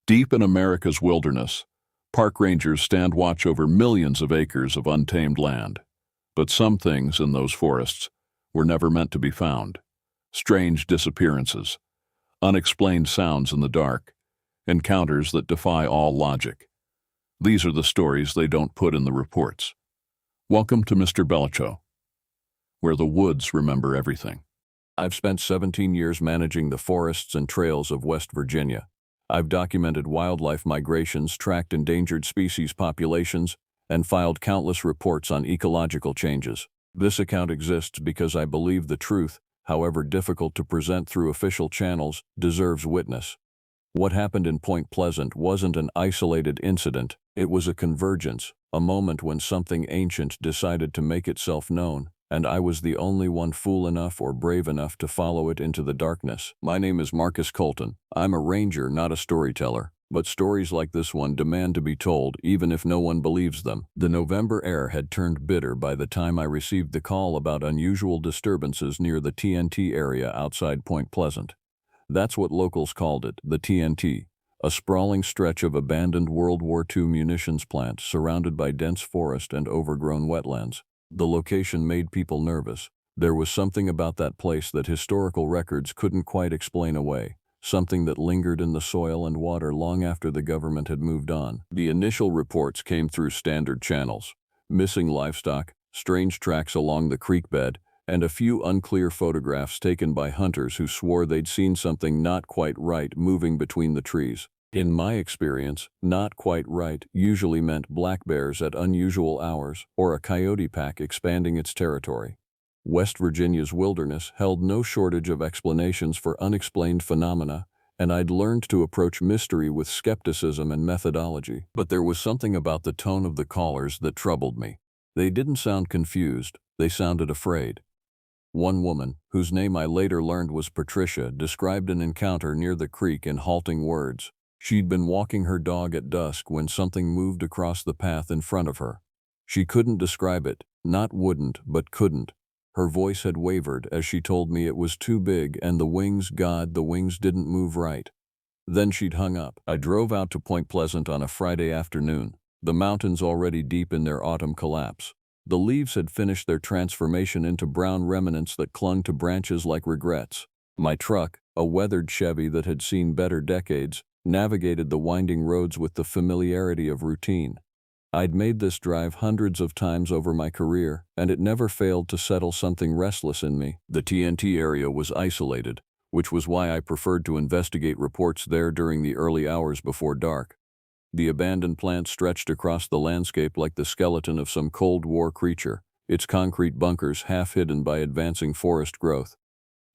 Deep in America's wilderness, park rangers stand watch over millions of acres of untamed land. But some things in those forests were never meant to be found. Strange disappearances, unexplained sounds in the dark, encounters that defy all logic. These are the stories they don't put in the reports. Welcome to Mr. Bellicho, where the woods remember everything. I've spent 17 years managing the forests and trails of West Virginia. I've documented wildlife migrations, tracked endangered species populations, and filed countless reports on ecological changes. This account exists because I believe the truth, however difficult to present through official channels, deserves witness. What happened in Point Pleasant wasn't an isolated incident. It was a convergence, a moment when something ancient decided to make itself known, and I was the only one fool enough or brave enough to follow it into the darkness. My name is Marcus Colton. I'm a ranger, not a storyteller, but stories like this one demand to be told even if no one believes them. The November air had turned bitter by the time I received the call about unusual disturbances near the TNT area outside Point Pleasant. That's what locals called it, the TNT, a sprawling stretch of abandoned World War II munitions plant surrounded by dense forest and overgrown wetlands. The location made people nervous. There was something about that place that historical records couldn't quite explain away, something that lingered in the soil and water long after the government had moved on. The initial reports came through standard channels: missing livestock, strange tracks along the creek bed, and a few unclear photographs taken by hunters who swore they'd seen something not quite right moving between the trees. In my experience, not quite right usually meant black bears at unusual hours or a coyote pack expanding its territory. West Virginia's wilderness held no shortage of explanations for unexplained phenomena, and I'd learned to approach mystery with skepticism and methodology. But there was something about the tone of the callers that troubled me. They didn't sound confused, they sounded afraid. One woman, whose name I later learned was Patricia, described an encounter near the creek in halting words. She'd been walking her dog at dusk when something moved across the path in front of her. She couldn't describe it, not wouldn't, but couldn't. Her voice had wavered as she told me it was too big and the wings didn't move right. Then she'd hung up. I drove out to Point Pleasant on a Friday afternoon, the mountains already deep in their autumn collapse. The leaves had finished their transformation into brown remnants that clung to branches like regrets. My truck, a weathered Chevy that had seen better decades, navigated the winding roads with the familiarity of routine. I'd made this drive hundreds of times over my career, and it never failed to settle something restless in me. The TNT area was isolated, which was why I preferred to investigate reports there during the early hours before dark. The abandoned plant stretched across the landscape like the skeleton of some Cold War creature, its concrete bunkers half hidden by advancing forest growth.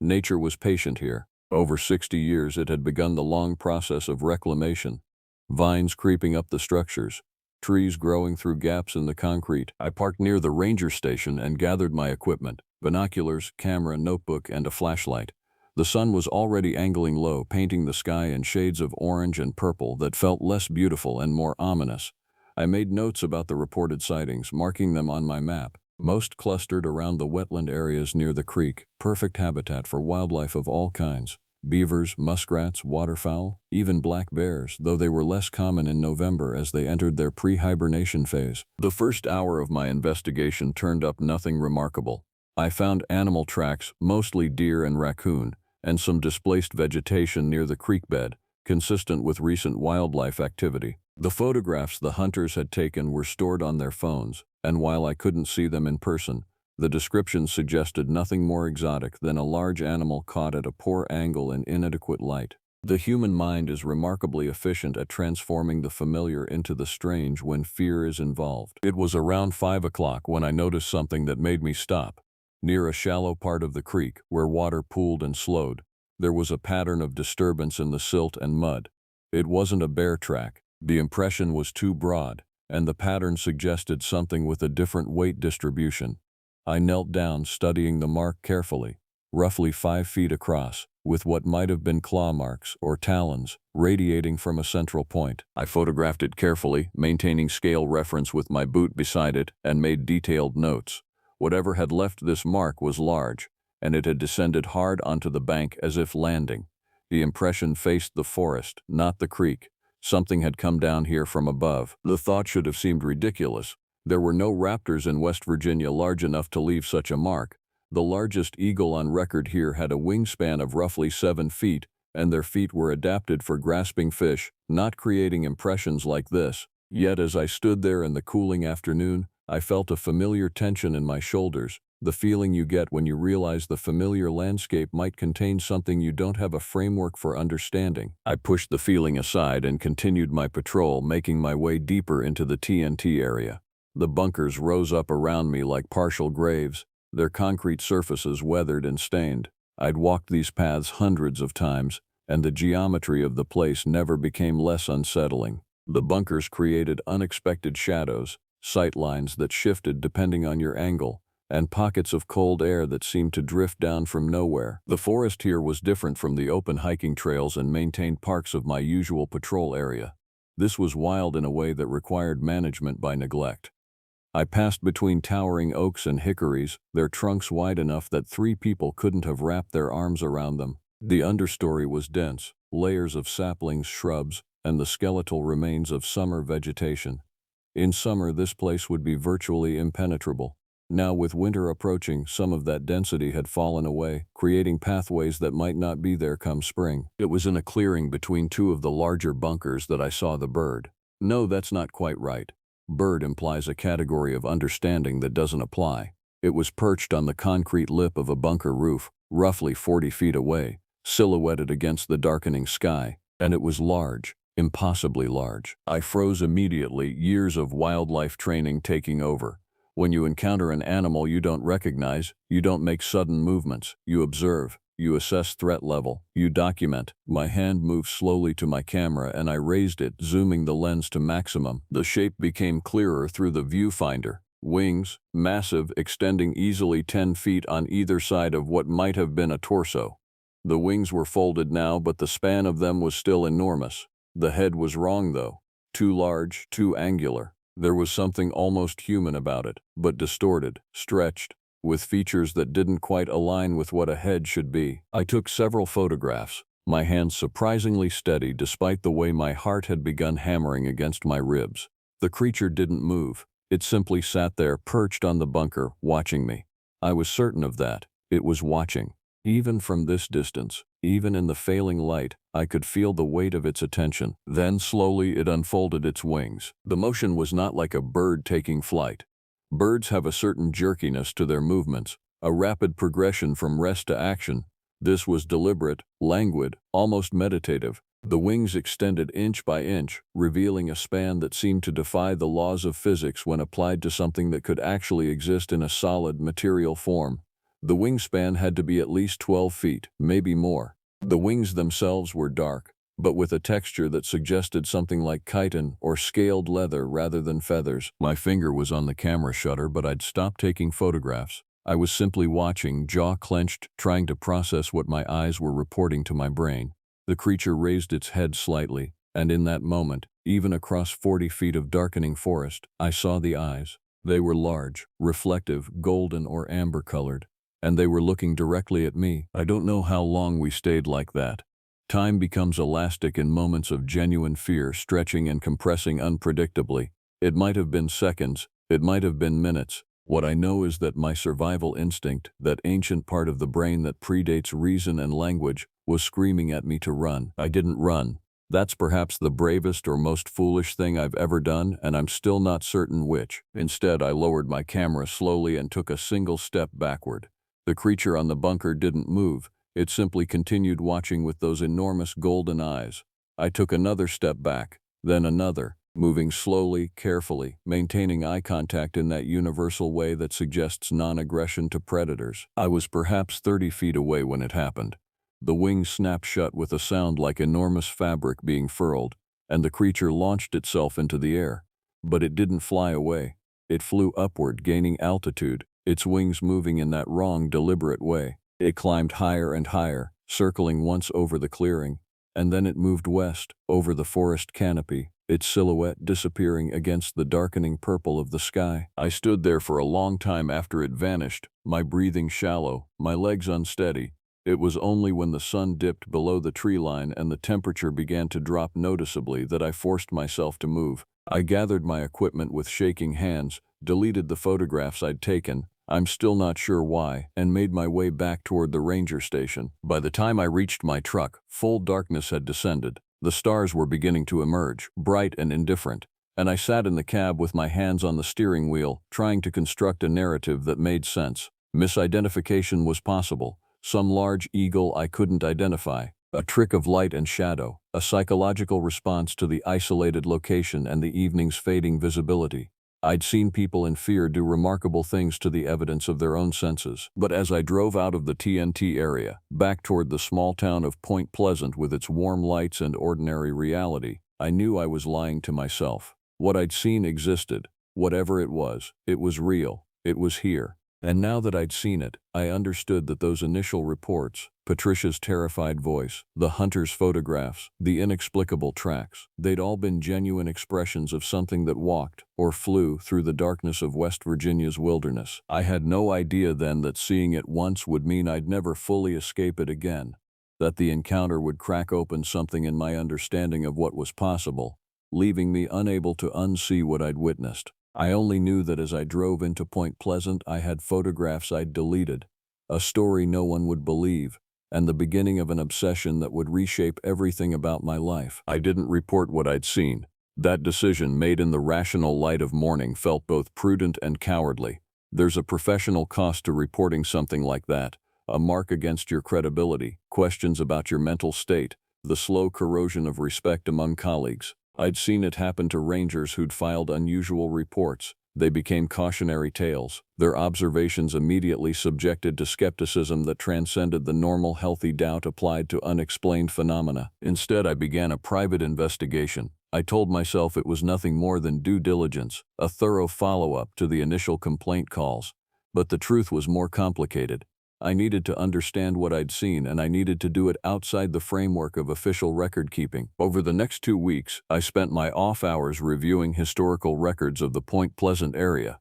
Nature was patient here. Over 60 years it had begun the long process of reclamation, vines creeping up the structures, trees growing through gaps in the concrete. I parked near the ranger station and gathered my equipment: binoculars, camera, notebook, and a flashlight. The sun was already angling low, painting the sky in shades of orange and purple that felt less beautiful and more ominous. I made notes about the reported sightings, marking them on my map. Most clustered around the wetland areas near the creek, perfect habitat for wildlife of all kinds: beavers, muskrats, waterfowl, even black bears, though they were less common in November as they entered their pre-hibernation phase. The first hour of my investigation turned up nothing remarkable. I found animal tracks, mostly deer and raccoon, and some displaced vegetation near the creek bed, consistent with recent wildlife activity. The photographs the hunters had taken were stored on their phones, and while I couldn't see them in person, the descriptions suggested nothing more exotic than a large animal caught at a poor angle in inadequate light. The human mind is remarkably efficient at transforming the familiar into the strange when fear is involved. It was around 5 o'clock when I noticed something that made me stop. Near a shallow part of the creek, where water pooled and slowed, there was a pattern of disturbance in the silt and mud. It wasn't a bear track. The impression was too broad, and the pattern suggested something with a different weight distribution. I knelt down, studying the mark carefully, roughly 5 feet across, with what might have been claw marks or talons radiating from a central point. I photographed it carefully, maintaining scale reference with my boot beside it, and made detailed notes. Whatever had left this mark was large, and it had descended hard onto the bank as if landing. The impression faced the forest, not the creek, Something had come down here from above. The thought should have seemed ridiculous. There were no raptors in West Virginia large enough to leave such a mark. The largest eagle on record here had a wingspan of roughly 7 feet, and their feet were adapted for grasping fish, not creating impressions like this. Yet as I stood there in the cooling afternoon, I felt a familiar tension in my shoulders, the feeling you get when you realize the familiar landscape might contain something you don't have a framework for understanding. I pushed the feeling aside and continued my patrol, making my way deeper into the TNT area. The bunkers rose up around me like partial graves, their concrete surfaces weathered and stained. I'd walked these paths hundreds of times, and the geometry of the place never became less unsettling. The bunkers created unexpected shadows, sight lines that shifted depending on your angle, and pockets of cold air that seemed to drift down from nowhere. The forest here was different from the open hiking trails and maintained parks of my usual patrol area. This was wild in a way that required management by neglect. I passed between towering oaks and hickories, their trunks wide enough that 3 people couldn't have wrapped their arms around them. The understory was dense, layers of saplings, shrubs, and the skeletal remains of summer vegetation. In summer, this place would be virtually impenetrable. Now, with winter approaching, some of that density had fallen away, creating pathways that might not be there come spring. It was in a clearing between 2 of the larger bunkers that I saw the bird. No, that's not quite right. Bird implies a category of understanding that doesn't apply. It was perched on the concrete lip of a bunker roof, roughly 40 feet away, silhouetted against the darkening sky, and it was large, impossibly large. I froze immediately, years of wildlife training taking over. When you encounter an animal you don't recognize, you don't make sudden movements. You observe, you assess threat level, you document. My hand moved slowly to my camera and I raised it, zooming the lens to maximum. The shape became clearer through the viewfinder. Wings, massive, extending easily 10 feet on either side of what might have been a torso. The wings were folded now, but the span of them was still enormous. The head was wrong though. Too large, too angular. There was something almost human about it, but distorted, stretched, with features that didn't quite align with what a head should be. I took several photographs, my hands surprisingly steady despite the way my heart had begun hammering against my ribs. The creature didn't move. It simply sat there, perched on the bunker, watching me. I was certain of that. It was watching. Even from this distance, even in the failing light, I could feel the weight of its attention. Then slowly it unfolded its wings. The motion was not like a bird taking flight. Birds have a certain jerkiness to their movements, a rapid progression from rest to action. This was deliberate, languid, almost meditative. The wings extended inch by inch, revealing a span that seemed to defy the laws of physics when applied to something that could actually exist in a solid, material form. The wingspan had to be at least 12 feet, maybe more. The wings themselves were dark, but with a texture that suggested something like chitin or scaled leather rather than feathers. My finger was on the camera shutter, but I'd stopped taking photographs. I was simply watching, jaw clenched, trying to process what my eyes were reporting to my brain. The creature raised its head slightly, and in that moment, even across 40 feet of darkening forest, I saw the eyes. They were large, reflective, golden or amber-colored, and they were looking directly at me. I don't know how long we stayed like that. Time becomes elastic in moments of genuine fear, stretching and compressing unpredictably. It might have been seconds, it might have been minutes. What I know is that my survival instinct, that ancient part of the brain that predates reason and language, was screaming at me to run. I didn't run. That's perhaps the bravest or most foolish thing I've ever done, and I'm still not certain which. Instead, I lowered my camera slowly and took a single step backward. The creature on the bunker didn't move. It simply continued watching with those enormous golden eyes. I took another step back, then another, moving slowly, carefully, maintaining eye contact in that universal way that suggests non-aggression to predators. I was perhaps 30 feet away when it happened. The wings snapped shut with a sound like enormous fabric being furled, and the creature launched itself into the air. But it didn't fly away. It flew upward, gaining altitude, its wings moving in that wrong, deliberate way. It climbed higher and higher, circling once over the clearing, and then it moved west, over the forest canopy, its silhouette disappearing against the darkening purple of the sky. I stood there for a long time after it vanished, my breathing shallow, my legs unsteady, It was only when the sun dipped below the tree line and the temperature began to drop noticeably that I forced myself to move. I gathered my equipment with shaking hands, deleted the photographs I'd taken, I'm still not sure why, and made my way back toward the ranger station. By the time I reached my truck, full darkness had descended. The stars were beginning to emerge, bright and indifferent, and I sat in the cab with my hands on the steering wheel, trying to construct a narrative that made sense. Misidentification was possible. Some large eagle I couldn't identify, a trick of light and shadow, a psychological response to the isolated location and the evening's fading visibility. I'd seen people in fear do remarkable things to the evidence of their own senses. But as I drove out of the TNT area, back toward the small town of Point Pleasant with its warm lights and ordinary reality, I knew I was lying to myself. What I'd seen existed. Whatever it was real. It was here. And now that I'd seen it, I understood that those initial reports, Patricia's terrified voice, the hunter's photographs, the inexplicable tracks, they'd all been genuine expressions of something that walked, or flew, through the darkness of West Virginia's wilderness. I had no idea then that seeing it once would mean I'd never fully escape it again, that the encounter would crack open something in my understanding of what was possible, leaving me unable to unsee what I'd witnessed. I only knew that as I drove into Point Pleasant, I had photographs I'd deleted, a story no one would believe, and the beginning of an obsession that would reshape everything about my life. I didn't report what I'd seen. That decision, made in the rational light of morning, felt both prudent and cowardly. There's a professional cost to reporting something like that, a mark against your credibility, questions about your mental state, the slow corrosion of respect among colleagues. I'd seen it happen to rangers who'd filed unusual reports. They became cautionary tales, their observations immediately subjected to skepticism that transcended the normal healthy doubt applied to unexplained phenomena. Instead, I began a private investigation. I told myself it was nothing more than due diligence, a thorough follow-up to the initial complaint calls. But the truth was more complicated. I needed to understand what I'd seen, and I needed to do it outside the framework of official record-keeping. Over the next 2 weeks, I spent my off hours reviewing historical records of the Point Pleasant area.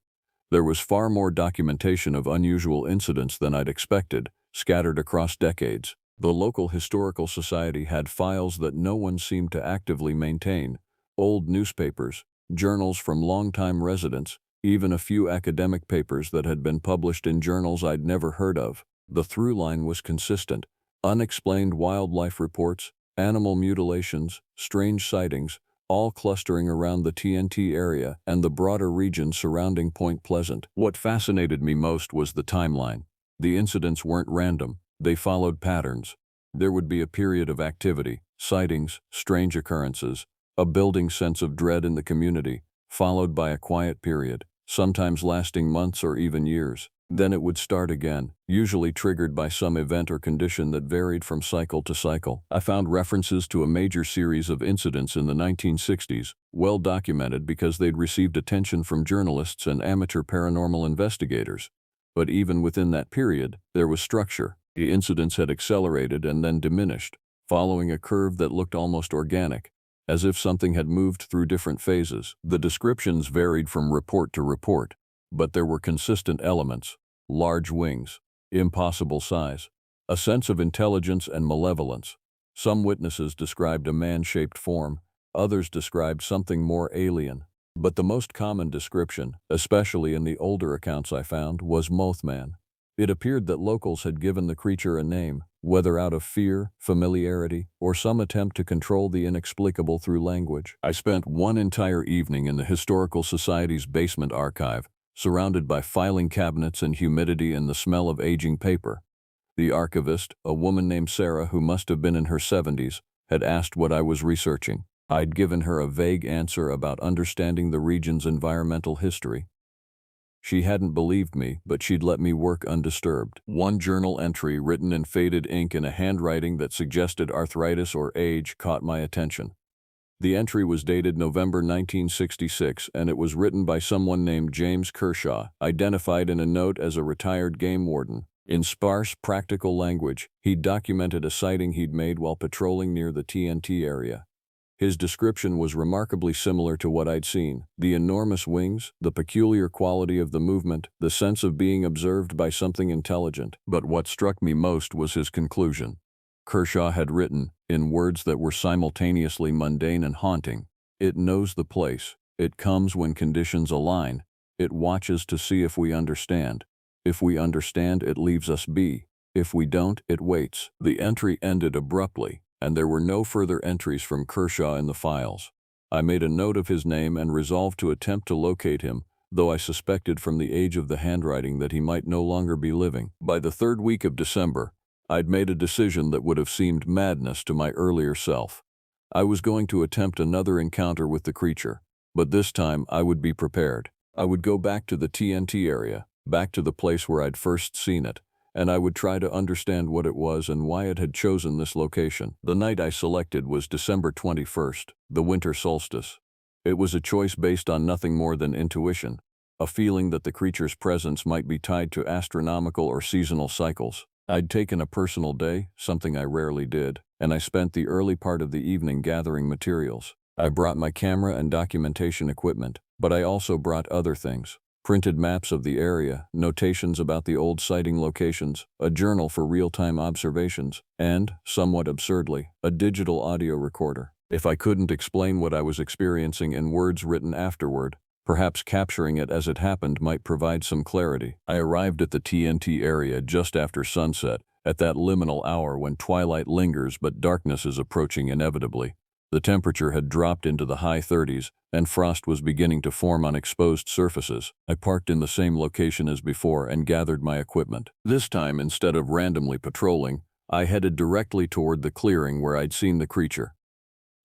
There was far more documentation of unusual incidents than I'd expected, scattered across decades. The local historical society had files that no one seemed to actively maintain, old newspapers, journals from longtime residents, even a few academic papers that had been published in journals I'd never heard of. The through line was consistent: unexplained wildlife reports, animal mutilations, strange sightings, all clustering around the TNT area and the broader region surrounding Point Pleasant. What fascinated me most was the timeline. The incidents weren't random, they followed patterns. There would be a period of activity, sightings, strange occurrences, a building sense of dread in the community, followed by a quiet period, sometimes lasting months or even years. Then it would start again, usually triggered by some event or condition that varied from cycle to cycle. I found references to a major series of incidents in the 1960s, well documented because they'd received attention from journalists and amateur paranormal investigators. But even within that period, there was structure. The incidents had accelerated and then diminished, following a curve that looked almost organic, as if something had moved through different phases. The descriptions varied from report to report, but there were consistent elements: large wings, impossible size, a sense of intelligence and malevolence. Some witnesses described a man-shaped form, others described something more alien. But the most common description, especially in the older accounts I found, was Mothman. It appeared that locals had given the creature a name, whether out of fear, familiarity, or some attempt to control the inexplicable through language. I spent one entire evening in the Historical Society's basement archive, surrounded by filing cabinets and humidity and the smell of aging paper. The archivist, a woman named Sarah who must have been in her 70s, had asked what I was researching. I'd given her a vague answer about understanding the region's environmental history. She hadn't believed me, but she'd let me work undisturbed. One journal entry written in faded ink in a handwriting that suggested arthritis or age caught my attention. The entry was dated November 1966, and it was written by someone named James Kershaw, identified in a note as a retired game warden. In sparse, practical language, he'd documented a sighting he'd made while patrolling near the TNT area. His description was remarkably similar to what I'd seen. The enormous wings, the peculiar quality of the movement, the sense of being observed by something intelligent. But what struck me most was his conclusion. Kershaw had written, in words that were simultaneously mundane and haunting, "It knows the place. It comes when conditions align. It watches to see if we understand. If we understand, it leaves us be. If we don't, it waits." The entry ended abruptly, and there were no further entries from Kershaw in the files. I made a note of his name and resolved to attempt to locate him, though I suspected from the age of the handwriting that he might no longer be living. By the third week of December, I'd made a decision that would have seemed madness to my earlier self. I was going to attempt another encounter with the creature, but this time I would be prepared. I would go back to the TNT area, back to the place where I'd first seen it, and I would try to understand what it was and why it had chosen this location. The night I selected was December 21st, the winter solstice. It was a choice based on nothing more than intuition, a feeling that the creature's presence might be tied to astronomical or seasonal cycles. I'd taken a personal day, something I rarely did, and I spent the early part of the evening gathering materials. I brought my camera and documentation equipment, but I also brought other things. Printed maps of the area, notations about the old sighting locations, a journal for real-time observations, and, somewhat absurdly, a digital audio recorder. If I couldn't explain what I was experiencing in words written afterward, perhaps capturing it as it happened might provide some clarity. I arrived at the TNT area just after sunset, at that liminal hour when twilight lingers but darkness is approaching inevitably. The temperature had dropped into the high 30s, and frost was beginning to form on exposed surfaces. I parked in the same location as before and gathered my equipment. This time, instead of randomly patrolling, I headed directly toward the clearing where I'd seen the creature.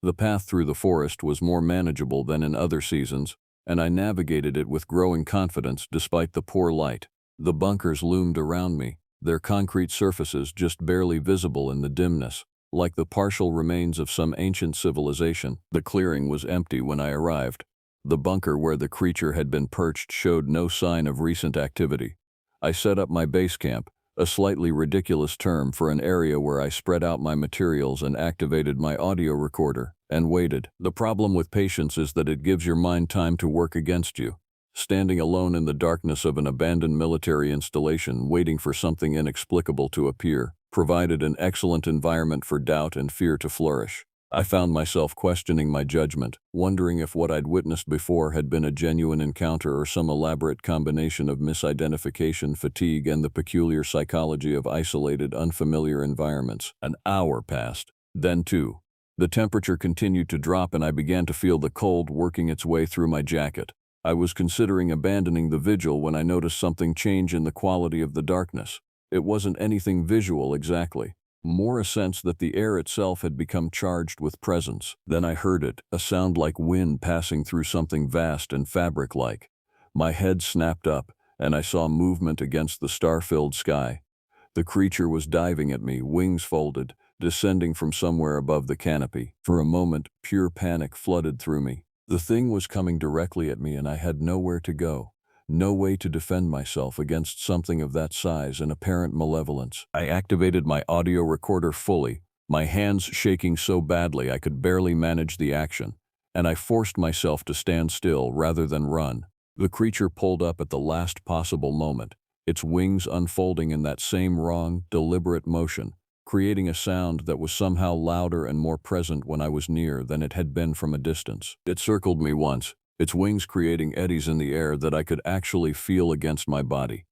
The path through the forest was more manageable than in other seasons, and I navigated it with growing confidence despite the poor light. The bunkers loomed around me, their concrete surfaces just barely visible in the dimness, like the partial remains of some ancient civilization. The clearing was empty when I arrived. The bunker where the creature had been perched showed no sign of recent activity. I set up my base camp, a slightly ridiculous term for an area where I spread out my materials and activated my audio recorder, and waited. The problem with patience is that it gives your mind time to work against you. Standing alone in the darkness of an abandoned military installation, waiting for something inexplicable to appear, provided an excellent environment for doubt and fear to flourish. I found myself questioning my judgment, wondering if what I'd witnessed before had been a genuine encounter or some elaborate combination of misidentification fatigue and the peculiar psychology of isolated, unfamiliar environments. An hour passed. Then two. The temperature continued to drop and I began to feel the cold working its way through my jacket. I was considering abandoning the vigil when I noticed something change in the quality of the darkness. It wasn't anything visual exactly, more a sense that the air itself had become charged with presence. Then I heard it, a sound like wind passing through something vast and fabric-like. My head snapped up, and I saw movement against the star-filled sky. The creature was diving at me, wings folded, descending from somewhere above the canopy. For a moment, pure panic flooded through me. The thing was coming directly at me and I had nowhere to go. No way to defend myself against something of that size and apparent malevolence. I activated my audio recorder fully, my hands shaking so badly I could barely manage the action, and I forced myself to stand still rather than run. The creature pulled up at the last possible moment, its wings unfolding in that same wrong, deliberate motion, creating a sound that was somehow louder and more present when I was near than it had been from a distance. It circled me once, its wings creating eddies in the air that I could actually feel against my body.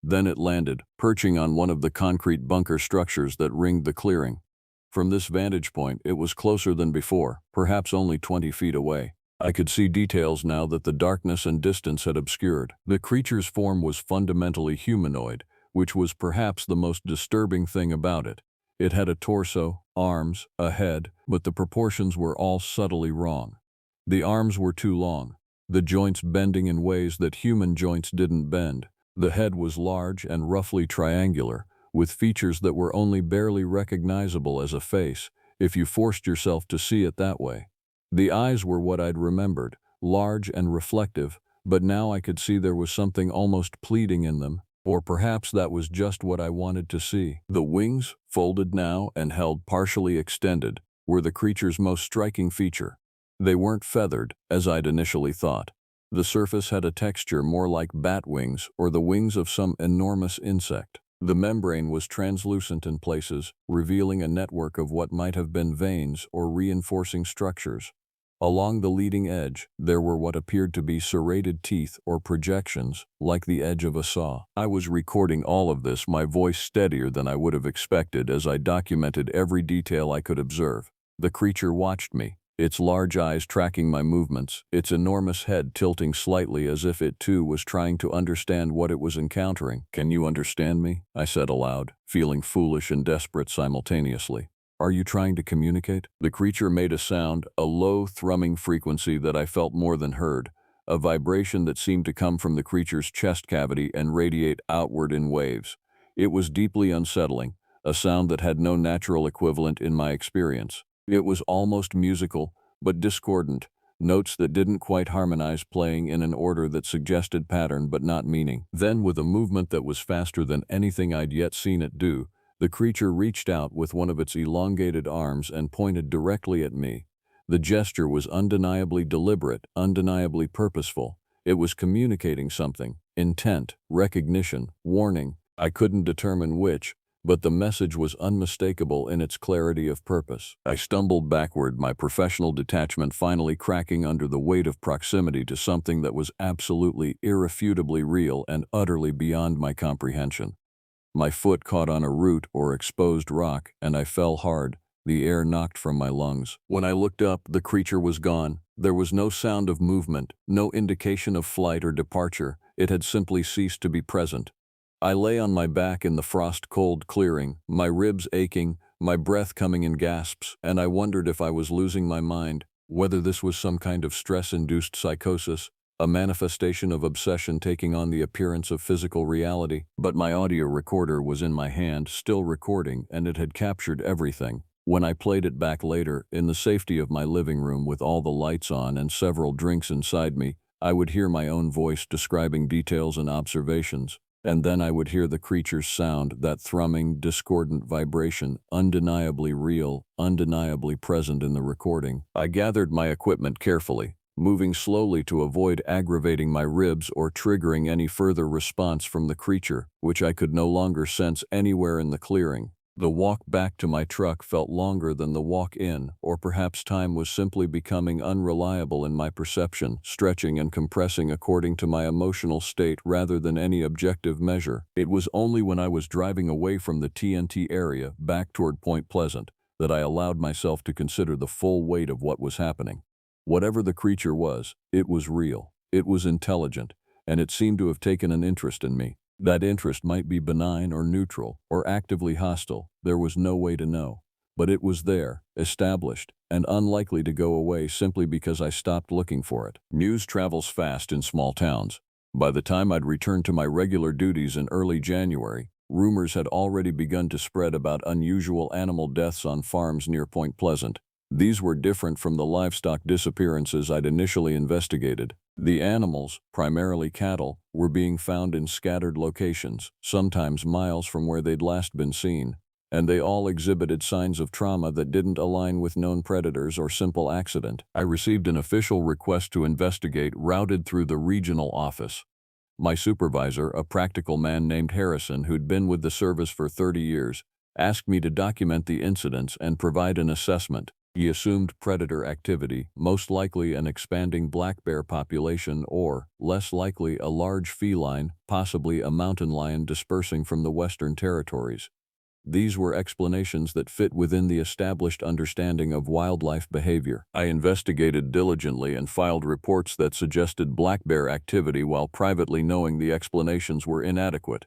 Then it landed, perching on one of the concrete bunker structures that ringed the clearing. From this vantage point, it was closer than before, perhaps only 20 feet away. I could see details now that the darkness and distance had obscured. The creature's form was fundamentally humanoid, which was perhaps the most disturbing thing about it. It had a torso, arms, a head, but the proportions were all subtly wrong. The arms were too long, the joints bending in ways that human joints didn't bend. The head was large and roughly triangular, with features that were only barely recognizable as a face, if you forced yourself to see it that way. The eyes were what I'd remembered, large and reflective, but now I could see there was something almost pleading in them, or perhaps that was just what I wanted to see. The wings, folded now and held partially extended, were the creature's most striking feature. They weren't feathered, as I'd initially thought. The surface had a texture more like bat wings or the wings of some enormous insect. The membrane was translucent in places, revealing a network of what might have been veins or reinforcing structures. Along the leading edge, there were what appeared to be serrated teeth or projections, like the edge of a saw. I was recording all of this, my voice steadier than I would have expected as I documented every detail I could observe. The creature watched me, its large eyes tracking my movements, its enormous head tilting slightly as if it too was trying to understand what it was encountering. "Can you understand me?" I said aloud, feeling foolish and desperate simultaneously. "Are you trying to communicate?" The creature made a sound, a low, thrumming frequency that I felt more than heard, a vibration that seemed to come from the creature's chest cavity and radiate outward in waves. It was deeply unsettling, a sound that had no natural equivalent in my experience. It was almost musical, but discordant, notes that didn't quite harmonize playing in an order that suggested pattern but not meaning. Then, with a movement that was faster than anything I'd yet seen it do, the creature reached out with one of its elongated arms and pointed directly at me. The gesture was undeniably deliberate, undeniably purposeful. It was communicating something: intent, recognition, warning. I couldn't determine which, but the message was unmistakable in its clarity of purpose. I stumbled backward, my professional detachment finally cracking under the weight of proximity to something that was absolutely, irrefutably real and utterly beyond my comprehension. My foot caught on a root or exposed rock, and I fell hard, the air knocked from my lungs. When I looked up, the creature was gone. There was no sound of movement, no indication of flight or departure. It had simply ceased to be present. I lay on my back in the frost-cold clearing, my ribs aching, my breath coming in gasps, and I wondered if I was losing my mind, whether this was some kind of stress-induced psychosis, a manifestation of obsession taking on the appearance of physical reality. But my audio recorder was in my hand, still recording, and it had captured everything. When I played it back later, in the safety of my living room with all the lights on and several drinks inside me, I would hear my own voice describing details and observations. And then I would hear the creature's sound, that thrumming, discordant vibration, undeniably real, undeniably present in the recording. I gathered my equipment carefully, moving slowly to avoid aggravating my ribs or triggering any further response from the creature, which I could no longer sense anywhere in the clearing. The walk back to my truck felt longer than the walk in, or perhaps time was simply becoming unreliable in my perception, stretching and compressing according to my emotional state rather than any objective measure. It was only when I was driving away from the TNT area, back toward Point Pleasant, that I allowed myself to consider the full weight of what was happening. Whatever the creature was, it was real, it was intelligent, and it seemed to have taken an interest in me. That interest might be benign or neutral, or actively hostile, there was no way to know. But it was there, established, and unlikely to go away simply because I stopped looking for it. News travels fast in small towns. By the time I'd returned to my regular duties in early January, rumors had already begun to spread about unusual animal deaths on farms near Point Pleasant. These were different from the livestock disappearances I'd initially investigated. The animals, primarily cattle, were being found in scattered locations, sometimes miles from where they'd last been seen, and they all exhibited signs of trauma that didn't align with known predators or simple accident. I received an official request to investigate routed through the regional office. My supervisor, a practical man named Harrison who'd been with the service for 30 years, asked me to document the incidents and provide an assessment. He assumed predator activity, most likely an expanding black bear population or, less likely, a large feline, possibly a mountain lion dispersing from the Western Territories. These were explanations that fit within the established understanding of wildlife behavior. I investigated diligently and filed reports that suggested black bear activity while privately knowing the explanations were inadequate.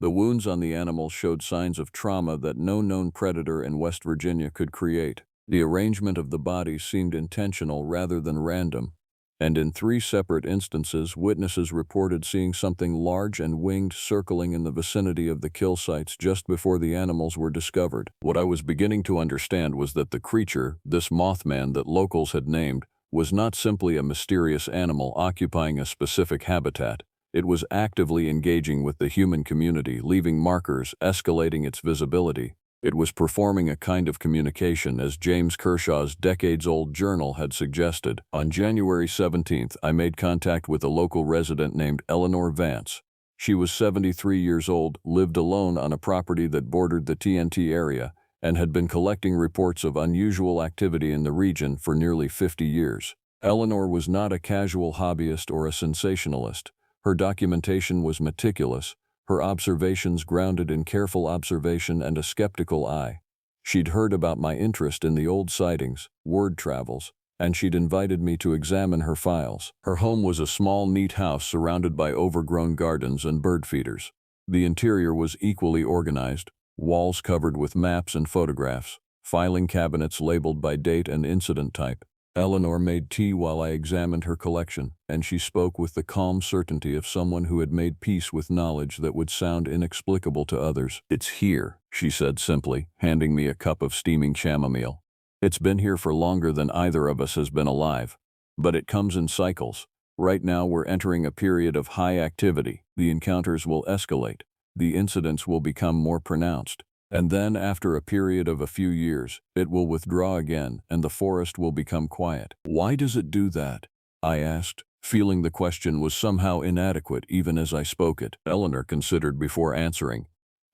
The wounds on the animals showed signs of trauma that no known predator in West Virginia could create. The arrangement of the bodies seemed intentional rather than random, and in 3 separate instances witnesses reported seeing something large and winged circling in the vicinity of the kill sites just before the animals were discovered. What I was beginning to understand was that the creature, this Mothman that locals had named, was not simply a mysterious animal occupying a specific habitat. It was actively engaging with the human community, leaving markers, escalating its visibility. It was performing a kind of communication, as James Kershaw's decades-old journal had suggested. On January 17th, I made contact with a local resident named Eleanor Vance. She was 73 years old, lived alone on a property that bordered the TNT area, and had been collecting reports of unusual activity in the region for nearly 50 years. Eleanor was not a casual hobbyist or a sensationalist. Her documentation was meticulous, her observations grounded in careful observation and a skeptical eye. She'd heard about my interest in the old sightings, word travels, and she'd invited me to examine her files. Her home was a small, neat house surrounded by overgrown gardens and bird feeders. The interior was equally organized, walls covered with maps and photographs, filing cabinets labeled by date and incident type. Eleanor made tea while I examined her collection, and she spoke with the calm certainty of someone who had made peace with knowledge that would sound inexplicable to others. "It's here," she said simply, handing me a cup of steaming chamomile. "It's been here for longer than either of us has been alive. But it comes in cycles. Right now we're entering a period of high activity. The encounters will escalate. The incidents will become more pronounced. And then, after a period of a few years, it will withdraw again and the forest will become quiet." "Why does it do that?" I asked, feeling the question was somehow inadequate even as I spoke it. Eleanor considered before answering.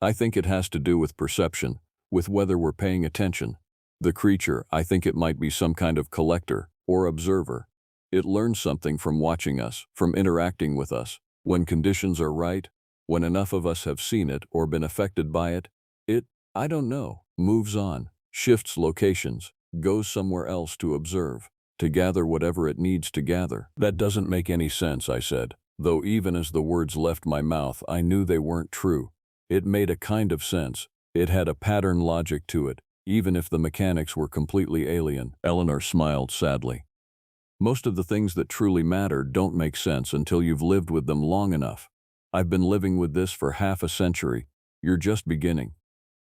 "I think it has to do with perception, with whether we're paying attention. The creature, I think it might be some kind of collector or observer. It learns something from watching us, from interacting with us. When conditions are right, when enough of us have seen it or been affected by it, I don't know, moves on, shifts locations, goes somewhere else to observe, to gather whatever it needs to gather." "That doesn't make any sense," I said, though even as the words left my mouth I knew they weren't true. It made a kind of sense. It had a pattern logic to it, even if the mechanics were completely alien. Eleanor smiled sadly. "Most of the things that truly matter don't make sense until you've lived with them long enough. I've been living with this for half a century. You're just beginning.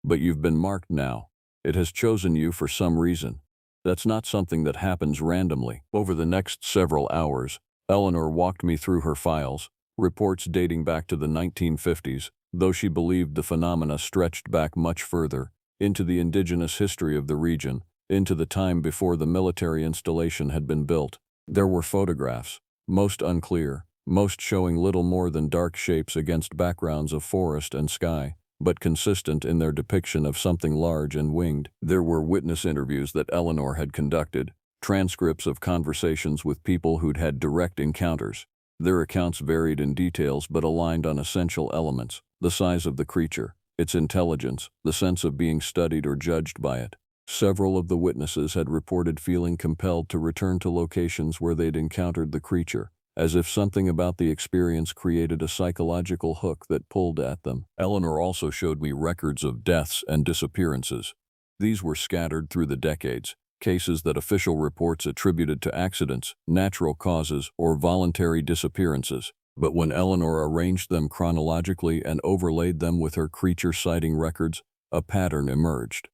But you've been marked now. It has chosen you for some reason. That's not something that happens randomly." Over the next several hours, Eleanor walked me through her files, reports dating back to the 1950s, though she believed the phenomena stretched back much further, into the indigenous history of the region, into the time before the military installation had been built. There were photographs, most unclear, most showing little more than dark shapes against backgrounds of forest and sky, but consistent in their depiction of something large and winged. There were witness interviews that Eleanor had conducted, transcripts of conversations with people who'd had direct encounters. Their accounts varied in details but aligned on essential elements: the size of the creature, its intelligence, the sense of being studied or judged by it. Several of the witnesses had reported feeling compelled to return to locations where they'd encountered the creature, as if something about the experience created a psychological hook that pulled at them. Eleanor also showed me records of deaths and disappearances. These were scattered through the decades, cases that official reports attributed to accidents, natural causes, or voluntary disappearances. But when Eleanor arranged them chronologically and overlaid them with her creature sighting records, a pattern emerged.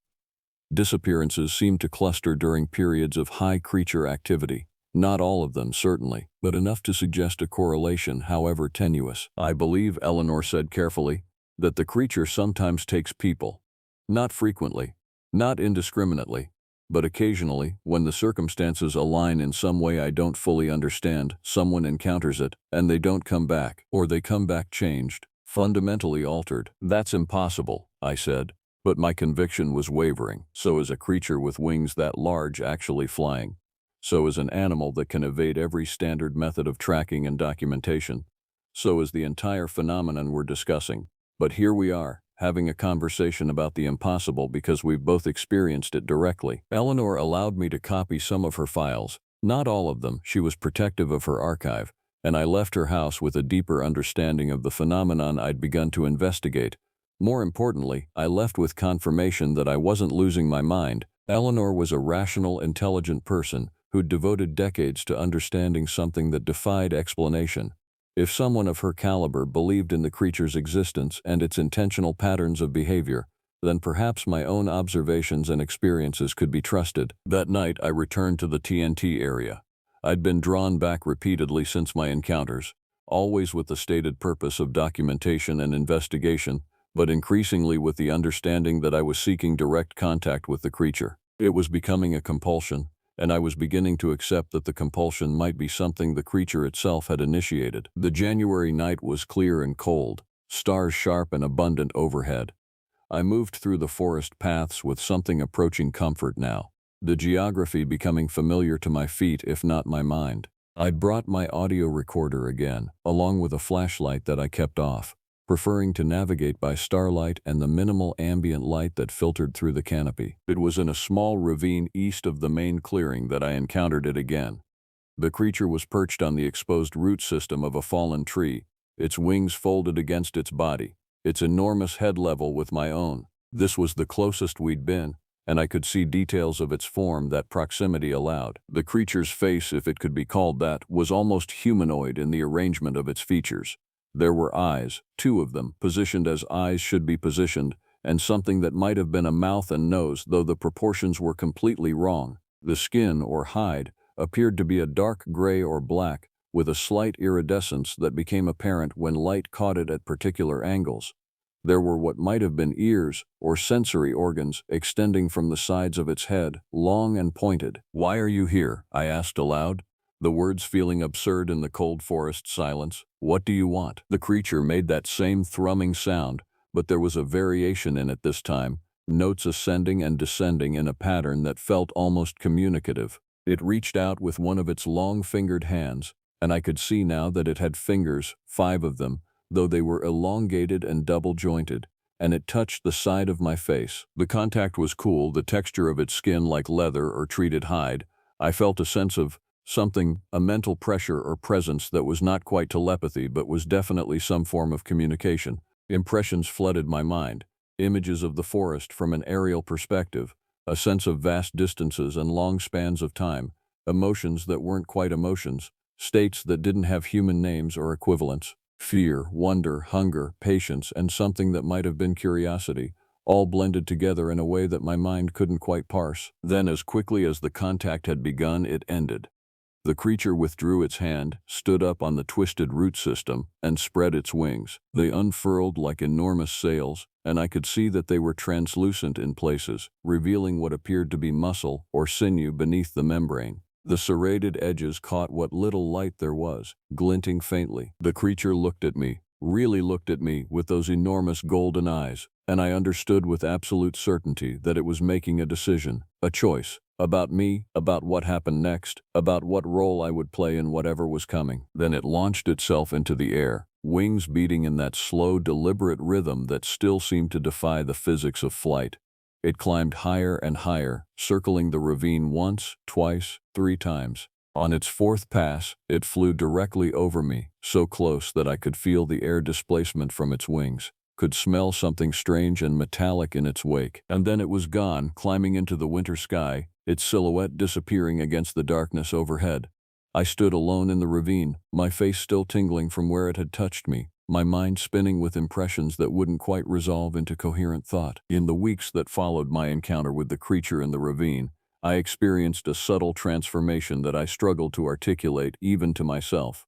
Disappearances seemed to cluster during periods of high creature activity. Not all of them, certainly, but enough to suggest a correlation, however tenuous. "I believe," Eleanor said carefully, "that the creature sometimes takes people. Not frequently, not indiscriminately, but occasionally, when the circumstances align in some way I don't fully understand, someone encounters it, and they don't come back, or they come back changed, fundamentally altered." "That's impossible," I said, but my conviction was wavering. So is a creature with wings that large actually flying. So is an animal that can evade every standard method of tracking and documentation. So is the entire phenomenon we're discussing. But here we are, having a conversation about the impossible because we've both experienced it directly. Eleanor allowed me to copy some of her files, not all of them. She was protective of her archive, and I left her house with a deeper understanding of the phenomenon I'd begun to investigate. More importantly, I left with confirmation that I wasn't losing my mind. Eleanor was a rational, intelligent person who'd devoted decades to understanding something that defied explanation. If someone of her caliber believed in the creature's existence and its intentional patterns of behavior, then perhaps my own observations and experiences could be trusted. That night, I returned to the TNT area. I'd been drawn back repeatedly since my encounters, always with the stated purpose of documentation and investigation, but increasingly with the understanding that I was seeking direct contact with the creature. It was becoming a compulsion, and I was beginning to accept that the compulsion might be something the creature itself had initiated. The January night was clear and cold, stars sharp and abundant overhead. I moved through the forest paths with something approaching comfort now, the geography becoming familiar to my feet if not my mind. I brought my audio recorder again, along with a flashlight that I kept off, preferring to navigate by starlight and the minimal ambient light that filtered through the canopy. It was in a small ravine east of the main clearing that I encountered it again. The creature was perched on the exposed root system of a fallen tree, its wings folded against its body, its enormous head level with my own. This was the closest we'd been, and I could see details of its form that proximity allowed. The creature's face, if it could be called that, was almost humanoid in the arrangement of its features. There were eyes, 2 of them, positioned as eyes should be positioned, and something that might have been a mouth and nose, though the proportions were completely wrong. The skin, or hide, appeared to be a dark gray or black, with a slight iridescence that became apparent when light caught it at particular angles. There were what might have been ears, or sensory organs, extending from the sides of its head, long and pointed. "Why are you here?" I asked aloud, the words feeling absurd in the cold forest silence. "What do you want?" The creature made that same thrumming sound, but there was a variation in it this time, notes ascending and descending in a pattern that felt almost communicative. It reached out with one of its long-fingered hands, and I could see now that it had fingers, 5 of them, though they were elongated and double-jointed, and it touched the side of my face. The contact was cool, the texture of its skin like leather or treated hide. I felt a sense of something, a mental pressure or presence that was not quite telepathy but was definitely some form of communication. Impressions flooded my mind, images of the forest from an aerial perspective, a sense of vast distances and long spans of time, emotions that weren't quite emotions, states that didn't have human names or equivalents. Fear, wonder, hunger, patience, and something that might have been curiosity, all blended together in a way that my mind couldn't quite parse. Then, as quickly as the contact had begun, it ended. The creature withdrew its hand, stood up on the twisted root system, and spread its wings. They unfurled like enormous sails, and I could see that they were translucent in places, revealing what appeared to be muscle or sinew beneath the membrane. The serrated edges caught what little light there was, glinting faintly. The creature looked at me, really looked at me with those enormous golden eyes, and I understood with absolute certainty that it was making a decision, a choice, about me, about what happened next, about what role I would play in whatever was coming. Then it launched itself into the air, wings beating in that slow, deliberate rhythm that still seemed to defy the physics of flight. It climbed higher and higher, circling the ravine once, twice, 3 times. On its 4th pass, it flew directly over me, so close that I could feel the air displacement from its wings, could smell something strange and metallic in its wake. And then it was gone, climbing into the winter sky, its silhouette disappearing against the darkness overhead. I stood alone in the ravine, my face still tingling from where it had touched me, my mind spinning with impressions that wouldn't quite resolve into coherent thought. In the weeks that followed my encounter with the creature in the ravine, I experienced a subtle transformation that I struggled to articulate even to myself.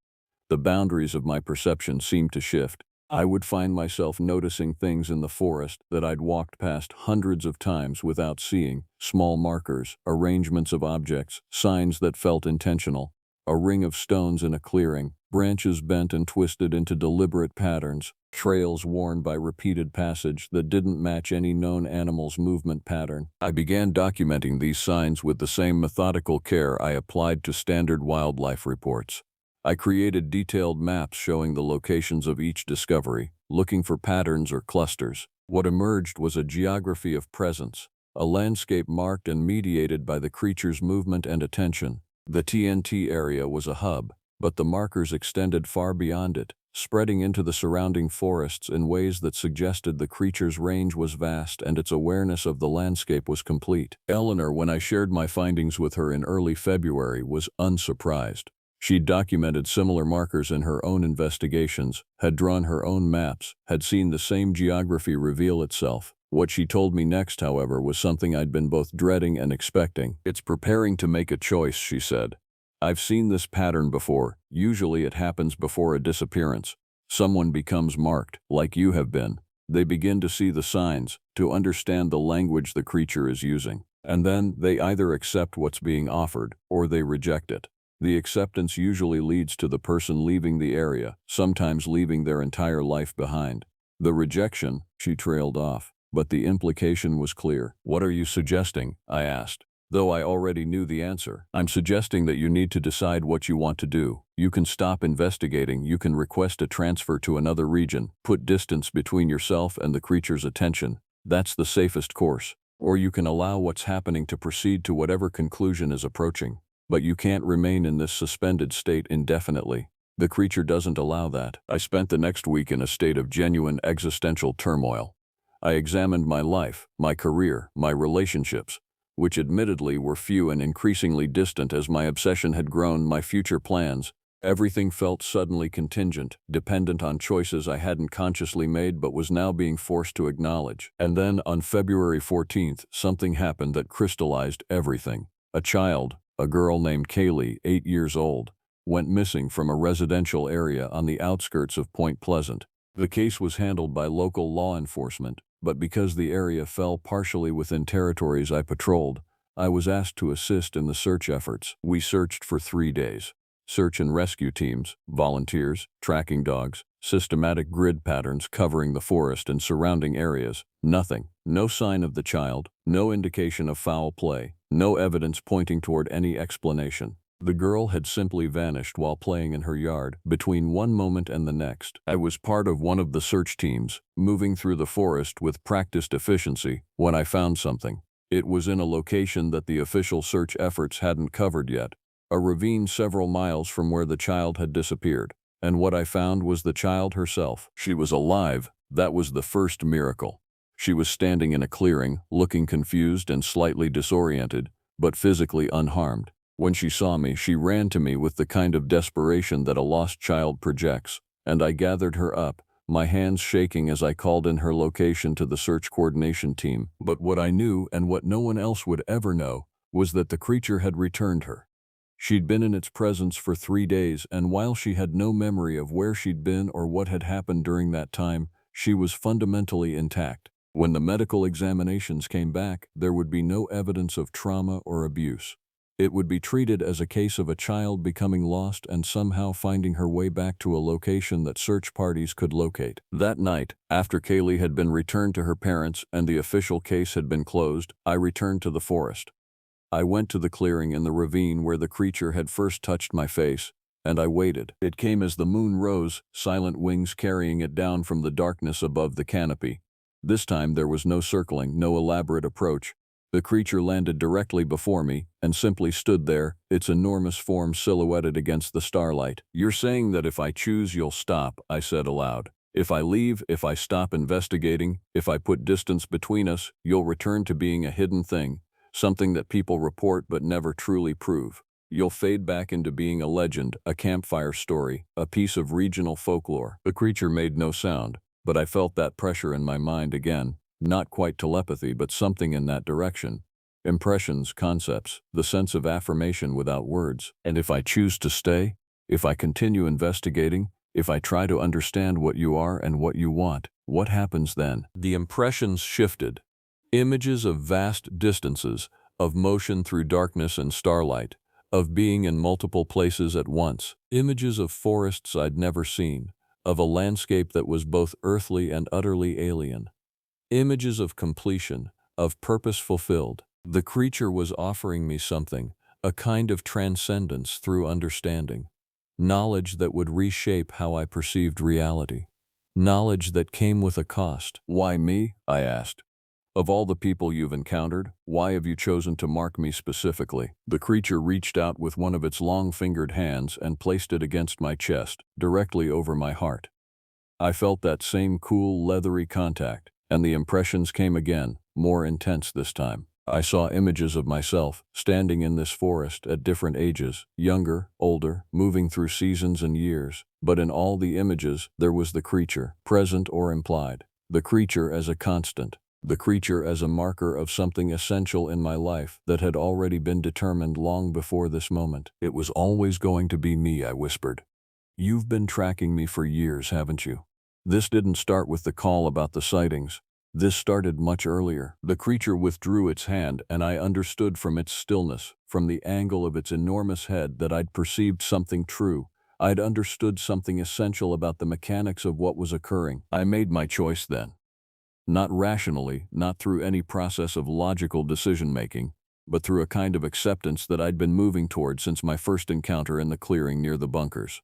The boundaries of my perception seemed to shift. I would find myself noticing things in the forest that I'd walked past hundreds of times without seeing, small markers, arrangements of objects, signs that felt intentional. A ring of stones in a clearing, branches bent and twisted into deliberate patterns, trails worn by repeated passage that didn't match any known animal's movement pattern. I began documenting these signs with the same methodical care I applied to standard wildlife reports. I created detailed maps showing the locations of each discovery, looking for patterns or clusters. What emerged was a geography of presence, a landscape marked and mediated by the creature's movement and attention. The TNT area was a hub, but the markers extended far beyond it, spreading into the surrounding forests in ways that suggested the creature's range was vast and its awareness of the landscape was complete. Eleanor, when I shared my findings with her in early February, was unsurprised. She'd documented similar markers in her own investigations, had drawn her own maps, had seen the same geography reveal itself. What she told me next, however, was something I'd been both dreading and expecting. "It's preparing to make a choice," she said. "I've seen this pattern before. Usually it happens before a disappearance. Someone becomes marked, like you have been. They begin to see the signs, to understand the language the creature is using. And then they either accept what's being offered, or they reject it. The acceptance usually leads to the person leaving the area, sometimes leaving their entire life behind. The rejection, she trailed off. But the implication was clear. "What are you suggesting?" I asked. Though I already knew the answer. "I'm suggesting that you need to decide what you want to do. You can stop investigating, you can request a transfer to another region, put distance between yourself and the creature's attention. That's the safest course. Or you can allow what's happening to proceed to whatever conclusion is approaching. But you can't remain in this suspended state indefinitely. The creature doesn't allow that." I spent the next week in a state of genuine existential turmoil. I examined my life, my career, my relationships, which admittedly were few and increasingly distant as my obsession had grown, my future plans. Everything felt suddenly contingent, dependent on choices I hadn't consciously made but was now being forced to acknowledge. And then, on February 14th, something happened that crystallized everything. A child, a girl named Kaylee, 8 years old, went missing from a residential area on the outskirts of Point Pleasant. The case was handled by local law enforcement, but because the area fell partially within territories I patrolled, I was asked to assist in the search efforts. We searched for 3 days. Search and rescue teams, volunteers, tracking dogs, systematic grid patterns covering the forest and surrounding areas. Nothing. No sign of the child, no indication of foul play, no evidence pointing toward any explanation. The girl had simply vanished while playing in her yard, between one moment and the next. I was part of one of the search teams, moving through the forest with practiced efficiency, when I found something. It was in a location that the official search efforts hadn't covered yet, a ravine several miles from where the child had disappeared. And what I found was the child herself. She was alive. That was the first miracle. She was standing in a clearing, looking confused and slightly disoriented, but physically unharmed. When she saw me, she ran to me with the kind of desperation that a lost child projects, and I gathered her up, my hands shaking as I called in her location to the search coordination team. But what I knew, and what no one else would ever know, was that the creature had returned her. She'd been in its presence for 3 days, and while she had no memory of where she'd been or what had happened during that time, she was fundamentally intact. When the medical examinations came back, there would be no evidence of trauma or abuse. It would be treated as a case of a child becoming lost and somehow finding her way back to a location that search parties could locate. That night, after Kaylee had been returned to her parents and the official case had been closed, I returned to the forest. I went to the clearing in the ravine where the creature had first touched my face, and I waited. It came as the moon rose, silent wings carrying it down from the darkness above the canopy. This time there was no circling, no elaborate approach. The creature landed directly before me and simply stood there, its enormous form silhouetted against the starlight. "You're saying that if I choose, you'll stop," I said aloud. "If I leave, if I stop investigating, if I put distance between us, you'll return to being a hidden thing, something that people report but never truly prove. You'll fade back into being a legend, a campfire story, a piece of regional folklore." The creature made no sound, but I felt that pressure in my mind again. Not quite telepathy, but something in that direction. Impressions, concepts, the sense of affirmation without words. And if I choose to stay, if I continue investigating, if I try to understand what you are and what you want, what happens then? The impressions shifted. Images of vast distances, of motion through darkness and starlight, of being in multiple places at once. Images of forests I'd never seen, of a landscape that was both earthly and utterly alien. Images of completion, of purpose fulfilled. The creature was offering me something, a kind of transcendence through understanding. Knowledge that would reshape how I perceived reality. Knowledge that came with a cost. "Why me?" I asked. "Of all the people you've encountered, why have you chosen to mark me specifically?" The creature reached out with one of its long-fingered hands and placed it against my chest, directly over my heart. I felt that same cool, leathery contact. And the impressions came again, more intense this time. I saw images of myself, standing in this forest at different ages, younger, older, moving through seasons and years. But in all the images, there was the creature, present or implied. The creature as a constant. The creature as a marker of something essential in my life that had already been determined long before this moment. "It was always going to be me," I whispered. "You've been tracking me for years, haven't you?" This didn't start with the call about the sightings. This started much earlier. The creature withdrew its hand, and I understood from its stillness, from the angle of its enormous head, that I'd perceived something true. I'd understood something essential about the mechanics of what was occurring. I made my choice then. Not rationally, not through any process of logical decision-making, but through a kind of acceptance that I'd been moving toward since my first encounter in the clearing near the bunkers.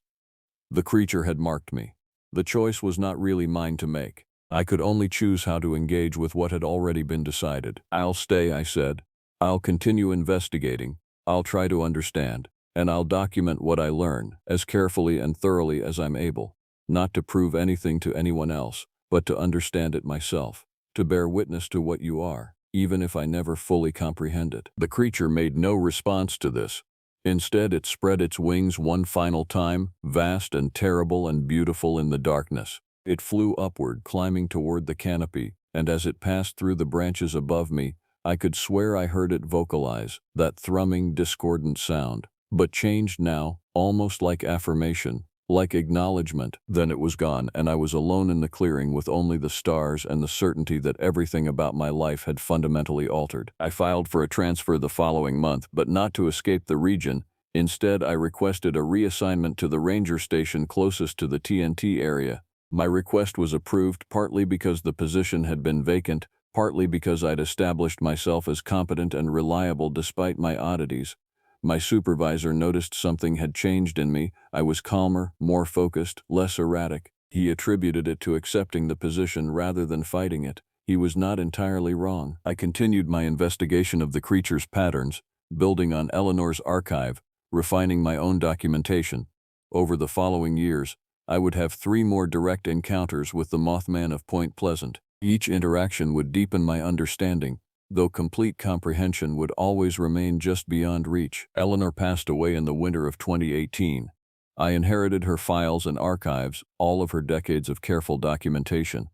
The creature had marked me. The choice was not really mine to make. I could only choose how to engage with what had already been decided. "I'll stay," I said. "I'll continue investigating. I'll try to understand. And I'll document what I learn, as carefully and thoroughly as I'm able. Not to prove anything to anyone else, but to understand it myself. To bear witness to what you are, even if I never fully comprehend it." The creature made no response to this. Instead, it spread its wings one final time, vast and terrible and beautiful in the darkness. It flew upward, climbing toward the canopy, and as it passed through the branches above me, I could swear I heard it vocalize, that thrumming, discordant sound, but changed now, almost like affirmation, like acknowledgement. Then it was gone, and I was alone in the clearing with only the stars and the certainty that everything about my life had fundamentally altered. I filed for a transfer the following month, but not to escape the region. Instead, I requested a reassignment to the ranger station closest to the TNT area. My request was approved partly because the position had been vacant, partly because I'd established myself as competent and reliable despite my oddities. My supervisor noticed something had changed in me. I was calmer, more focused, less erratic. He attributed it to accepting the position rather than fighting it. He was not entirely wrong. I continued my investigation of the creature's patterns, building on Eleanor's archive, refining my own documentation. Over the following years, I would have 3 more direct encounters with the Mothman of Point Pleasant. Each interaction would deepen my understanding, though complete comprehension would always remain just beyond reach. Eleanor passed away in the winter of 2018. I inherited her files and archives, all of her decades of careful documentation.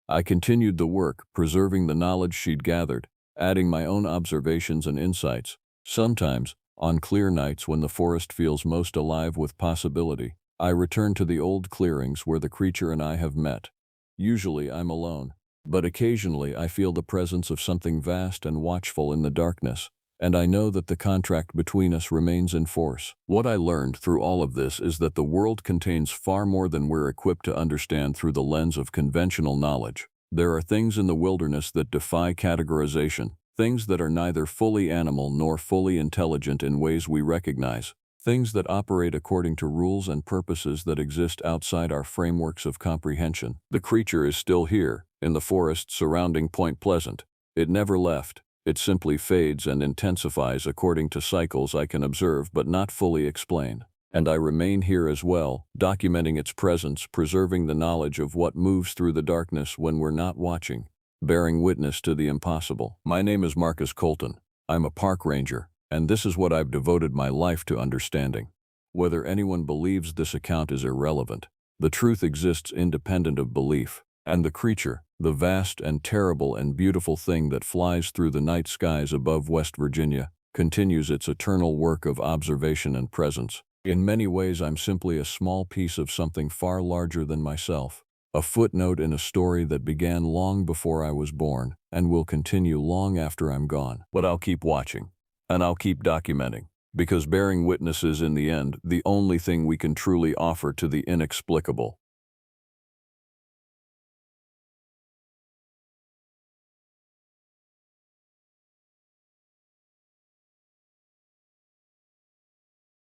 I continued the work, preserving the knowledge she'd gathered, adding my own observations and insights. Sometimes, on clear nights when the forest feels most alive with possibility, I return to the old clearings where the creature and I have met. Usually I'm alone, but occasionally I feel the presence of something vast and watchful in the darkness, and I know that the contract between us remains in force. What I learned through all of this is that the world contains far more than we're equipped to understand through the lens of conventional knowledge. There are things in the wilderness that defy categorization, things that are neither fully animal nor fully intelligent in ways we recognize. Things that operate according to rules and purposes that exist outside our frameworks of comprehension. The creature is still here, in the forest surrounding Point Pleasant. It never left. It simply fades and intensifies according to cycles I can observe but not fully explain. And I remain here as well, documenting its presence, preserving the knowledge of what moves through the darkness when we're not watching, bearing witness to the impossible. My name is Marcus Colton. I'm a park ranger, and this is what I've devoted my life to understanding. Whether anyone believes this account is irrelevant, the truth exists independent of belief, and the creature, the vast and terrible and beautiful thing that flies through the night skies above West Virginia, continues its eternal work of observation and presence. In many ways, I'm simply a small piece of something far larger than myself, a footnote in a story that began long before I was born and will continue long after I'm gone. But I'll keep watching. And I'll keep documenting, because bearing witness is, in the end, the only thing we can truly offer to the inexplicable.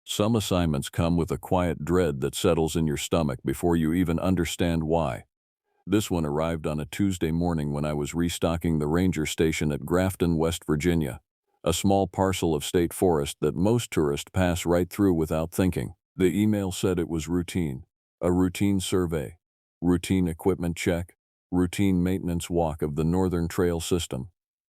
Some assignments come with a quiet dread that settles in your stomach before you even understand why. This one arrived on a Tuesday morning when I was restocking the ranger station at Grafton, West Virginia, a small parcel of state forest that most tourists pass right through without thinking. The email said it was routine, a routine survey, routine equipment check, routine maintenance walk of the Northern Trail system.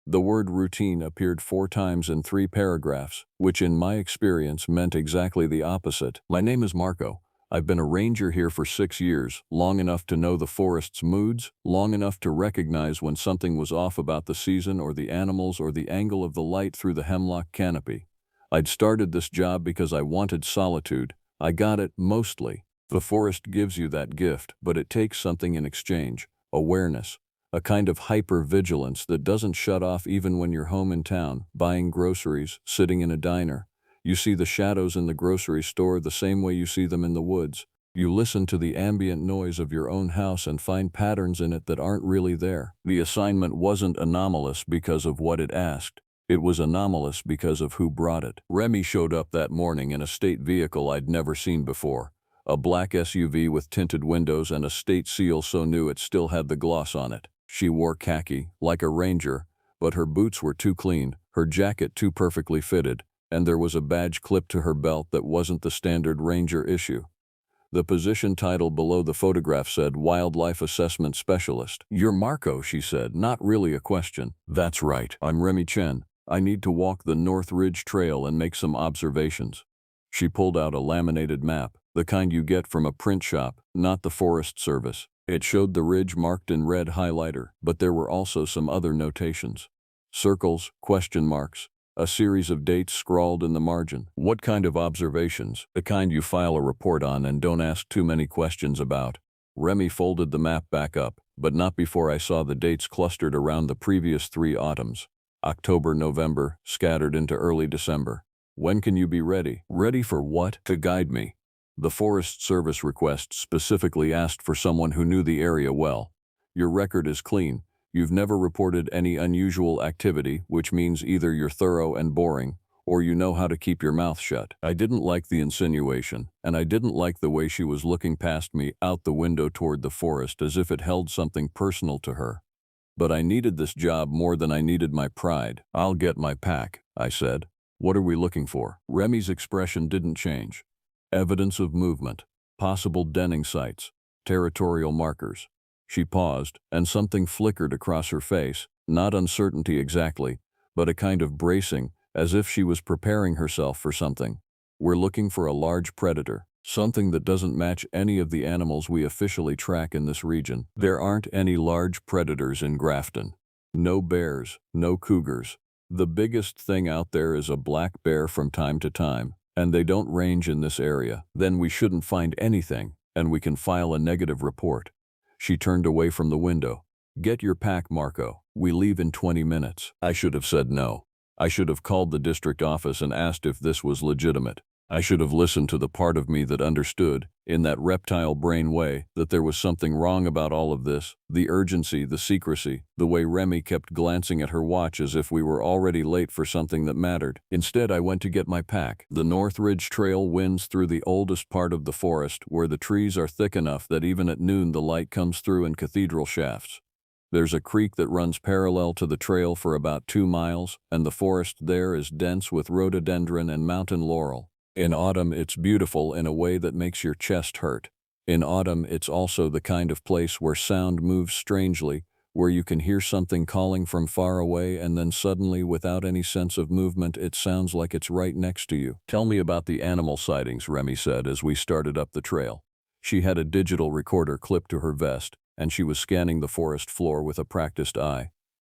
The word routine appeared 4 times in 3 paragraphs, which in my experience meant exactly the opposite. My name is Marco. I've been a ranger here for 6 years, long enough to know the forest's moods, long enough to recognize when something was off about the season or the animals or the angle of the light through the hemlock canopy. I'd started this job because I wanted solitude. I got it, mostly. The forest gives you that gift, but it takes something in exchange: awareness, a kind of hyper-vigilance that doesn't shut off even when you're home in town, buying groceries, sitting in a diner. You see the shadows in the grocery store the same way you see them in the woods. You listen to the ambient noise of your own house and find patterns in it that aren't really there. The assignment wasn't anomalous because of what it asked. It was anomalous because of who brought it. Remy showed up that morning in a state vehicle I'd never seen before. A black SUV with tinted windows and a state seal so new it still had the gloss on it. She wore khaki, like a ranger, but her boots were too clean, her jacket too perfectly fitted, and there was a badge clipped to her belt that wasn't the standard ranger issue. The position title below the photograph said Wildlife Assessment Specialist. "You're Marco," she said, not really a question. "That's right. I'm Remy Chen. I need to walk the North Ridge Trail and make some observations." She pulled out a laminated map, the kind you get from a print shop, not the Forest Service. It showed the ridge marked in red highlighter, but there were also some other notations. Circles, question marks, a series of dates scrawled in the margin. What kind of observations? The kind you file a report on and don't ask too many questions about. Remy folded the map back up, but not before I saw the dates clustered around the previous 3 autumns. October, November, scattered into early December. "When can you be ready?" "Ready for what?" "To guide me." The Forest Service request specifically asked for someone who knew the area well. "Your record is clean. You've never reported any unusual activity, which means either you're thorough and boring, or you know how to keep your mouth shut." I didn't like the insinuation, and I didn't like the way she was looking past me out the window toward the forest as if it held something personal to her. But I needed this job more than I needed my pride. "I'll get my pack," I said. "What are we looking for?" Remy's expression didn't change. Evidence of movement, possible denning sites, territorial markers. She paused, and something flickered across her face, not uncertainty exactly, but a kind of bracing, as if she was preparing herself for something. "We're looking for a large predator, something that doesn't match any of the animals we officially track in this region. There aren't any large predators in Grafton. No bears, no cougars. The biggest thing out there is a black bear from time to time, and they don't range in this area. Then we shouldn't find anything, and we can file a negative report." She turned away from the window. "Get your pack, Marco. We leave in 20 minutes. I should have said no. I should have called the district office and asked if this was legitimate. I should have listened to the part of me that understood, in that reptile brain way, that there was something wrong about all of this. The urgency, the secrecy, the way Remy kept glancing at her watch as if we were already late for something that mattered. Instead, I went to get my pack. The North Ridge Trail winds through the oldest part of the forest, where the trees are thick enough that even at noon the light comes through in cathedral shafts. There's a creek that runs parallel to the trail for about 2 miles, and the forest there is dense with rhododendron and mountain laurel. In autumn, it's beautiful in a way that makes your chest hurt. In autumn, it's also the kind of place where sound moves strangely, where you can hear something calling from far away and then suddenly, without any sense of movement, it sounds like it's right next to you. "Tell me about the animal sightings," Remy said as we started up the trail. She had a digital recorder clipped to her vest, and she was scanning the forest floor with a practiced eye.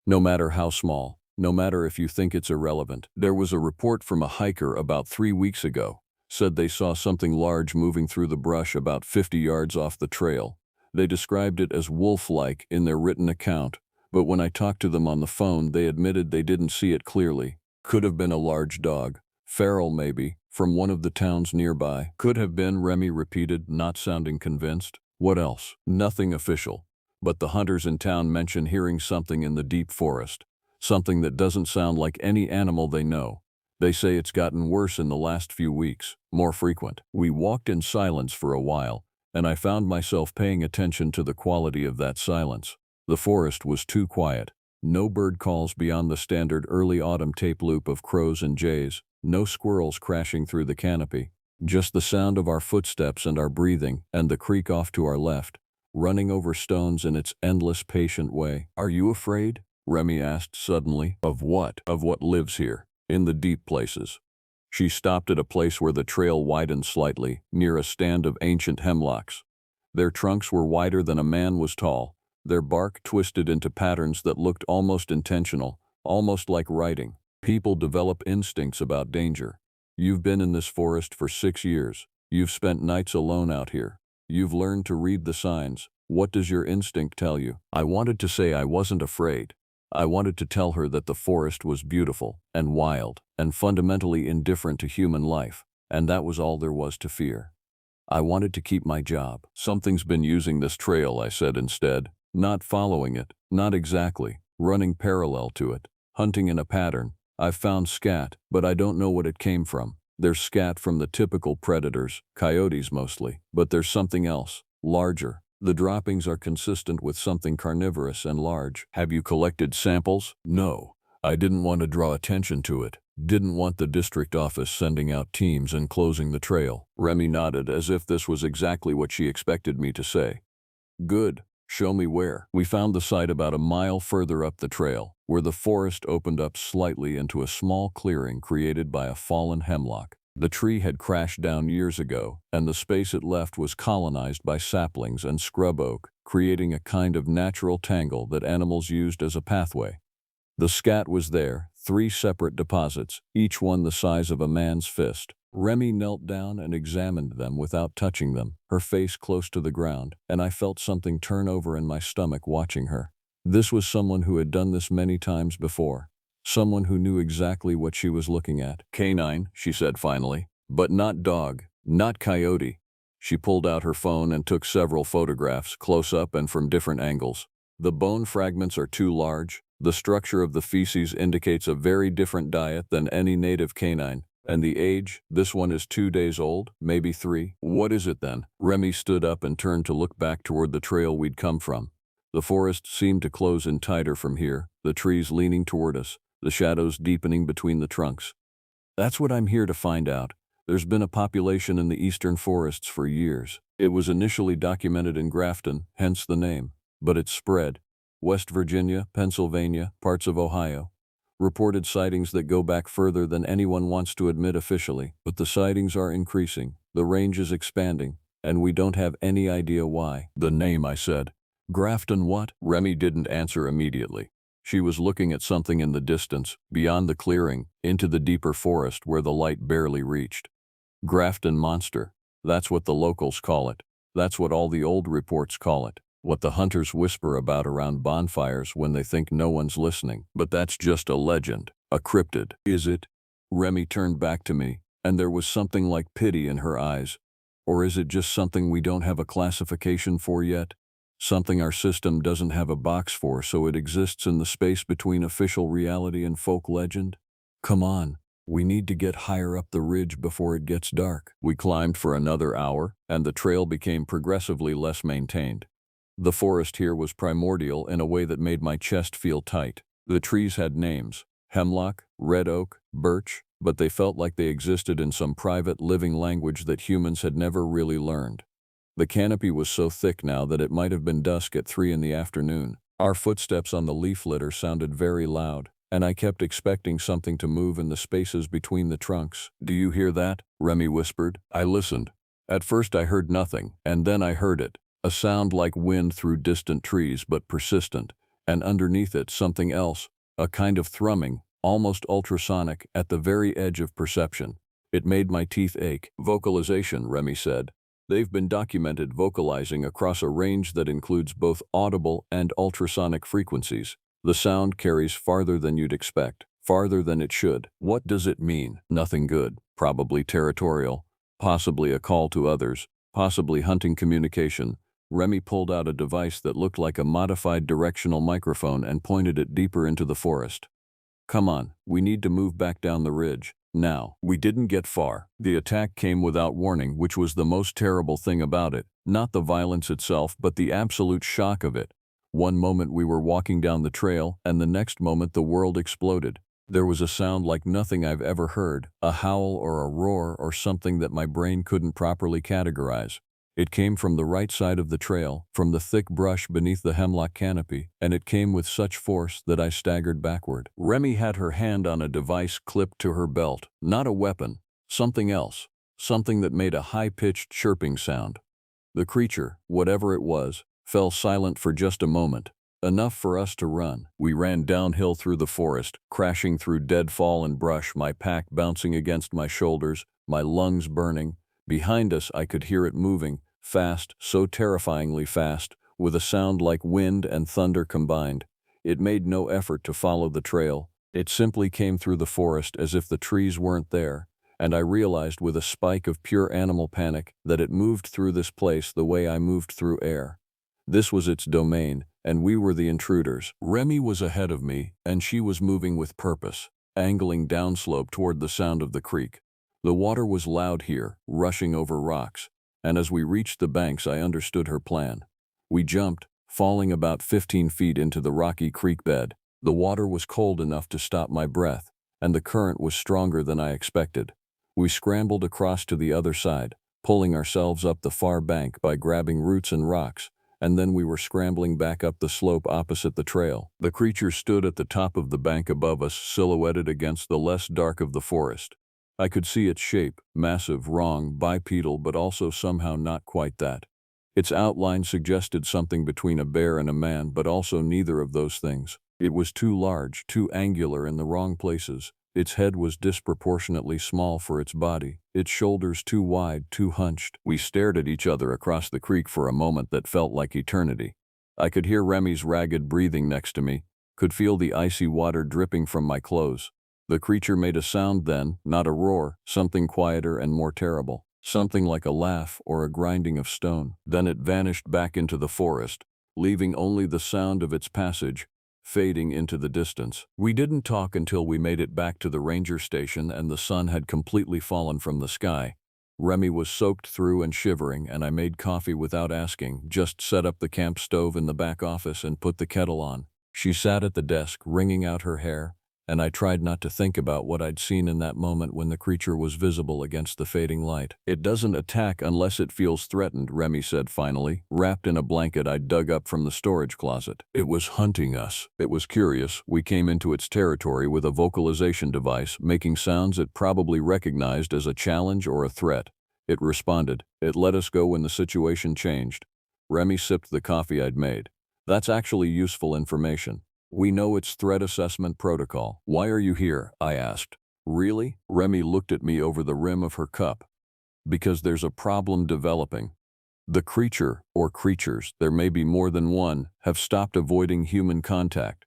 "No matter how small, no matter if you think it's irrelevant. There was a report from a hiker about 3 weeks ago. Said they saw something large moving through the brush about 50 yards off the trail. They described it as wolf-like in their written account, but when I talked to them on the phone, they admitted they didn't see it clearly. Could have been a large dog, feral maybe, from one of the towns nearby." "Could have been," Remy repeated, not sounding convinced. "What else?" "Nothing official, but the hunters in town mention hearing something in the deep forest. Something that doesn't sound like any animal they know. They say it's gotten worse in the last few weeks, more frequent." We walked in silence for a while, and I found myself paying attention to the quality of that silence. The forest was too quiet. No bird calls beyond the standard early autumn tape loop of crows and jays, no squirrels crashing through the canopy. Just the sound of our footsteps and our breathing, and the creek off to our left, running over stones in its endless, patient way. "Are you afraid?" Remy asked suddenly. "Of what?" "Of what lives here, in the deep places." She stopped at a place where the trail widened slightly, near a stand of ancient hemlocks. Their trunks were wider than a man was tall, their bark twisted into patterns that looked almost intentional, almost like writing. "People develop instincts about danger. You've been in this forest for 6 years. You've spent nights alone out here. You've learned to read the signs. What does your instinct tell you? I wanted to say I wasn't afraid. I wanted to tell her that the forest was beautiful and wild and fundamentally indifferent to human life, and that was all there was to fear. I wanted to keep my job. Something's been using this trail, I said instead. Not following it, not exactly, running parallel to it, hunting in a pattern. I've found scat, but I don't know what it came from. There's scat from the typical predators, coyotes mostly, but there's something else, larger. The droppings are consistent with something carnivorous and large. Have you collected samples? No. I didn't want to draw attention to it. Didn't want the district office sending out teams and closing the trail. Remy nodded as if this was exactly what she expected me to say. Good. Show me where. We found the site about a mile further up the trail, where the forest opened up slightly into a small clearing created by a fallen hemlock. The tree had crashed down years ago, and the space it left was colonized by saplings and scrub oak, creating a kind of natural tangle that animals used as a pathway. The scat was there, 3 separate deposits, each one the size of a man's fist. Remy knelt down and examined them without touching them, her face close to the ground, and I felt something turn over in my stomach watching her. This was someone who had done this many times before. Someone who knew exactly what she was looking at. Canine, she said finally, but not dog, not coyote. She pulled out her phone and took several photographs, close up and from different angles. The bone fragments are too large. The structure of the feces indicates a very different diet than any native canine. And the age, this one is 2 days old, maybe 3. What is it then? Remy stood up and turned to look back toward the trail we'd come from. The forest seemed to close in tighter from here, the trees leaning toward us, the shadows deepening between the trunks. That's what I'm here to find out. There's been a population in the eastern forests for years. It was initially documented in Grafton, hence the name, but it's spread. West Virginia, Pennsylvania, parts of Ohio. Reported sightings that go back further than anyone wants to admit officially, but the sightings are increasing, the range is expanding, and we don't have any idea why. The name, I said. Grafton what? Remy didn't answer immediately. She was looking at something in the distance, beyond the clearing, into the deeper forest where the light barely reached. Grafton Monster. That's what the locals call it. That's what all the old reports call it. What the hunters whisper about around bonfires when they think no one's listening. But that's just a legend, a cryptid. Is it? Remy turned back to me, and there was something like pity in her eyes. Or is it just something we don't have a classification for yet? Something our system doesn't have a box for, so it exists in the space between official reality and folk legend? Come on, we need to get higher up the ridge before it gets dark. We climbed for another hour, and the trail became progressively less maintained. The forest here was primordial in a way that made my chest feel tight. The trees had names: hemlock, red oak, birch, but they felt like they existed in some private living language that humans had never really learned. The canopy was so thick now that it might have been dusk at 3 in the afternoon. Our footsteps on the leaf litter sounded very loud, and I kept expecting something to move in the spaces between the trunks. Do you hear that? Remy whispered. I listened. At first I heard nothing, and then I heard it. A sound like wind through distant trees, but persistent, and underneath it something else, a kind of thrumming, almost ultrasonic, at the very edge of perception. It made my teeth ache. Vocalization, Remy said. They've been documented vocalizing across a range that includes both audible and ultrasonic frequencies. The sound carries farther than you'd expect, farther than it should. What does it mean? Nothing good. Probably territorial, possibly a call to others, possibly hunting communication. Remy pulled out a device that looked like a modified directional microphone and pointed it deeper into the forest. Come on, we need to move back down the ridge. Now. We didn't get far. The attack came without warning, which was the most terrible thing about it. Not the violence itself, but the absolute shock of it. One moment we were walking down the trail, and the next moment the world exploded. There was a sound like nothing I've ever heard, a howl or a roar or something that my brain couldn't properly categorize. It came from the right side of the trail, from the thick brush beneath the hemlock canopy, and it came with such force that I staggered backward. Remy had her hand on a device clipped to her belt. Not a weapon, something else, something that made a high-pitched chirping sound. The creature, whatever it was, fell silent for just a moment, enough for us to run. We ran downhill through the forest, crashing through deadfall and brush, my pack bouncing against my shoulders, my lungs burning. Behind us I could hear it moving, fast, so terrifyingly fast, with a sound like wind and thunder combined. It made no effort to follow the trail. It simply came through the forest as if the trees weren't there, and I realized with a spike of pure animal panic that it moved through this place the way I moved through air. This was its domain, and we were the intruders. Remy was ahead of me, and she was moving with purpose, angling downslope toward the sound of the creek. The water was loud here, rushing over rocks, and as we reached the banks I understood her plan. We jumped, falling about 15 feet into the rocky creek bed. The water was cold enough to stop my breath, and the current was stronger than I expected. We scrambled across to the other side, pulling ourselves up the far bank by grabbing roots and rocks, and then we were scrambling back up the slope opposite the trail. The creature stood at the top of the bank above us, silhouetted against the less dark of the forest. I could see its shape, massive, wrong, bipedal, but also somehow not quite that. Its outline suggested something between a bear and a man, but also neither of those things. It was too large, too angular in the wrong places. Its head was disproportionately small for its body, its shoulders too wide, too hunched. We stared at each other across the creek for a moment that felt like eternity. I could hear Remy's ragged breathing next to me, could feel the icy water dripping from my clothes. The creature made a sound then, not a roar, something quieter and more terrible, something like a laugh or a grinding of stone. Then it vanished back into the forest, leaving only the sound of its passage, fading into the distance. We didn't talk until we made it back to the ranger station and the sun had completely fallen from the sky. Remy was soaked through and shivering, and I made coffee without asking, just set up the camp stove in the back office and put the kettle on. She sat at the desk, wringing out her hair, and I tried not to think about what I'd seen in that moment when the creature was visible against the fading light. "It doesn't attack unless it feels threatened," Remy said finally, wrapped in a blanket I'd dug up from the storage closet. "It was hunting us. It was curious. We came into its territory with a vocalization device, making sounds it probably recognized as a challenge or a threat. It responded. It let us go when the situation changed." Remy sipped the coffee I'd made. "That's actually useful information. We know its threat assessment protocol." "Why are you here?" I asked. "Really?" Remy looked at me over the rim of her cup. "Because there's a problem developing. The creature, or creatures, there may be more than one, have stopped avoiding human contact.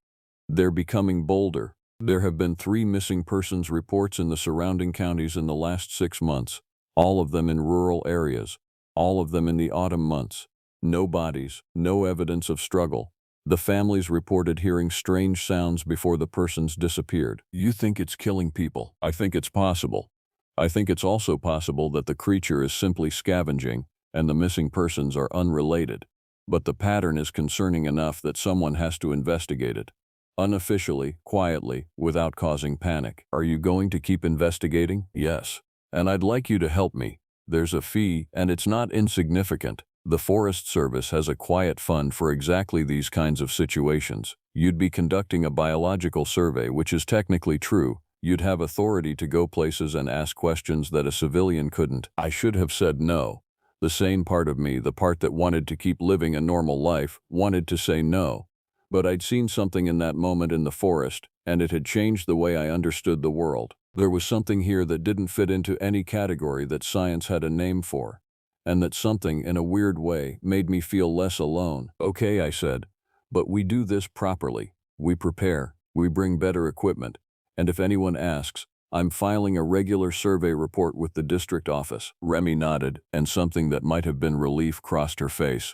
They're becoming bolder. There have been 3 missing persons reports in the surrounding counties in the last 6 months, all of them in rural areas, all of them in the autumn months. No bodies, no evidence of struggle. The families reported hearing strange sounds before the persons disappeared." "You think it's killing people?" "I think it's possible. I think it's also possible that the creature is simply scavenging, and the missing persons are unrelated. But the pattern is concerning enough that someone has to investigate it. Unofficially, quietly, without causing panic." "Are you going to keep investigating?" "Yes. And I'd like you to help me. There's a fee, and it's not insignificant. The Forest Service has a quiet fund for exactly these kinds of situations. You'd be conducting a biological survey, which is technically true. You'd have authority to go places and ask questions that a civilian couldn't." I should have said no. The sane part of me, the part that wanted to keep living a normal life, wanted to say no. But I'd seen something in that moment in the forest, and it had changed the way I understood the world. There was something here that didn't fit into any category that science had a name for. And that something, in a weird way, made me feel less alone. "Okay," I said, "but we do this properly. We prepare, we bring better equipment, and if anyone asks, I'm filing a regular survey report with the district office." Remy nodded, and something that might have been relief crossed her face.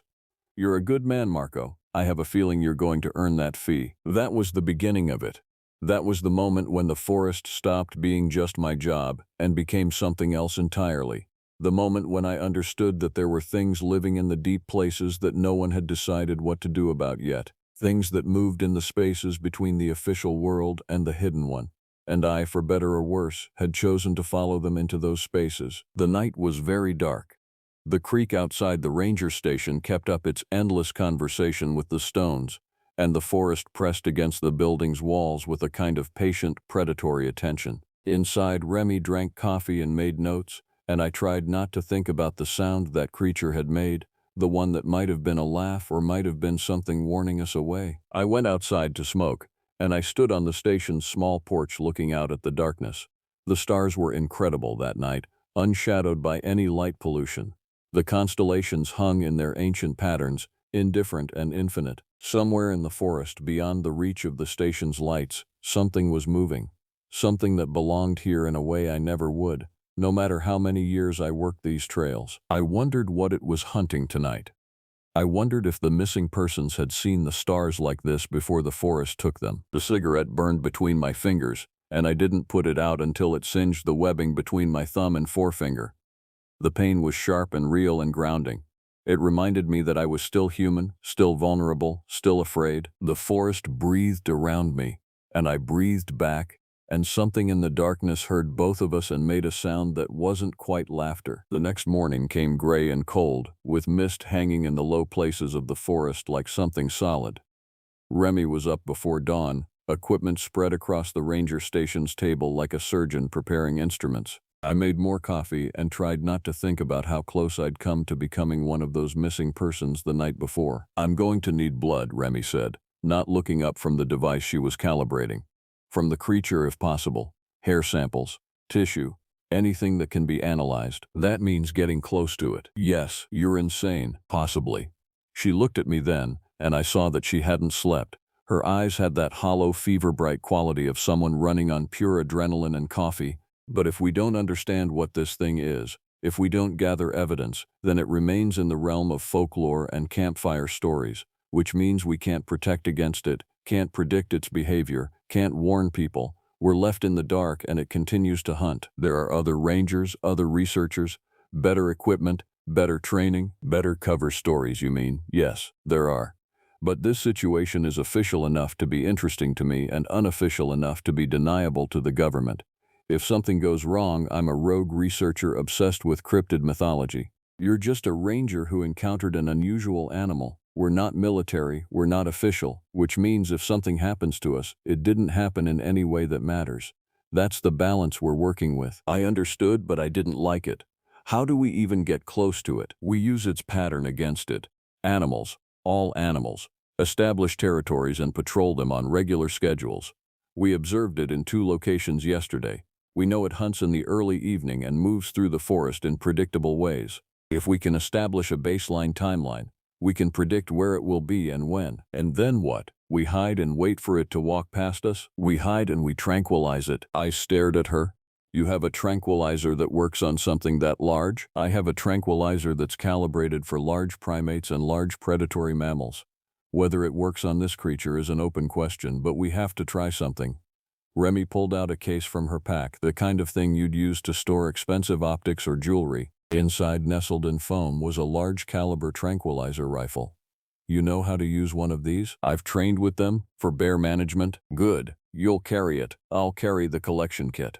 "You're a good man, Marco. I have a feeling you're going to earn that fee." That was the beginning of it. That was the moment when the forest stopped being just my job and became something else entirely. The moment when I understood that there were things living in the deep places that no one had decided what to do about yet, things that moved in the spaces between the official world and the hidden one, and I, for better or worse, had chosen to follow them into those spaces. The night was very dark. The creek outside the ranger station kept up its endless conversation with the stones, and the forest pressed against the building's walls with a kind of patient, predatory attention. Inside, Remy drank coffee and made notes, and I tried not to think about the sound that creature had made, the one that might have been a laugh or might have been something warning us away. I went outside to smoke, and I stood on the station's small porch looking out at the darkness. The stars were incredible that night, unshadowed by any light pollution. The constellations hung in their ancient patterns, indifferent and infinite. Somewhere in the forest, beyond the reach of the station's lights, something was moving. Something that belonged here in a way I never would, no matter how many years I worked these trails. I wondered what it was hunting tonight. I wondered if the missing persons had seen the stars like this before the forest took them. The cigarette burned between my fingers, and I didn't put it out until it singed the webbing between my thumb and forefinger. The pain was sharp and real and grounding. It reminded me that I was still human, still vulnerable, still afraid. The forest breathed around me, and I breathed back, and something in the darkness heard both of us and made a sound that wasn't quite laughter. The next morning came gray and cold, with mist hanging in the low places of the forest like something solid. Remy was up before dawn, equipment spread across the ranger station's table like a surgeon preparing instruments. I made more coffee and tried not to think about how close I'd come to becoming one of those missing persons the night before. "I'm going to need blood," Remy said, not looking up from the device she was calibrating. "From the creature if possible. Hair samples, tissue, anything that can be analyzed. That means getting close to it." "Yes, you're insane." "Possibly." She looked at me then, and I saw that she hadn't slept. Her eyes had that hollow, fever-bright quality of someone running on pure adrenaline and coffee. "But if we don't understand what this thing is, if we don't gather evidence, then it remains in the realm of folklore and campfire stories, which means we can't protect against it, can't predict its behavior, can't warn people. We're left in the dark and it continues to hunt. There are other rangers, other researchers, better equipment, better training, better cover stories, you mean?" "Yes, there are. But this situation is official enough to be interesting to me and unofficial enough to be deniable to the government. If something goes wrong, I'm a rogue researcher obsessed with cryptid mythology. You're just a ranger who encountered an unusual animal. We're not military, we're not official, which means if something happens to us, it didn't happen in any way that matters. That's the balance we're working with." I understood, but I didn't like it. How do we even get close to it? We use its pattern against it. Animals, all animals, establish territories and patrol them on regular schedules. We observed it in 2 locations yesterday. We know it hunts in the early evening and moves through the forest in predictable ways. If we can establish a baseline timeline, we can predict where it will be and when. And then what? We hide and wait for it to walk past us? We hide and we tranquilize it. I stared at her. "You have a tranquilizer that works on something that large?" "I have a tranquilizer that's calibrated for large primates and large predatory mammals. Whether it works on this creature is an open question, but we have to try something." Remy pulled out a case from her pack, the kind of thing you'd use to store expensive optics or jewelry. Inside, nestled in foam, was a large caliber tranquilizer rifle. "You know how to use one of these?" "I've trained with them, for bear management." "Good. You'll carry it. I'll carry the collection kit."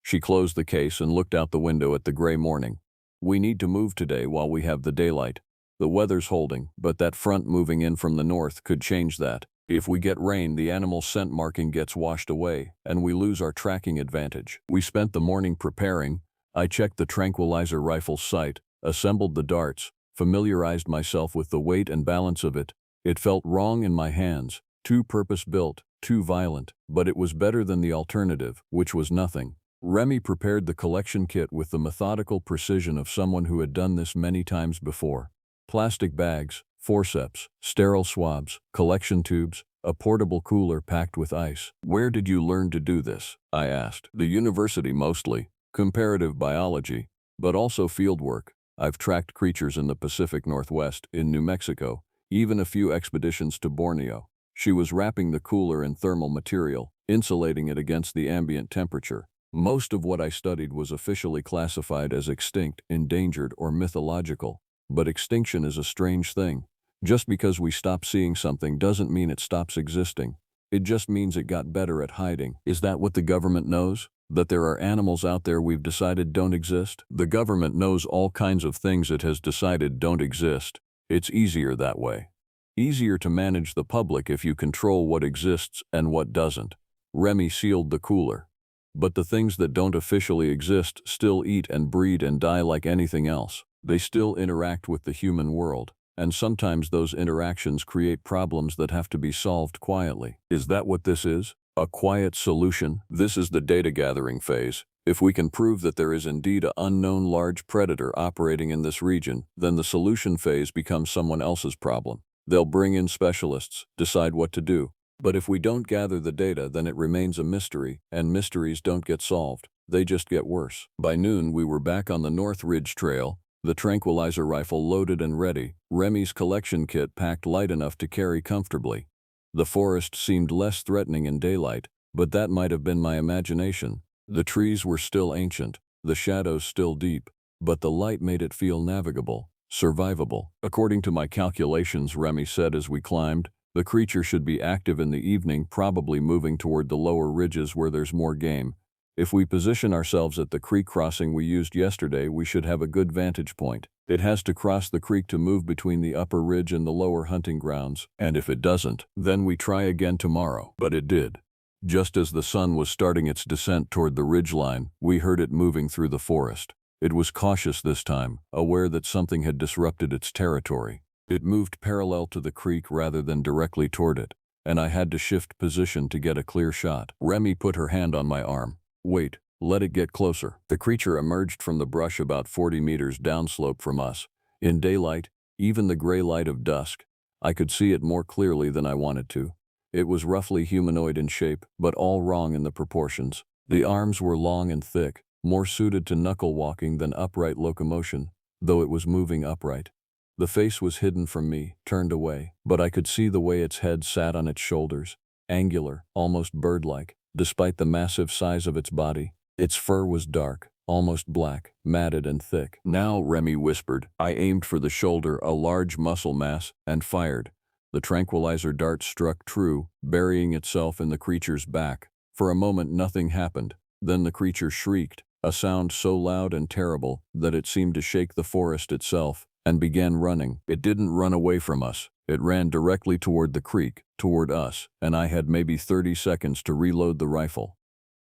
She closed the case and looked out the window at the gray morning. "We need to move today while we have the daylight. The weather's holding, but that front moving in from the north could change that. If we get rain, the animal's scent marking gets washed away, and we lose our tracking advantage." We spent the morning preparing. I checked the tranquilizer rifle's sight, assembled the darts, familiarized myself with the weight and balance of it. It felt wrong in my hands, too purpose-built, too violent, but it was better than the alternative, which was nothing. Remy prepared the collection kit with the methodical precision of someone who had done this many times before. Plastic bags, forceps, sterile swabs, collection tubes, a portable cooler packed with ice. "Where did you learn to do this?" I asked. "The university mostly. Comparative biology, but also field work. I've tracked creatures in the Pacific Northwest, in New Mexico, even a few expeditions to Borneo." She was wrapping the cooler in thermal material, insulating it against the ambient temperature. "Most of what I studied was officially classified as extinct, endangered, or mythological. But extinction is a strange thing. Just because we stop seeing something doesn't mean it stops existing. It just means it got better at hiding." "Is that what the government knows? That there are animals out there we've decided don't exist?" "The government knows all kinds of things it has decided don't exist. It's easier that way. Easier to manage the public if you control what exists and what doesn't." Remy sealed the cooler. "But the things that don't officially exist still eat and breed and die like anything else. They still interact with the human world, and sometimes those interactions create problems that have to be solved quietly." "Is that what this is? A quiet solution?" "This is the data gathering phase. If we can prove that there is indeed an unknown large predator operating in this region, then the solution phase becomes someone else's problem. They'll bring in specialists, decide what to do. But if we don't gather the data, then it remains a mystery, and mysteries don't get solved. They just get worse. By noon, we were back on the North Ridge Trail, the tranquilizer rifle loaded and ready, Remy's collection kit packed light enough to carry comfortably. The forest seemed less threatening in daylight, but that might have been my imagination. The trees were still ancient, the shadows still deep, but the light made it feel navigable, survivable. According to my calculations, Remy said as we climbed, the creature should be active in the evening, probably moving toward the lower ridges where there's more game. If we position ourselves at the creek crossing we used yesterday, we should have a good vantage point. It has to cross the creek to move between the upper ridge and the lower hunting grounds, and if it doesn't, then we try again tomorrow. But it did. Just as the sun was starting its descent toward the ridgeline, we heard it moving through the forest. It was cautious this time, aware that something had disrupted its territory. It moved parallel to the creek rather than directly toward it, and I had to shift position to get a clear shot. Remy put her hand on my arm. Wait, let it get closer. The creature emerged from the brush about 40 meters downslope from us. In daylight, even the gray light of dusk, I could see it more clearly than I wanted to. It was roughly humanoid in shape, but all wrong in the proportions. The arms were long and thick, more suited to knuckle walking than upright locomotion, though it was moving upright. The face was hidden from me, turned away, but I could see the way its head sat on its shoulders, angular, almost bird-like, despite the massive size of its body. Its fur was dark, almost black, matted and thick. Now, Remy whispered. I aimed for the shoulder, a large muscle mass, and fired. The tranquilizer dart struck true, burying itself in the creature's back. For a moment nothing happened. Then the creature shrieked, a sound so loud and terrible that it seemed to shake the forest itself, and began running. It didn't run away from us. It ran directly toward the creek, toward us, and I had maybe 30 seconds to reload the rifle.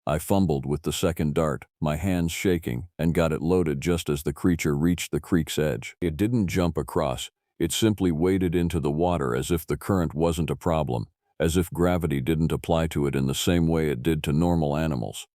I fumbled with the second dart, my hands shaking, and got it loaded just as the creature reached the creek's edge. It didn't jump across. It simply waded into the water as if the current wasn't a problem, as if gravity didn't apply to it in the same way it did to normal animals.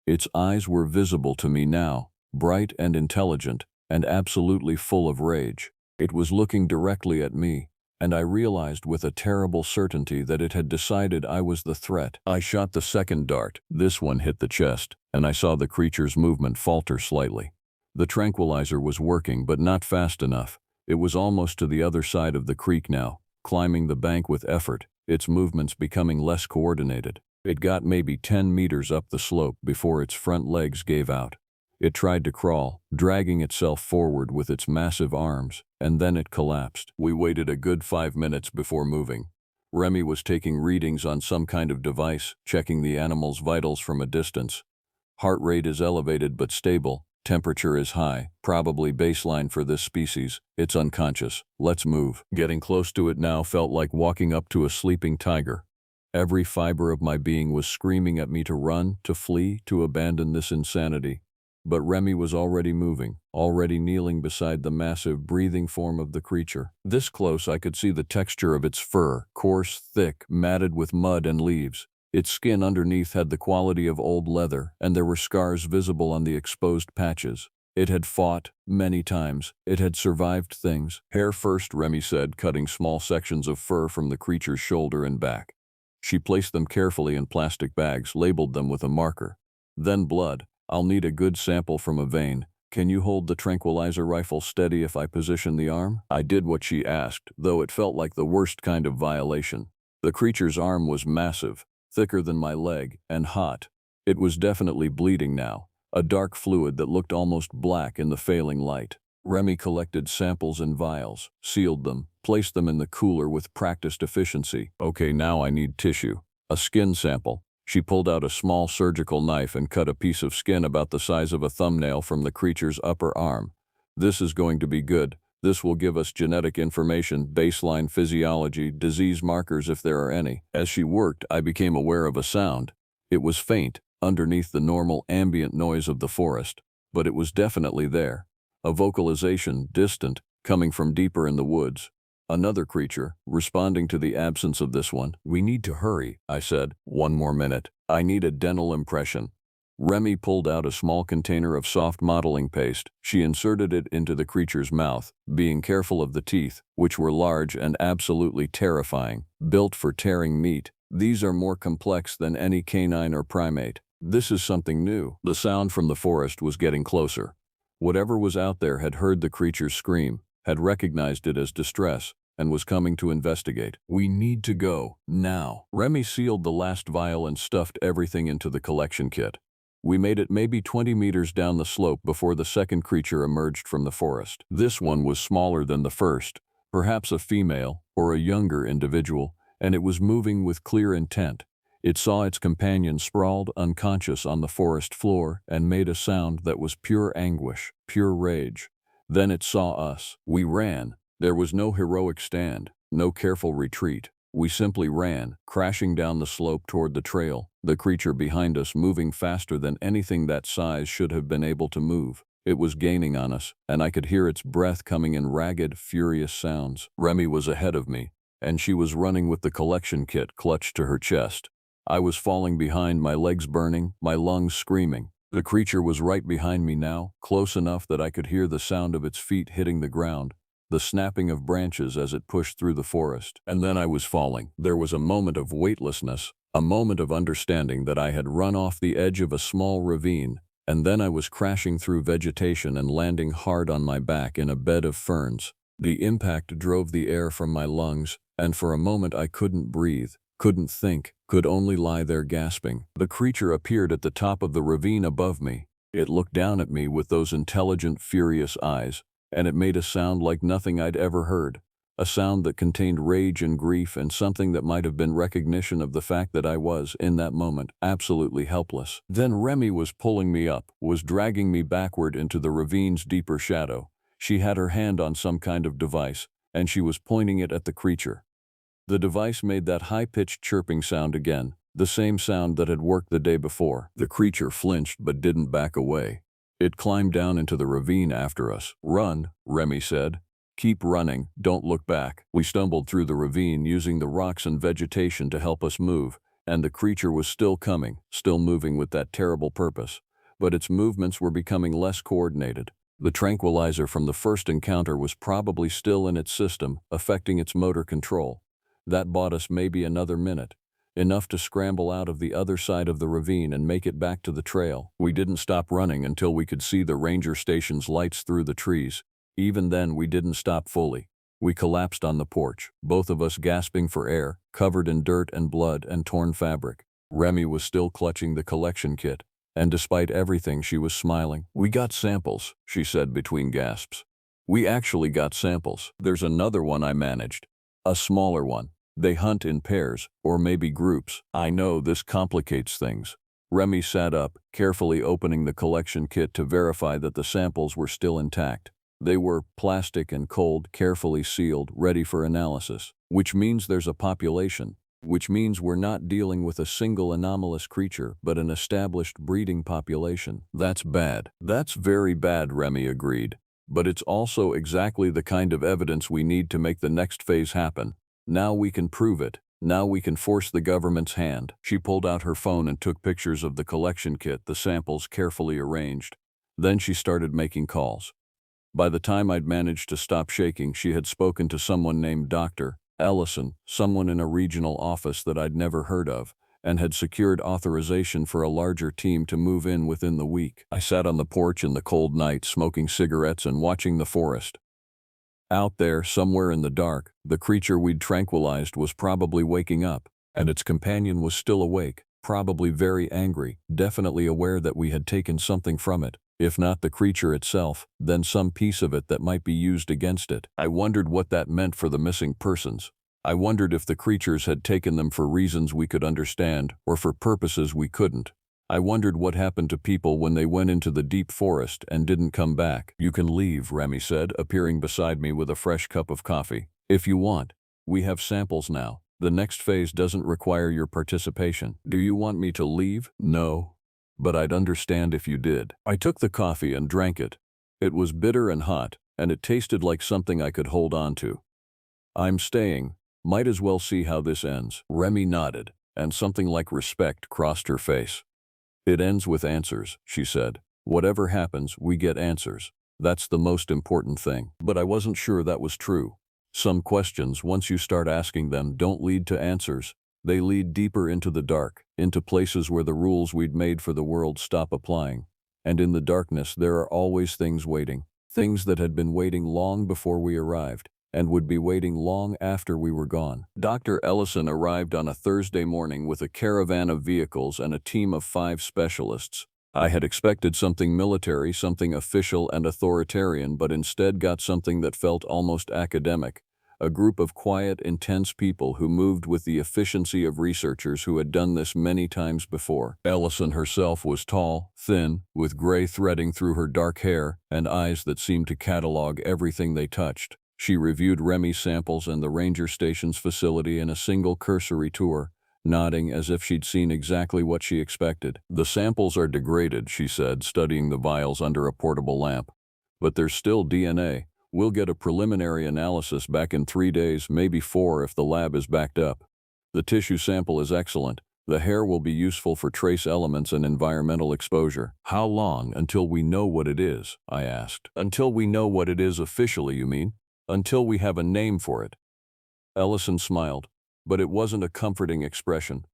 Its eyes were visible to me now, bright and intelligent, and absolutely full of rage. It was looking directly at me, and I realized with a terrible certainty that it had decided I was the threat. I shot the second dart. This one hit the chest, and I saw the creature's movement falter slightly. The tranquilizer was working, but not fast enough. It was almost to the other side of the creek now, climbing the bank with effort, its movements becoming less coordinated. It got maybe 10 meters up the slope before its front legs gave out. It tried to crawl, dragging itself forward with its massive arms, and then it collapsed. We waited a good 5 minutes before moving. Remy was taking readings on some kind of device, checking the animal's vitals from a distance. Heart rate is elevated but stable. Temperature is high, probably baseline for this species. It's unconscious. Let's move. Getting close to it now felt like walking up to a sleeping tiger. Every fiber of my being was screaming at me to run, to flee, to abandon this insanity. But Remy was already moving, already kneeling beside the massive, breathing form of the creature. This close, I could see the texture of its fur, coarse, thick, matted with mud and leaves. Its skin underneath had the quality of old leather, and there were scars visible on the exposed patches. It had fought, many times. It had survived things. Hair first, Remy said, cutting small sections of fur from the creature's shoulder and back. She placed them carefully in plastic bags, labeled them with a marker. Then blood. I'll need a good sample from a vein. Can you hold the tranquilizer rifle steady if I position the arm? I did what she asked, though it felt like the worst kind of violation. The creature's arm was massive, thicker than my leg, and hot. It was definitely bleeding now, a dark fluid that looked almost black in the failing light. Remy collected samples in vials, sealed them, placed them in the cooler with practiced efficiency. Okay, now I need tissue. A skin sample. She pulled out a small surgical knife and cut a piece of skin about the size of a thumbnail from the creature's upper arm. This is going to be good. This will give us genetic information, baseline physiology, disease markers if there are any. As she worked, I became aware of a sound. It was faint, underneath the normal ambient noise of the forest, but it was definitely there. A vocalization, distant, coming from deeper in the woods. Another creature, responding to the absence of this one. We need to hurry, I said. 1 more minute. I need a dental impression. Remy pulled out a small container of soft modeling paste. She inserted it into the creature's mouth, being careful of the teeth, which were large and absolutely terrifying, built for tearing meat. These are more complex than any canine or primate. This is something new. The sound from the forest was getting closer. Whatever was out there had heard the creature's scream, had recognized it as distress, and was coming to investigate. We need to go, now. Remy sealed the last vial and stuffed everything into the collection kit. We made it maybe 20 meters down the slope before the second creature emerged from the forest. This one was smaller than the first, perhaps a female or a younger individual, and it was moving with clear intent. It saw its companion sprawled unconscious on the forest floor and made a sound that was pure anguish, pure rage. Then it saw us. We ran. There was no heroic stand, no careful retreat. We simply ran, crashing down the slope toward the trail, the creature behind us moving faster than anything that size should have been able to move. It was gaining on us, and I could hear its breath coming in ragged, furious sounds. Remy was ahead of me, and she was running with the collection kit clutched to her chest. I was falling behind, my legs burning, my lungs screaming. The creature was right behind me now, close enough that I could hear the sound of its feet hitting the ground, the snapping of branches as it pushed through the forest. And then I was falling. There was a moment of weightlessness, a moment of understanding that I had run off the edge of a small ravine, and then I was crashing through vegetation and landing hard on my back in a bed of ferns. The impact drove the air from my lungs, and for a moment I couldn't breathe, couldn't think, could only lie there gasping. The creature appeared at the top of the ravine above me. It looked down at me with those intelligent, furious eyes, and it made a sound like nothing I'd ever heard, a sound that contained rage and grief and something that might have been recognition of the fact that I was, in that moment, absolutely helpless. Then Remy was pulling me up, was dragging me backward into the ravine's deeper shadow. She had her hand on some kind of device, and she was pointing it at the creature. The device made that high-pitched chirping sound again, the same sound that had worked the day before. The creature flinched but didn't back away. It climbed down into the ravine after us. "Run," Remy said. "Keep running, don't look back." We stumbled through the ravine using the rocks and vegetation to help us move, and the creature was still coming, still moving with that terrible purpose. But its movements were becoming less coordinated. The tranquilizer from the first encounter was probably still in its system, affecting its motor control. That bought us maybe another minute, enough to scramble out of the other side of the ravine and make it back to the trail. We didn't stop running until we could see the ranger station's lights through the trees. Even then, we didn't stop fully. We collapsed on the porch, both of us gasping for air, covered in dirt and blood and torn fabric. Remy was still clutching the collection kit, and despite everything, she was smiling. "We got samples," she said between gasps. "We actually got samples. There's another one I managed. A smaller one. They hunt in pairs, or maybe groups. I know this complicates things." Remy sat up, carefully opening the collection kit to verify that the samples were still intact. They were plastic and cold, carefully sealed, ready for analysis. Which means there's a population. Which means we're not dealing with a single anomalous creature, but an established breeding population. That's bad. That's very bad, Remy agreed. But it's also exactly the kind of evidence we need to make the next phase happen. Now we can prove it. Now we can force the government's hand. She pulled out her phone and took pictures of the collection kit, the samples carefully arranged. Then she started making calls. By the time I'd managed to stop shaking, she had spoken to someone named Dr. Ellison, someone in a regional office that I'd never heard of, and had secured authorization for a larger team to move in within the week. I sat on the porch in the cold night, smoking cigarettes and watching the forest. Out there, somewhere in the dark, the creature we'd tranquilized was probably waking up, and its companion was still awake, probably very angry, definitely aware that we had taken something from it. If not the creature itself, then some piece of it that might be used against it. I wondered what that meant for the missing persons. I wondered if the creatures had taken them for reasons we could understand, or for purposes we couldn't. I wondered what happened to people when they went into the deep forest and didn't come back. "You can leave," Remy said, appearing beside me with a fresh cup of coffee. "If you want. We have samples now. The next phase doesn't require your participation." "Do you want me to leave?" "No. But I'd understand if you did." I took the coffee and drank it. It was bitter and hot, and it tasted like something I could hold on to. "I'm staying. Might as well see how this ends." Remy nodded, and something like respect crossed her face. It ends with answers, she said. Whatever happens, we get answers. That's the most important thing. But I wasn't sure that was true. Some questions, once you start asking them, don't lead to answers. They lead deeper into the dark, into places where the rules we'd made for the world stop applying. And in the darkness, there are always things waiting. Things that had been waiting long before we arrived, and would be waiting long after we were gone. Dr. Ellison arrived on a Thursday morning with a caravan of vehicles and a team of 5 specialists. I had expected something military, something official and authoritarian, but instead got something that felt almost academic. A group of quiet, intense people who moved with the efficiency of researchers who had done this many times before. Ellison herself was tall, thin, with gray threading through her dark hair and eyes that seemed to catalog everything they touched. She reviewed Remy's samples and the ranger station's facility in a single cursory tour, nodding as if she'd seen exactly what she expected. "The samples are degraded," she said, studying the vials under a portable lamp. "But there's still DNA. We'll get a preliminary analysis back in 3 days, maybe 4 if the lab is backed up. The tissue sample is excellent. The hair will be useful for trace elements and environmental exposure." "How long until we know what it is?" I asked. "Until we know what it is officially, you mean? Until we have a name for it." Ellison smiled, but it wasn't a comforting expression.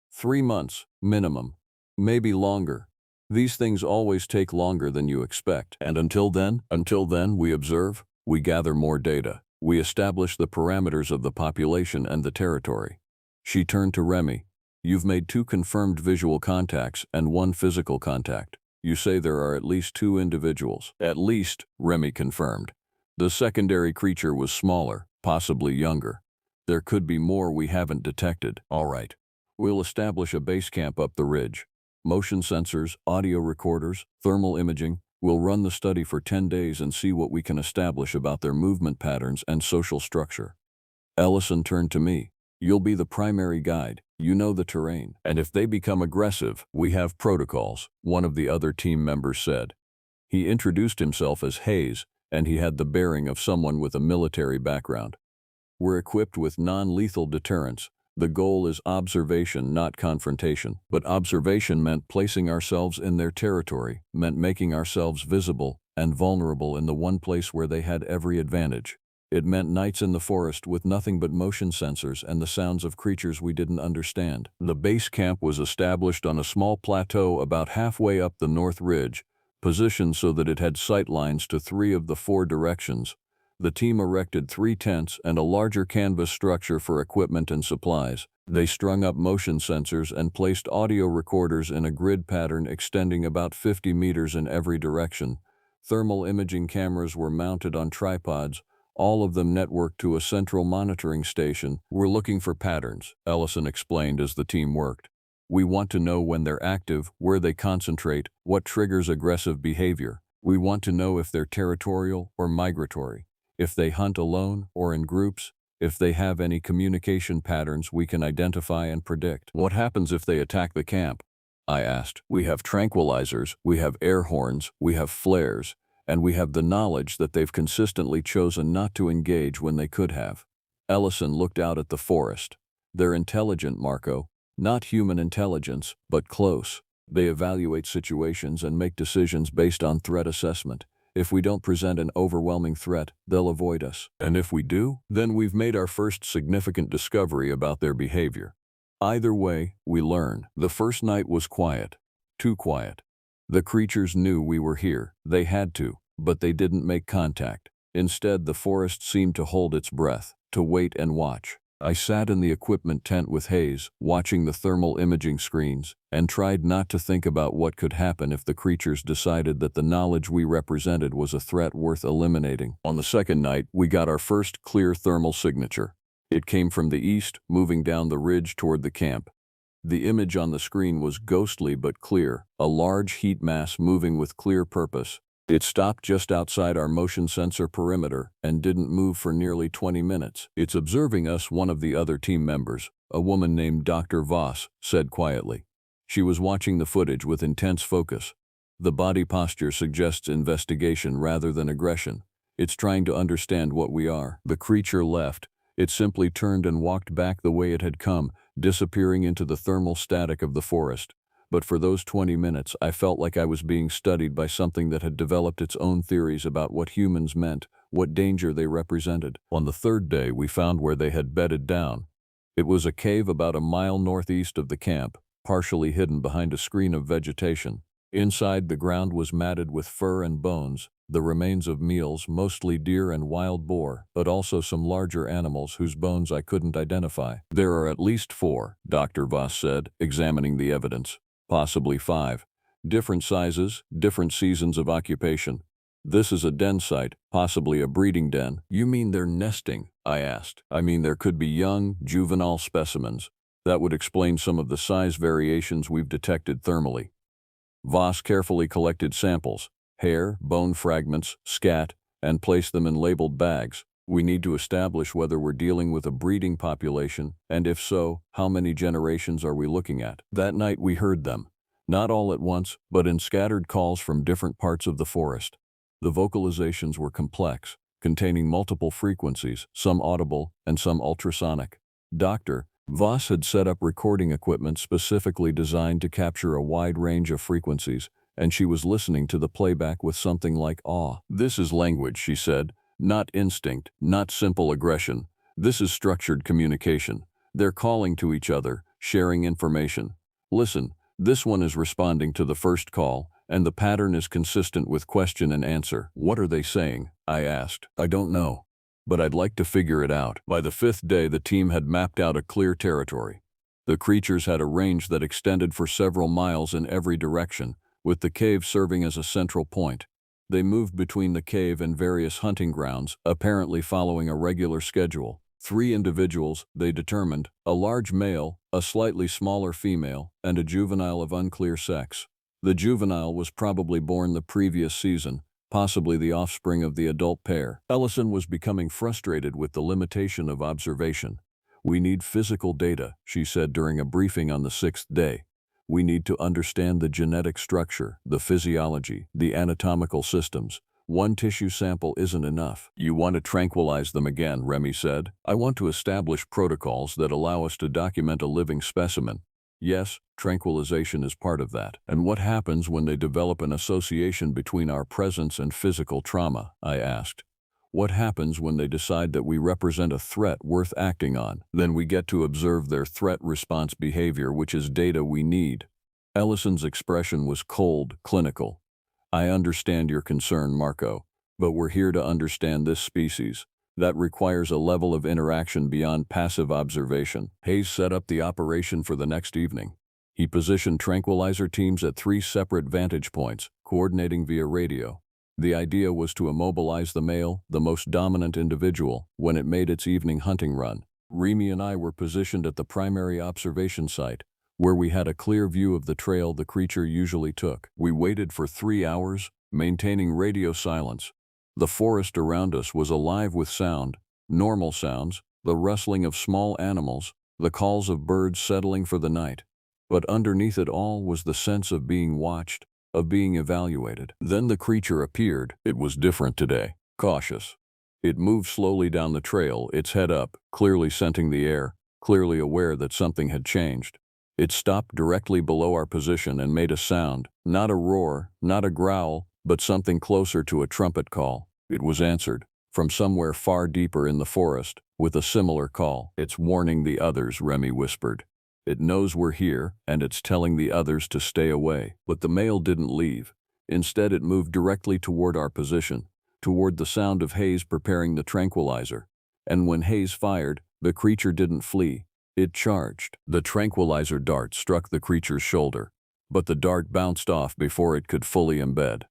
3 months, minimum. Maybe longer. These things always take longer than you expect. And until then, we observe, we gather more data. We establish the parameters of the population and the territory. She turned to Remy. "You've made 2 confirmed visual contacts and 1 physical contact. You say there are at least 2 individuals." "At least," Remy confirmed. "The secondary creature was smaller, possibly younger. There could be more we haven't detected." "All right. We'll establish a base camp up the ridge. Motion sensors, audio recorders, thermal imaging. We'll run the study for 10 days and see what we can establish about their movement patterns and social structure." Ellison turned to me. "You'll be the primary guide. You know the terrain. And if they become aggressive, we have protocols," one of the other team members said. He introduced himself as Hayes, and he had the bearing of someone with a military background. "We're equipped with non-lethal deterrence. The goal is observation, not confrontation." But observation meant placing ourselves in their territory, meant making ourselves visible and vulnerable in the one place where they had every advantage. It meant nights in the forest with nothing but motion sensors and the sounds of creatures we didn't understand. The base camp was established on a small plateau about halfway up the north ridge, positioned so that it had sight lines to 3 of the 4 directions. The team erected 3 tents and a larger canvas structure for equipment and supplies. They strung up motion sensors and placed audio recorders in a grid pattern extending about 50 meters in every direction. Thermal imaging cameras were mounted on tripods, all of them networked to a central monitoring station. "We're looking for patterns," Ellison explained as the team worked. "We want to know when they're active, where they concentrate, what triggers aggressive behavior. We want to know if they're territorial or migratory, if they hunt alone or in groups, if they have any communication patterns we can identify and predict." "What happens if they attack the camp?" I asked. "We have tranquilizers, we have air horns, we have flares, and we have the knowledge that they've consistently chosen not to engage when they could have." Ellison looked out at the forest. "They're intelligent, Marco. Not human intelligence, but close. They evaluate situations and make decisions based on threat assessment. If we don't present an overwhelming threat, they'll avoid us. And if we do, then we've made our first significant discovery about their behavior. Either way, we learn." The first night was quiet. Too quiet. The creatures knew we were here. They had to, but they didn't make contact. Instead, the forest seemed to hold its breath, to wait and watch. I sat in the equipment tent with Hayes, watching the thermal imaging screens, and tried not to think about what could happen if the creatures decided that the knowledge we represented was a threat worth eliminating. On the second night, we got our first clear thermal signature. It came from the east, moving down the ridge toward the camp. The image on the screen was ghostly but clear, a large heat mass moving with clear purpose. It stopped just outside our motion sensor perimeter and didn't move for nearly 20 minutes. "It's observing us," one of the other team members, a woman named Dr. Voss, said quietly. She was watching the footage with intense focus. "The body posture suggests investigation rather than aggression. It's trying to understand what we are." The creature left. It simply turned and walked back the way it had come, disappearing into the thermal static of the forest. But for those 20 minutes, I felt like I was being studied by something that had developed its own theories about what humans meant, what danger they represented. On the third day, we found where they had bedded down. It was a cave about a mile northeast of the camp, partially hidden behind a screen of vegetation. Inside, the ground was matted with fur and bones, the remains of meals, mostly deer and wild boar, but also some larger animals whose bones I couldn't identify. There are at least 4, Dr. Voss said, examining the evidence. Possibly 5. Different sizes, different seasons of occupation. This is a den site, possibly a breeding den. You mean they're nesting? I asked. I mean there could be young, juvenile specimens. That would explain some of the size variations we've detected thermally. Voss carefully collected samples, hair, bone fragments, scat, and placed them in labeled bags. We need to establish whether we're dealing with a breeding population, and if so, how many generations are we looking at? That night we heard them, not all at once, but in scattered calls from different parts of the forest. The vocalizations were complex, containing multiple frequencies, some audible and some ultrasonic. Dr. Voss had set up recording equipment specifically designed to capture a wide range of frequencies, and she was listening to the playback with something like awe. "This is language," she said. "Not instinct, not simple aggression. This is structured communication. They're calling to each other, sharing information. Listen, this one is responding to the first call, and the pattern is consistent with question and answer." "What are they saying?" I asked. "I don't know, but I'd like to figure it out." By the 5th day, the team had mapped out a clear territory. The creatures had a range that extended for several miles in every direction, with the cave serving as a central point. They moved between the cave and various hunting grounds, apparently following a regular schedule. 3 individuals, they determined, a large male, a slightly smaller female, and a juvenile of unclear sex. The juvenile was probably born the previous season, possibly the offspring of the adult pair. Ellison was becoming frustrated with the limitation of observation. "We need physical data," she said during a briefing on the 6th day. "We need to understand the genetic structure, the physiology, the anatomical systems. One tissue sample isn't enough." "You want to tranquilize them again," Remy said. "I want to establish protocols that allow us to document a living specimen." "Yes, tranquilization is part of that." "And what happens when they develop an association between our presence and physical trauma?" I asked. "What happens when they decide that we represent a threat worth acting on?" "Then we get to observe their threat response behavior, which is data we need." Ellison's expression was cold, clinical. "I understand your concern, Marco, but we're here to understand this species. That requires a level of interaction beyond passive observation." Hayes set up the operation for the next evening. He positioned tranquilizer teams at 3 separate vantage points, coordinating via radio. The idea was to immobilize the male, the most dominant individual, when it made its evening hunting run. Remy and I were positioned at the primary observation site, where we had a clear view of the trail the creature usually took. We waited for 3 hours, maintaining radio silence. The forest around us was alive with sound, normal sounds, the rustling of small animals, the calls of birds settling for the night. But underneath it all was the sense of being watched, of being evaluated. Then the creature appeared. It was different today, cautious. It moved slowly down the trail, its head up, clearly scenting the air, clearly aware that something had changed. It stopped directly below our position and made a sound, not a roar, not a growl, but something closer to a trumpet call. It was answered, from somewhere far deeper in the forest, with a similar call. "It's warning the others," Remy whispered. "It knows we're here, and it's telling the others to stay away." But the male didn't leave. Instead, it moved directly toward our position, toward the sound of Hayes preparing the tranquilizer. And when Hayes fired, the creature didn't flee. It charged. The tranquilizer dart struck the creature's shoulder, but the dart bounced off before it could fully embed.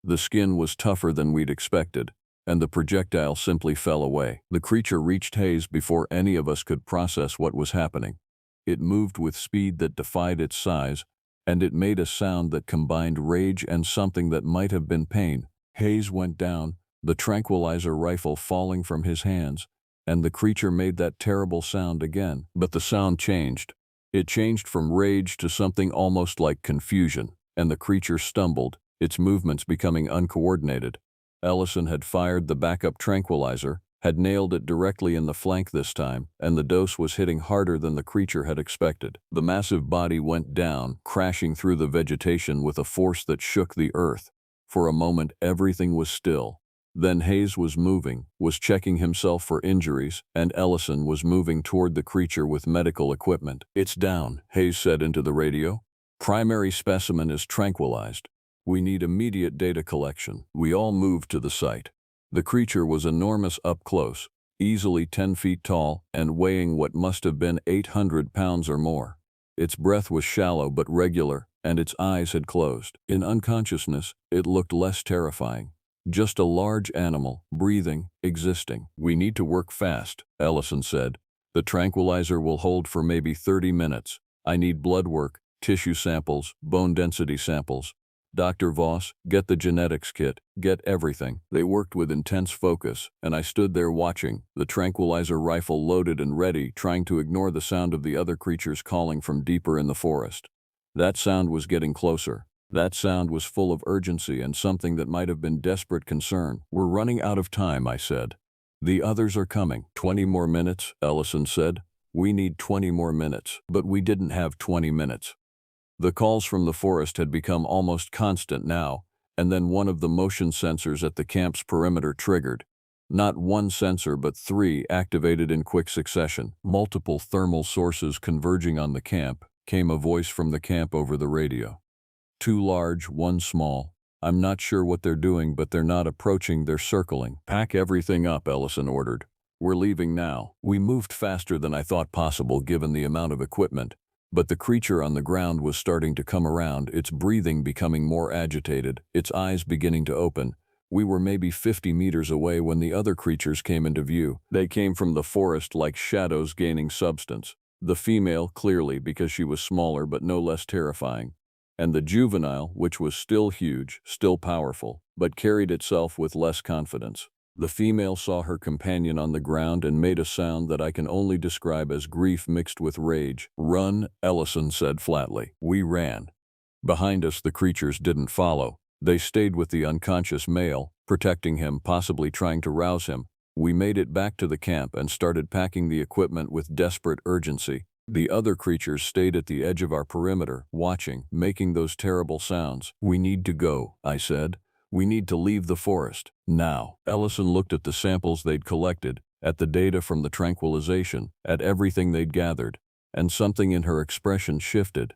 The skin was tougher than we'd expected, and the projectile simply fell away. The creature reached Hayes before any of us could process what was happening. It moved with speed that defied its size, and it made a sound that combined rage and something that might have been pain. Hayes went down, the tranquilizer rifle falling from his hands, and the creature made that terrible sound again. But the sound changed. It changed from rage to something almost like confusion, and the creature stumbled, its movements becoming uncoordinated. Ellison had fired the backup tranquilizer, had nailed it directly in the flank this time, and the dose was hitting harder than the creature had expected. The massive body went down, crashing through the vegetation with a force that shook the earth. For a moment, everything was still. Then Hayes was moving, was checking himself for injuries, and Ellison was moving toward the creature with medical equipment. "It's down," Hayes said into the radio. "Primary specimen is tranquilized. We need immediate data collection." We all moved to the site. The creature was enormous up close, easily 10 feet tall and weighing what must have been 800 pounds or more. Its breath was shallow but regular, and its eyes had closed. In unconsciousness, it looked less terrifying. Just a large animal, breathing, existing. "We need to work fast," Ellison said. "The tranquilizer will hold for maybe 30 minutes. I need blood work, tissue samples, bone density samples. Dr. Voss, get the genetics kit, get everything." They worked with intense focus, and I stood there watching, the tranquilizer rifle loaded and ready, trying to ignore the sound of the other creatures calling from deeper in the forest. That sound was getting closer. That sound was full of urgency and something that might have been desperate concern. "We're running out of time," I said. "The others are coming." 20 more minutes, Ellison said. "We need 20 more minutes." But we didn't have 20 minutes. The calls from the forest had become almost constant now, and then one of the motion sensors at the camp's perimeter triggered. Not one sensor but 3 activated in quick succession. Multiple thermal sources converging on the camp, came a voice from the camp over the radio. "2 large, 1 small. I'm not sure what they're doing, but they're not approaching, they're circling." "Pack everything up," Ellison ordered. "We're leaving now." We moved faster than I thought possible given the amount of equipment, but the creature on the ground was starting to come around, its breathing becoming more agitated, its eyes beginning to open. We were maybe 50 meters away when the other creatures came into view. They came from the forest like shadows gaining substance. The female, clearly, because she was smaller but no less terrifying. And the juvenile, which was still huge, still powerful, but carried itself with less confidence. The female saw her companion on the ground and made a sound that I can only describe as grief mixed with rage. "Run," Ellison said flatly. We ran. Behind us, the creatures didn't follow. They stayed with the unconscious male, protecting him, possibly trying to rouse him. We made it back to the camp and started packing the equipment with desperate urgency. The other creatures stayed at the edge of our perimeter, watching, making those terrible sounds. "We need to go," I said. "We need to leave the forest, now." Ellison looked at the samples they'd collected, at the data from the tranquilization, at everything they'd gathered, and something in her expression shifted.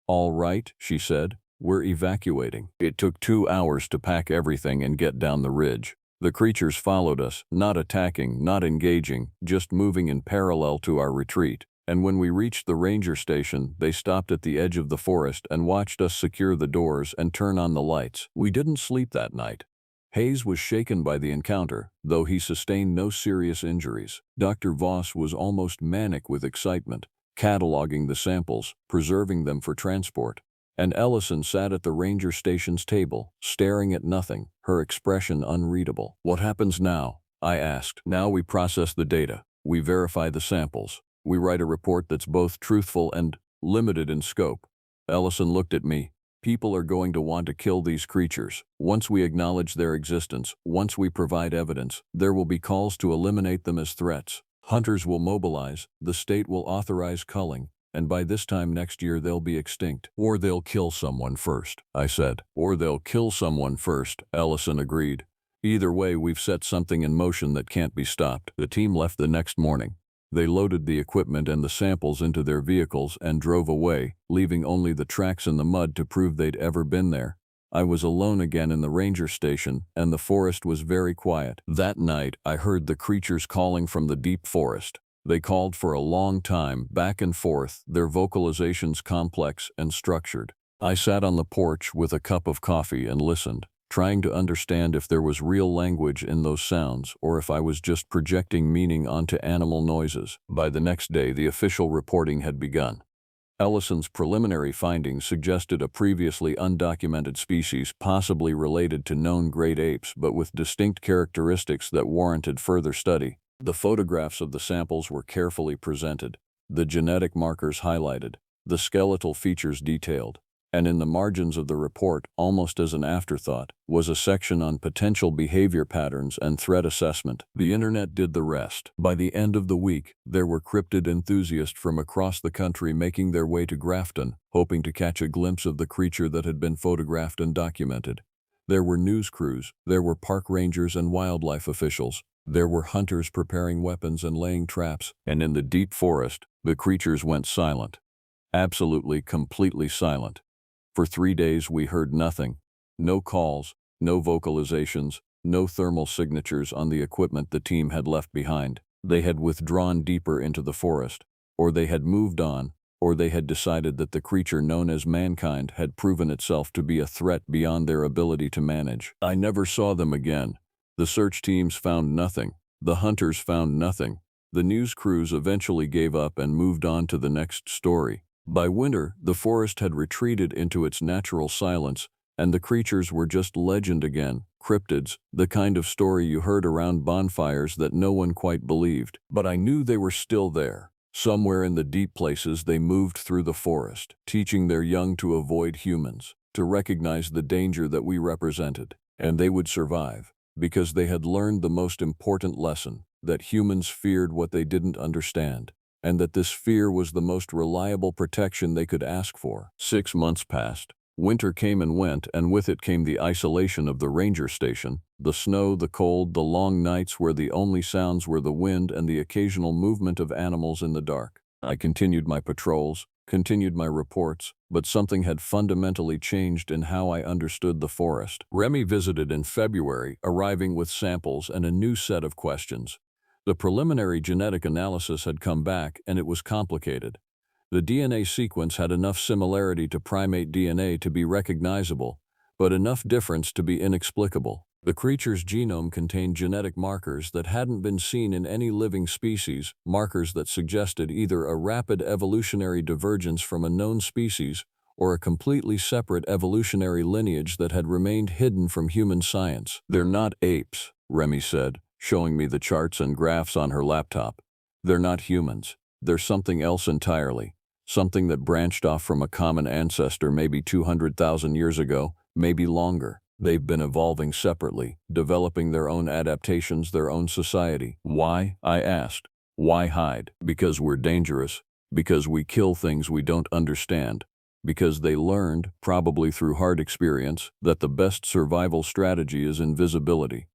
"All right," she said. "We're evacuating." It took 2 hours to pack everything and get down the ridge. The creatures followed us, not attacking, not engaging, just moving in parallel to our retreat. And when we reached the ranger station, they stopped at the edge of the forest and watched us secure the doors and turn on the lights. We didn't sleep that night. Hayes was shaken by the encounter, though he sustained no serious injuries. Dr. Voss was almost manic with excitement, cataloging the samples, preserving them for transport. And Ellison sat at the ranger station's table, staring at nothing, her expression unreadable. "What happens now?" I asked. "Now we process the data. We verify the samples. We write a report that's both truthful and limited in scope." Ellison looked at me. "People are going to want to kill these creatures. Once we acknowledge their existence, once we provide evidence, there will be calls to eliminate them as threats. Hunters will mobilize, the state will authorize culling, and by this time next year they'll be extinct. Or they'll kill someone first," I said. "Or they'll kill someone first," Ellison agreed. "Either way, we've set something in motion that can't be stopped." The team left the next morning. They loaded the equipment and the samples into their vehicles and drove away, leaving only the tracks in the mud to prove they'd ever been there. I was alone again in the ranger station, and the forest was very quiet. That night, I heard the creatures calling from the deep forest. They called for a long time, back and forth, their vocalizations complex and structured. I sat on the porch with a cup of coffee and listened, trying to understand if there was real language in those sounds or if I was just projecting meaning onto animal noises. By the next day, the official reporting had begun. Ellison's preliminary findings suggested a previously undocumented species possibly related to known great apes but with distinct characteristics that warranted further study. The photographs of the samples were carefully presented, the genetic markers highlighted, the skeletal features detailed. And in the margins of the report, almost as an afterthought, was a section on potential behavior patterns and threat assessment. The internet did the rest. By the end of the week, there were cryptid enthusiasts from across the country making their way to Grafton, hoping to catch a glimpse of the creature that had been photographed and documented. There were news crews, there were park rangers and wildlife officials, there were hunters preparing weapons and laying traps, and in the deep forest, the creatures went silent. Absolutely, completely silent. For 3 days we heard nothing. No calls, no vocalizations, no thermal signatures on the equipment the team had left behind. They had withdrawn deeper into the forest, or they had moved on, or they had decided that the creature known as mankind had proven itself to be a threat beyond their ability to manage. I never saw them again. The search teams found nothing. The hunters found nothing. The news crews eventually gave up and moved on to the next story. By winter, the forest had retreated into its natural silence, and the creatures were just legend again, cryptids, the kind of story you heard around bonfires that no one quite believed. But I knew they were still there. Somewhere in the deep places they moved through the forest, teaching their young to avoid humans, to recognize the danger that we represented. And they would survive, because they had learned the most important lesson, that humans feared what they didn't understand, and that this fear was the most reliable protection they could ask for. 6 months passed. Winter came and went, and with it came the isolation of the ranger station, the snow, the cold, the long nights where the only sounds were the wind and the occasional movement of animals in the dark. I continued my patrols, continued my reports, but something had fundamentally changed in how I understood the forest. Remy visited in February, arriving with samples and a new set of questions. The preliminary genetic analysis had come back, and it was complicated. The DNA sequence had enough similarity to primate DNA to be recognizable, but enough difference to be inexplicable. The creature's genome contained genetic markers that hadn't been seen in any living species, markers that suggested either a rapid evolutionary divergence from a known species or a completely separate evolutionary lineage that had remained hidden from human science. "They're not apes," Remy said, showing me the charts and graphs on her laptop. "They're not humans. They're something else entirely. Something that branched off from a common ancestor maybe 200,000 years ago, maybe longer. They've been evolving separately, developing their own adaptations, their own society." "Why?" I asked. "Why hide? Because we're dangerous. Because we kill things we don't understand. Because they learned, probably through hard experience, that the best survival strategy is invisibility."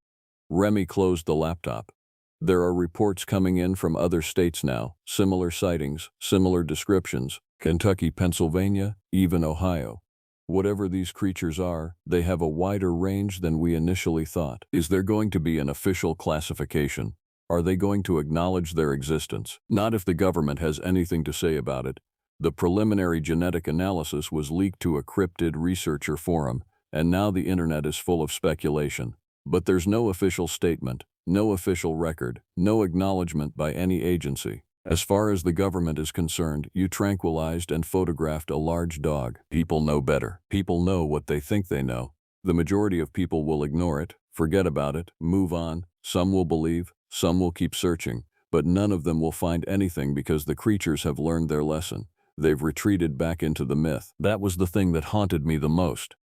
Remy closed the laptop. "There are reports coming in from other states now, similar sightings, similar descriptions, Kentucky, Pennsylvania, even Ohio. Whatever these creatures are, they have a wider range than we initially thought. Is there going to be an official classification? Are they going to acknowledge their existence? Not if the government has anything to say about it." The preliminary genetic analysis was leaked to a cryptid researcher forum, and now the internet is full of speculation. But there's no official statement, no official record, no acknowledgement by any agency. As far as the government is concerned, you tranquilized and photographed a large dog. People know better. People know what they think they know. The majority of people will ignore it, forget about it, move on. Some will believe, some will keep searching, but none of them will find anything because the creatures have learned their lesson. They've retreated back into the myth. That was the thing that haunted me the most.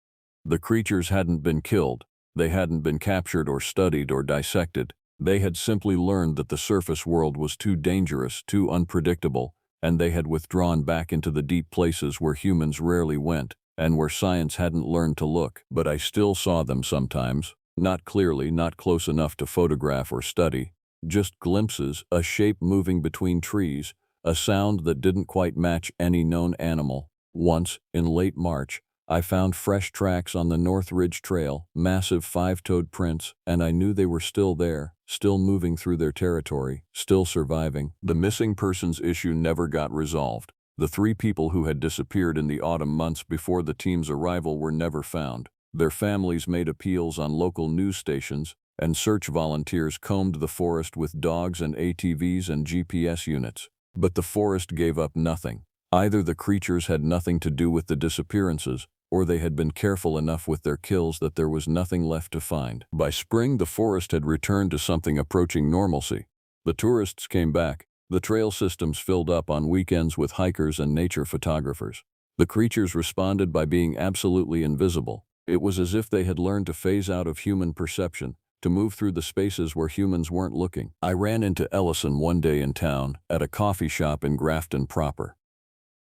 The creatures hadn't been killed. They hadn't been captured or studied or dissected. They had simply learned that the surface world was too dangerous, too unpredictable, and they had withdrawn back into the deep places where humans rarely went, and where science hadn't learned to look. But I still saw them sometimes. Not clearly, not close enough to photograph or study. Just glimpses, a shape moving between trees, a sound that didn't quite match any known animal. Once, in late March, I found fresh tracks on the North Ridge Trail, massive 5-toed prints, and I knew they were still there, still moving through their territory, still surviving. The missing persons issue never got resolved. The 3 people who had disappeared in the autumn months before the team's arrival were never found. Their families made appeals on local news stations, and search volunteers combed the forest with dogs and ATVs and GPS units. But the forest gave up nothing. Either the creatures had nothing to do with the disappearances, or they had been careful enough with their kills that there was nothing left to find. By spring, the forest had returned to something approaching normalcy. The tourists came back. The trail systems filled up on weekends with hikers and nature photographers. The creatures responded by being absolutely invisible. It was as if they had learned to phase out of human perception, to move through the spaces where humans weren't looking. I ran into Ellison one day in town, at a coffee shop in Grafton proper.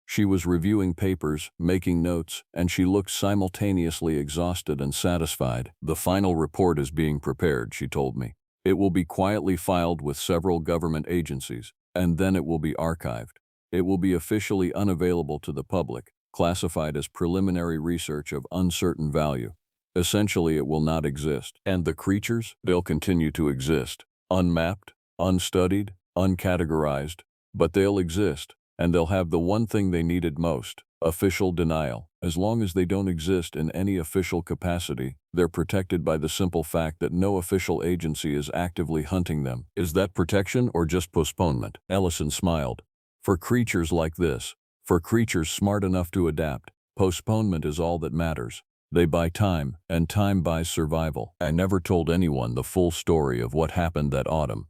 She was reviewing papers, making notes, and she looked simultaneously exhausted and satisfied. "The final report is being prepared," she told me. "It will be quietly filed with several government agencies, and then it will be archived. It will be officially unavailable to the public, classified as preliminary research of uncertain value. Essentially, it will not exist. And the creatures? They'll continue to exist. Unmapped, unstudied, uncategorized, but they'll exist. And they'll have the one thing they needed most, official denial. As long as they don't exist in any official capacity, they're protected by the simple fact that no official agency is actively hunting them." "Is that protection or just postponement?" Ellison smiled. "For creatures like this, for creatures smart enough to adapt, postponement is all that matters. They buy time, and time buys survival." I never told anyone the full story of what happened that autumn.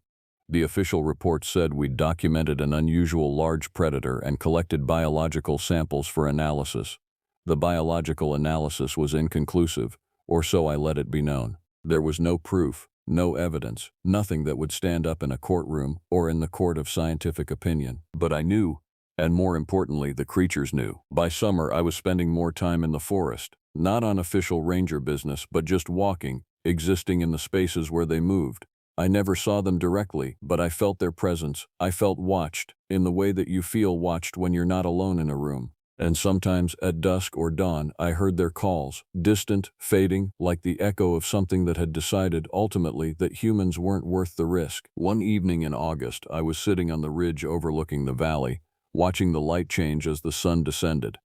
The official report said we'd documented an unusual large predator and collected biological samples for analysis. The biological analysis was inconclusive, or so I let it be known. There was no proof, no evidence, nothing that would stand up in a courtroom or in the court of scientific opinion. But I knew, and more importantly, the creatures knew. By summer, I was spending more time in the forest, not on official ranger business, but just walking, existing in the spaces where they moved. I never saw them directly, but I felt their presence. I felt watched, in the way that you feel watched when you're not alone in a room. And sometimes, at dusk or dawn, I heard their calls, distant, fading, like the echo of something that had decided, ultimately, that humans weren't worth the risk. One evening in August, I was sitting on the ridge overlooking the valley, watching the light change as the sun descended.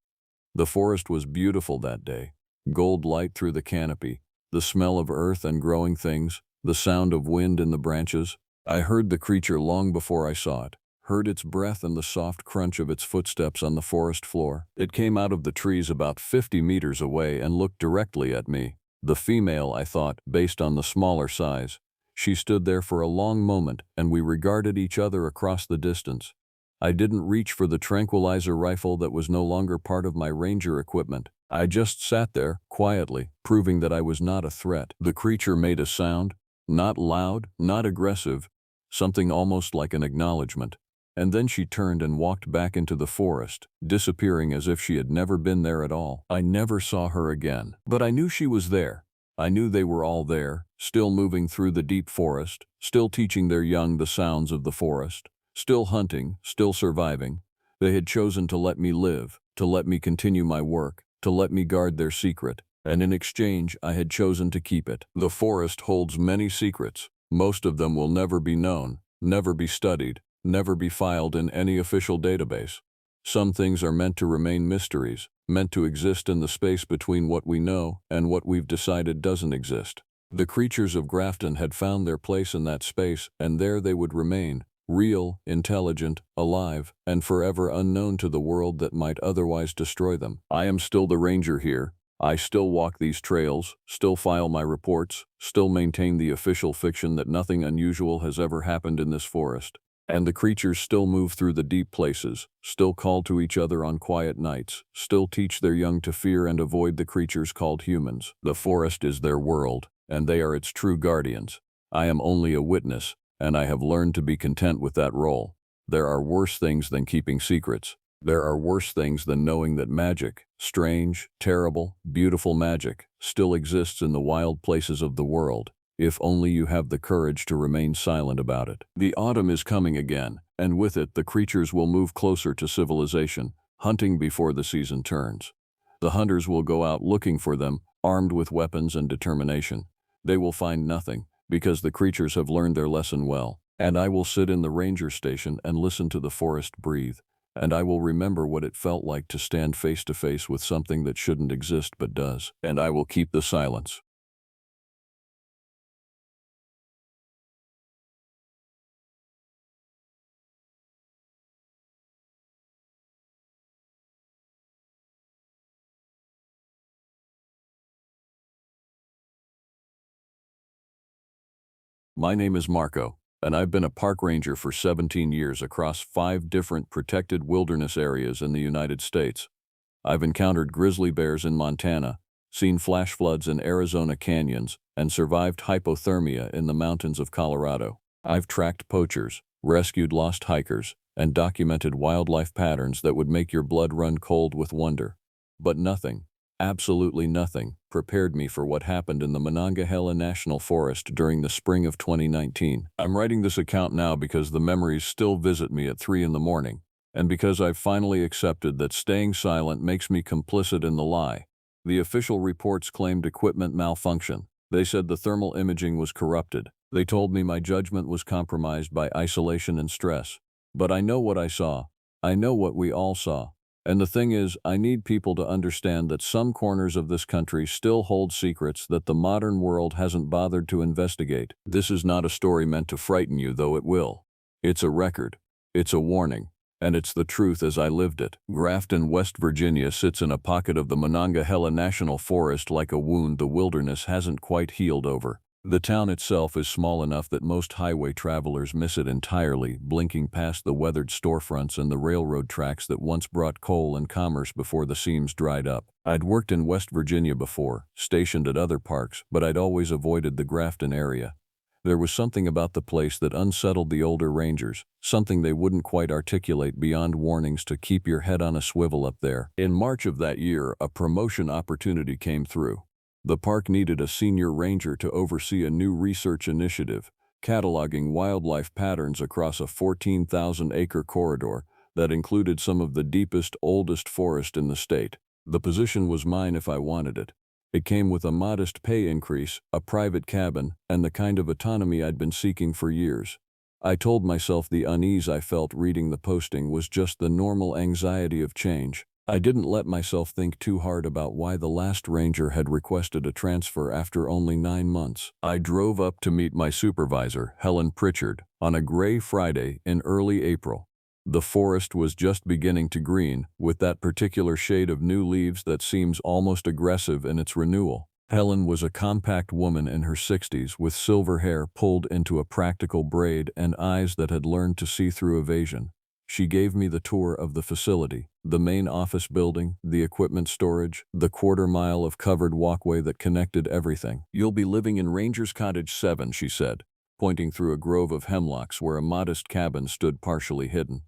The forest was beautiful that day. Gold light through the canopy, the smell of earth and growing things, the sound of wind in the branches. I heard the creature long before I saw it, heard its breath and the soft crunch of its footsteps on the forest floor. It came out of the trees about 50 meters away and looked directly at me. The female, I thought, based on the smaller size. She stood there for a long moment, and we regarded each other across the distance. I didn't reach for the tranquilizer rifle that was no longer part of my ranger equipment. I just sat there, quietly, proving that I was not a threat. The creature made a sound. Not loud, not aggressive, something almost like an acknowledgement. And then she turned and walked back into the forest, disappearing as if she had never been there at all. I never saw her again. But I knew she was there. I knew they were all there, still moving through the deep forest, still teaching their young the sounds of the forest, still hunting, still surviving. They had chosen to let me live, to let me continue my work, to let me guard their secret. And in exchange, I had chosen to keep it. The forest holds many secrets. Most of them will never be known, never be studied, never be filed in any official database. Some things are meant to remain mysteries, meant to exist in the space between what we know and what we've decided doesn't exist. The creatures of Grafton had found their place in that space, and there they would remain, real, intelligent, alive, and forever unknown to the world that might otherwise destroy them. I am still the ranger here. I still walk these trails, still file my reports, still maintain the official fiction that nothing unusual has ever happened in this forest. And the creatures still move through the deep places, still call to each other on quiet nights, still teach their young to fear and avoid the creatures called humans. The forest is their world, and they are its true guardians. I am only a witness, and I have learned to be content with that role. There are worse things than keeping secrets. There are worse things than knowing that magic, strange, terrible, beautiful magic, still exists in the wild places of the world, if only you have the courage to remain silent about it. The autumn is coming again, and with it the creatures will move closer to civilization, hunting before the season turns. The hunters will go out looking for them, armed with weapons and determination. They will find nothing, because the creatures have learned their lesson well. And I will sit in the ranger station and listen to the forest breathe. And I will remember what it felt like to stand face to face with something that shouldn't exist but does. And I will keep the silence. My name is Marco, and I've been a park ranger for 17 years across 5 different protected wilderness areas in the United States. I've encountered grizzly bears in Montana, seen flash floods in Arizona canyons, and survived hypothermia in the mountains of Colorado. I've tracked poachers, rescued lost hikers, and documented wildlife patterns that would make your blood run cold with wonder. But nothing, absolutely nothing, prepared me for what happened in the Monongahela National Forest during the spring of 2019. I'm writing this account now because the memories still visit me at 3 in the morning, and because I've finally accepted that staying silent makes me complicit in the lie. The official reports claimed equipment malfunction. They said the thermal imaging was corrupted. They told me my judgment was compromised by isolation and stress. But I know what I saw. I know what we all saw. And the thing is, I need people to understand that some corners of this country still hold secrets that the modern world hasn't bothered to investigate. This is not a story meant to frighten you, though it will. It's a record. It's a warning. And it's the truth as I lived it. Grafton, West Virginia sits in a pocket of the Monongahela National Forest like a wound the wilderness hasn't quite healed over. The town itself is small enough that most highway travelers miss it entirely, blinking past the weathered storefronts and the railroad tracks that once brought coal and commerce before the seams dried up. I'd worked in West Virginia before, stationed at other parks, but I'd always avoided the Grafton area. There was something about the place that unsettled the older rangers, something they wouldn't quite articulate beyond warnings to keep your head on a swivel up there. In March of that year, a promotion opportunity came through. The park needed a senior ranger to oversee a new research initiative, cataloging wildlife patterns across a 14,000-acre corridor that included some of the deepest, oldest forest in the state. The position was mine if I wanted it. It came with a modest pay increase, a private cabin, and the kind of autonomy I'd been seeking for years. I told myself the unease I felt reading the posting was just the normal anxiety of change. I didn't let myself think too hard about why the last ranger had requested a transfer after only 9 months. I drove up to meet my supervisor, Helen Pritchard, on a gray Friday in early April. The forest was just beginning to green, with that particular shade of new leaves that seems almost aggressive in its renewal. Helen was a compact woman in her 60s with silver hair pulled into a practical braid and eyes that had learned to see through evasion. She gave me the tour of the facility, the main office building, the equipment storage, the quarter-mile of covered walkway that connected everything. "You'll be living in Ranger's Cottage 7, she said, pointing through a grove of hemlocks where a modest cabin stood partially hidden.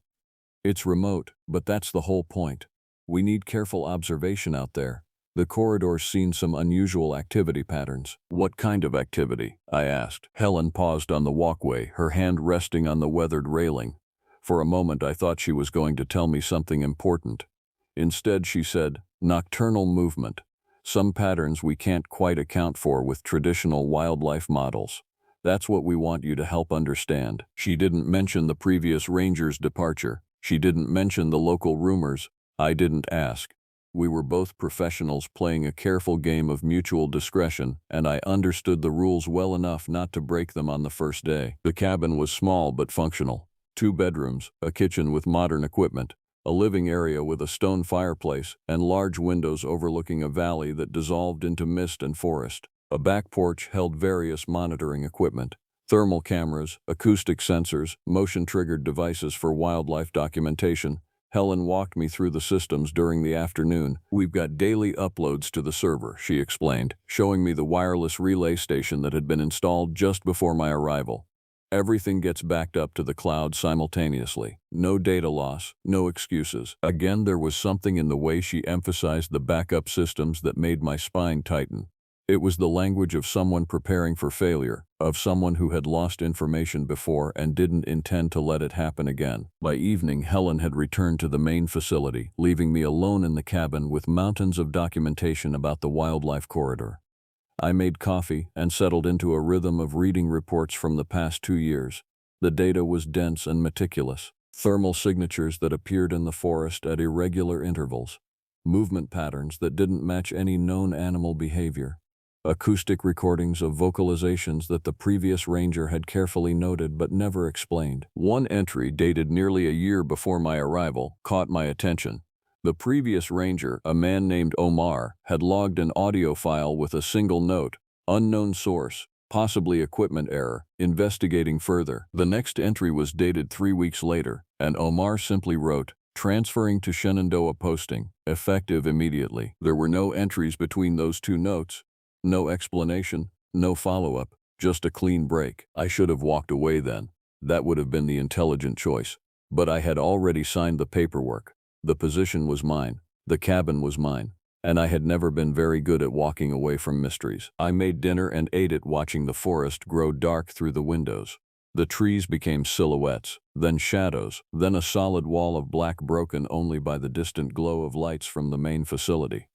"It's remote, but that's the whole point. We need careful observation out there. The corridor's seen some unusual activity patterns." "What kind of activity?" I asked. Helen paused on the walkway, her hand resting on the weathered railing. For a moment I thought she was going to tell me something important. Instead she said, "Nocturnal movement. Some patterns we can't quite account for with traditional wildlife models. That's what we want you to help understand." She didn't mention the previous ranger's departure. She didn't mention the local rumors. I didn't ask. We were both professionals playing a careful game of mutual discretion, and I understood the rules well enough not to break them on the first day. The cabin was small but functional. 2 bedrooms, a kitchen with modern equipment, a living area with a stone fireplace, and large windows overlooking a valley that dissolved into mist and forest. A back porch held various monitoring equipment, thermal cameras, acoustic sensors, motion-triggered devices for wildlife documentation. Helen walked me through the systems during the afternoon. "We've got daily uploads to the server," she explained, showing me the wireless relay station that had been installed just before my arrival. "Everything gets backed up to the cloud simultaneously. No data loss, no excuses." Again, there was something in the way she emphasized the backup systems that made my spine tighten. It was the language of someone preparing for failure, of someone who had lost information before and didn't intend to let it happen again. By evening, Helen had returned to the main facility, leaving me alone in the cabin with mountains of documentation about the wildlife corridor. I made coffee and settled into a rhythm of reading reports from the past 2 years. The data was dense and meticulous. Thermal signatures that appeared in the forest at irregular intervals. Movement patterns that didn't match any known animal behavior. Acoustic recordings of vocalizations that the previous ranger had carefully noted but never explained. One entry, dated nearly a year before my arrival, caught my attention. The previous ranger, a man named Omar, had logged an audio file with a single note, "Unknown source, possibly equipment error, investigating further." The next entry was dated 3 weeks later, and Omar simply wrote, Transferring to Shenandoah posting, effective immediately. There were no entries between those two notes, no explanation, no follow-up, just a clean break. I should have walked away then. That would have been the intelligent choice. But I had already signed the paperwork. The position was mine, the cabin was mine, and I had never been very good at walking away from mysteries. I made dinner and ate it watching the forest grow dark through the windows. The trees became silhouettes, then shadows, then a solid wall of black broken only by the distant glow of lights from the main facility.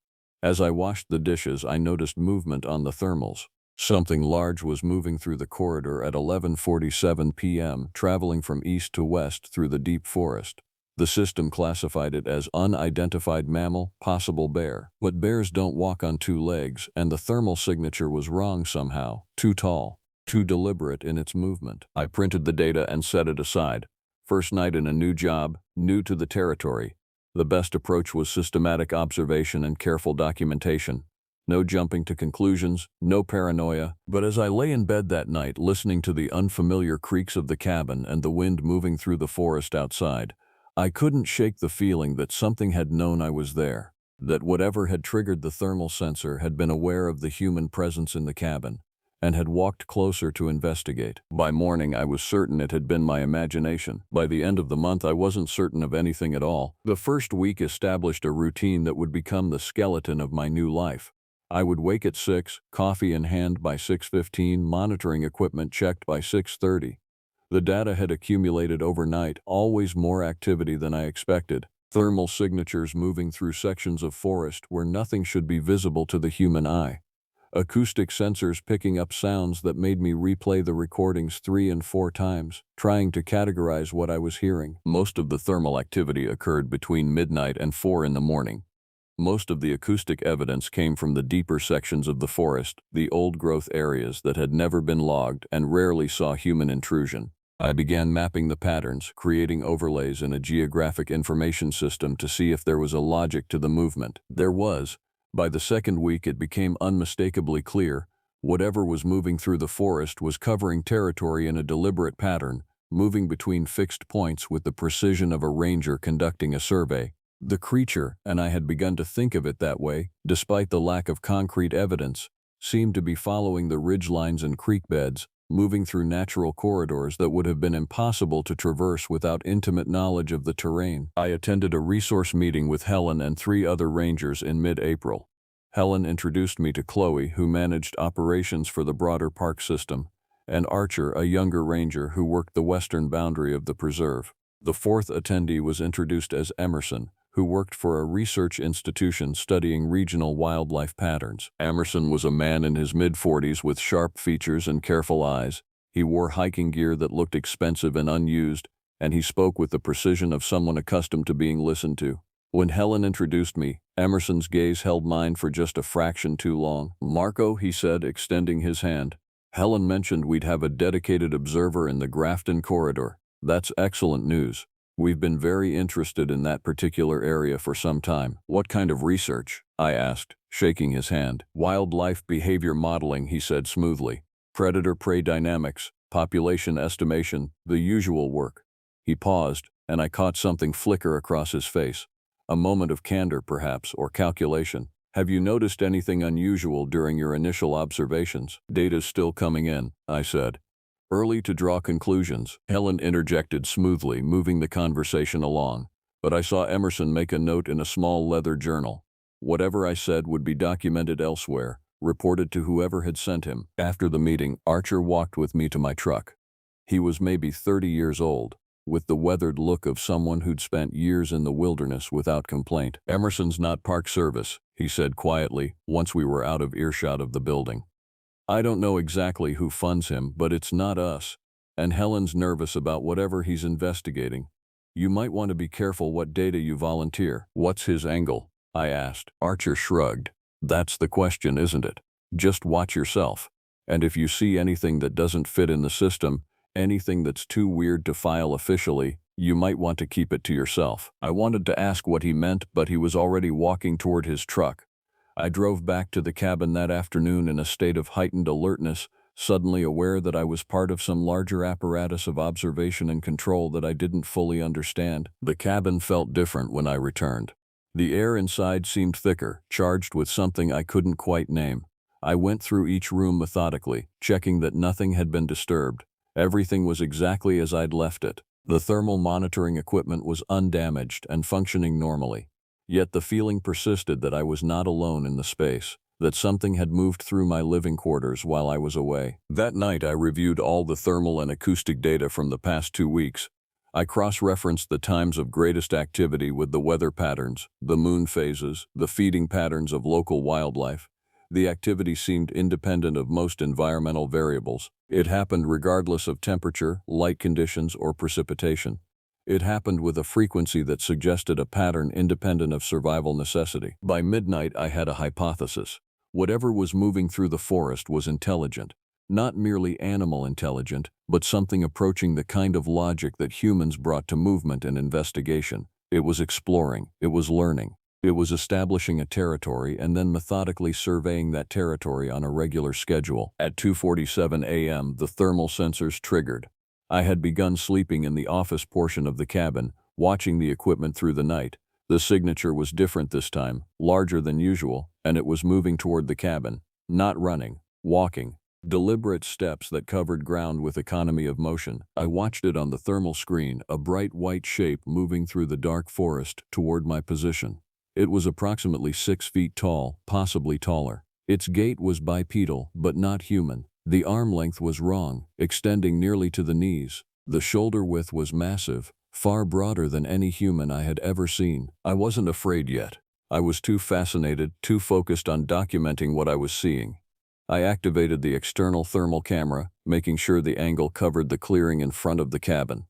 As I washed the dishes, I noticed movement on the thermals. Something large was moving through the corridor at 11:47 p.m., traveling from east to west through the deep forest. The system classified it as unidentified mammal, possible bear. But bears don't walk on two legs, and the thermal signature was wrong somehow. Too tall, too deliberate in its movement. I printed the data and set it aside. First night in a new job, new to the territory. The best approach was systematic observation and careful documentation. No jumping to conclusions, no paranoia. But as I lay in bed that night listening to the unfamiliar creaks of the cabin and the wind moving through the forest outside, I couldn't shake the feeling that something had known I was there, that whatever had triggered the thermal sensor had been aware of the human presence in the cabin, and had walked closer to investigate. By morning, I was certain it had been my imagination. By the end of the month, I wasn't certain of anything at all. The first week established a routine that would become the skeleton of my new life. I would wake at 6, coffee in hand by 6:15, monitoring equipment checked by 6:30. The data had accumulated overnight, always more activity than I expected. Thermal signatures moving through sections of forest where nothing should be visible to the human eye. Acoustic sensors picking up sounds that made me replay the recordings 3 and 4 times, trying to categorize what I was hearing. Most of the thermal activity occurred between midnight and 4 in the morning. Most of the acoustic evidence came from the deeper sections of the forest, the old-growth areas that had never been logged and rarely saw human intrusion. I began mapping the patterns, creating overlays in a geographic information system to see if there was a logic to the movement. There was. By the second week, it became unmistakably clear. Whatever was moving through the forest was covering territory in a deliberate pattern, moving between fixed points with the precision of a ranger conducting a survey. The creature, and I had begun to think of it that way, despite the lack of concrete evidence, seemed to be following the ridgelines and creek beds, moving through natural corridors that would have been impossible to traverse without intimate knowledge of the terrain. I attended a resource meeting with Helen and 3 other rangers in mid-April. Helen introduced me to Chloe, who managed operations for the broader park system, and Archer, a younger ranger who worked the western boundary of the preserve. The 4th attendee was introduced as Emerson, who worked for a research institution studying regional wildlife patterns. Emerson was a man in his mid-40s with sharp features and careful eyes. He wore hiking gear that looked expensive and unused, and he spoke with the precision of someone accustomed to being listened to. When Helen introduced me, Emerson's gaze held mine for just a fraction too long. "Marco," he said, extending his hand. "Helen mentioned we'd have a dedicated observer in the Grafton corridor. That's excellent news. We've been very interested in that particular area for some time." "What kind of research?" I asked, shaking his hand. "Wildlife behavior modeling," he said smoothly. "Predator-prey dynamics, population estimation, the usual work." He paused, and I caught something flicker across his face. A moment of candor, perhaps, or calculation. "Have you noticed anything unusual during your initial observations?" "Data's still coming in," I said. "Early to draw conclusions," Helen interjected smoothly, moving the conversation along. But I saw Emerson make a note in a small leather journal. Whatever I said would be documented elsewhere, reported to whoever had sent him. After the meeting, Archer walked with me to my truck. He was maybe 30 years old, with the weathered look of someone who'd spent years in the wilderness without complaint. "Emerson's not Park Service," he said quietly, once we were out of earshot of the building. "I don't know exactly who funds him, but it's not us. And Helen's nervous about whatever he's investigating. You might want to be careful what data you volunteer." "What's his angle?" I asked. Archer shrugged. "That's the question, isn't it? Just watch yourself. And if you see anything that doesn't fit in the system, anything that's too weird to file officially, you might want to keep it to yourself." I wanted to ask what he meant, but he was already walking toward his truck. I drove back to the cabin that afternoon in a state of heightened alertness, suddenly aware that I was part of some larger apparatus of observation and control that I didn't fully understand. The cabin felt different when I returned. The air inside seemed thicker, charged with something I couldn't quite name. I went through each room methodically, checking that nothing had been disturbed. Everything was exactly as I'd left it. The thermal monitoring equipment was undamaged and functioning normally. Yet the feeling persisted that I was not alone in the space, that something had moved through my living quarters while I was away. That night I reviewed all the thermal and acoustic data from the past 2 weeks. I cross-referenced the times of greatest activity with the weather patterns, the moon phases, the feeding patterns of local wildlife. The activity seemed independent of most environmental variables. It happened regardless of temperature, light conditions, or precipitation. It happened with a frequency that suggested a pattern independent of survival necessity. By midnight, I had a hypothesis. Whatever was moving through the forest was intelligent. Not merely animal intelligent, but something approaching the kind of logic that humans brought to movement and investigation. It was exploring. It was learning. It was establishing a territory and then methodically surveying that territory on a regular schedule. At 2:47 a.m., the thermal sensors triggered. I had begun sleeping in the office portion of the cabin, watching the equipment through the night. The signature was different this time, larger than usual, and it was moving toward the cabin, not running, walking. Deliberate steps that covered ground with economy of motion. I watched it on the thermal screen, a bright white shape moving through the dark forest toward my position. It was approximately 6 feet tall, possibly taller. Its gait was bipedal, but not human. The arm length was wrong, extending nearly to the knees. The shoulder width was massive, far broader than any human I had ever seen. I wasn't afraid yet. I was too fascinated, too focused on documenting what I was seeing. I activated the external thermal camera, making sure the angle covered the clearing in front of the cabin.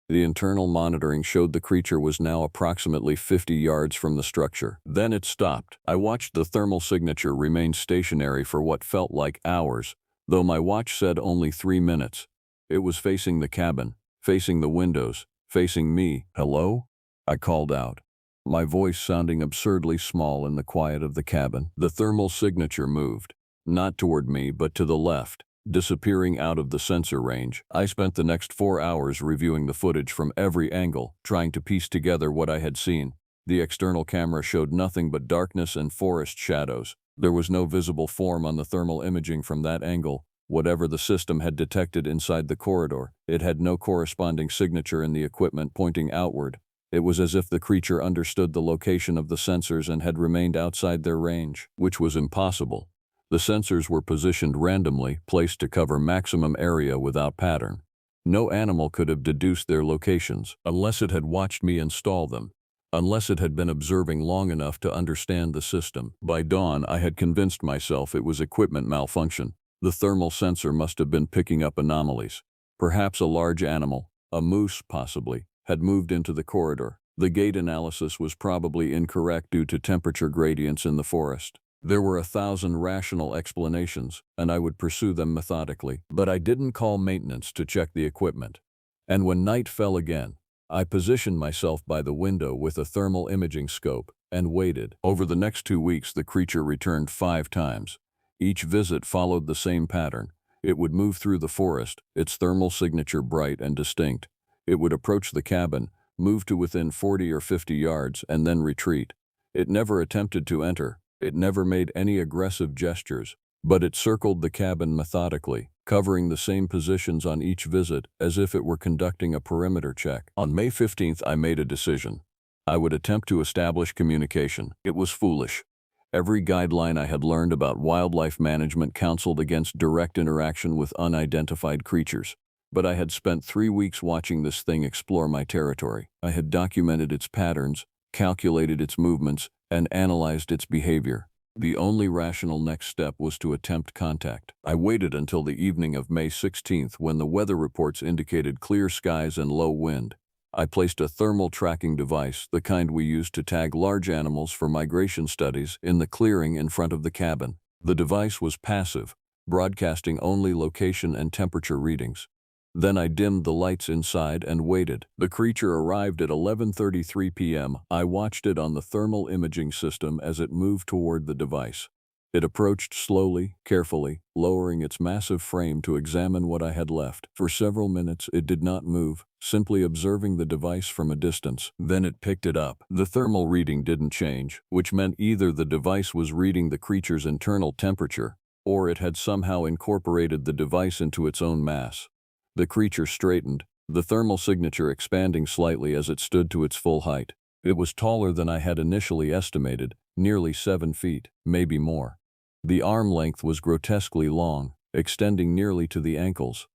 The internal monitoring showed the creature was now approximately 50 yards from the structure. Then it stopped. I watched the thermal signature remain stationary for what felt like hours, though my watch said only 3 minutes. It was facing the cabin, facing the windows, facing me. "Hello?" I called out, my voice sounding absurdly small in the quiet of the cabin. The thermal signature moved, not toward me but to the left, disappearing out of the sensor range. I spent the next 4 hours reviewing the footage from every angle, trying to piece together what I had seen. The external camera showed nothing but darkness and forest shadows. There was no visible form on the thermal imaging from that angle. Whatever the system had detected inside the corridor, it had no corresponding signature in the equipment pointing outward. It was as if the creature understood the location of the sensors and had remained outside their range, which was impossible. The sensors were positioned randomly, placed to cover maximum area without pattern. No animal could have deduced their locations, unless it had watched me install them, unless it had been observing long enough to understand the system. By dawn, I had convinced myself it was equipment malfunction. The thermal sensor must have been picking up anomalies. Perhaps a large animal, a moose possibly, had moved into the corridor. The gait analysis was probably incorrect due to temperature gradients in the forest. There were 1,000 rational explanations, and I would pursue them methodically. But I didn't call maintenance to check the equipment. And when night fell again, I positioned myself by the window with a thermal imaging scope and waited. Over the next 2 weeks, the creature returned 5 times. Each visit followed the same pattern. It would move through the forest, its thermal signature bright and distinct. It would approach the cabin, move to within 40 or 50 yards, and then retreat. It never attempted to enter. It never made any aggressive gestures, but it circled the cabin methodically, covering the same positions on each visit as if it were conducting a perimeter check. On May 15th, I made a decision. I would attempt to establish communication. It was foolish. Every guideline I had learned about wildlife management counseled against direct interaction with unidentified creatures. But I had spent 3 weeks watching this thing explore my territory. I had documented its patterns, calculated its movements, and analyzed its behavior. The only rational next step was to attempt contact. I waited until the evening of May 16th when the weather reports indicated clear skies and low wind. I placed a thermal tracking device, the kind we use to tag large animals for migration studies, in the clearing in front of the cabin. The device was passive, broadcasting only location and temperature readings. Then I dimmed the lights inside and waited. The creature arrived at 11:33 p.m. I watched it on the thermal imaging system as it moved toward the device. It approached slowly, carefully, lowering its massive frame to examine what I had left. For several minutes it did not move, simply observing the device from a distance. Then it picked it up. The thermal reading didn't change, which meant either the device was reading the creature's internal temperature, or it had somehow incorporated the device into its own mass. The creature straightened, the thermal signature expanding slightly as it stood to its full height. It was taller than I had initially estimated, nearly 7 feet, maybe more. The arm length was grotesquely long, extending nearly to the ankles.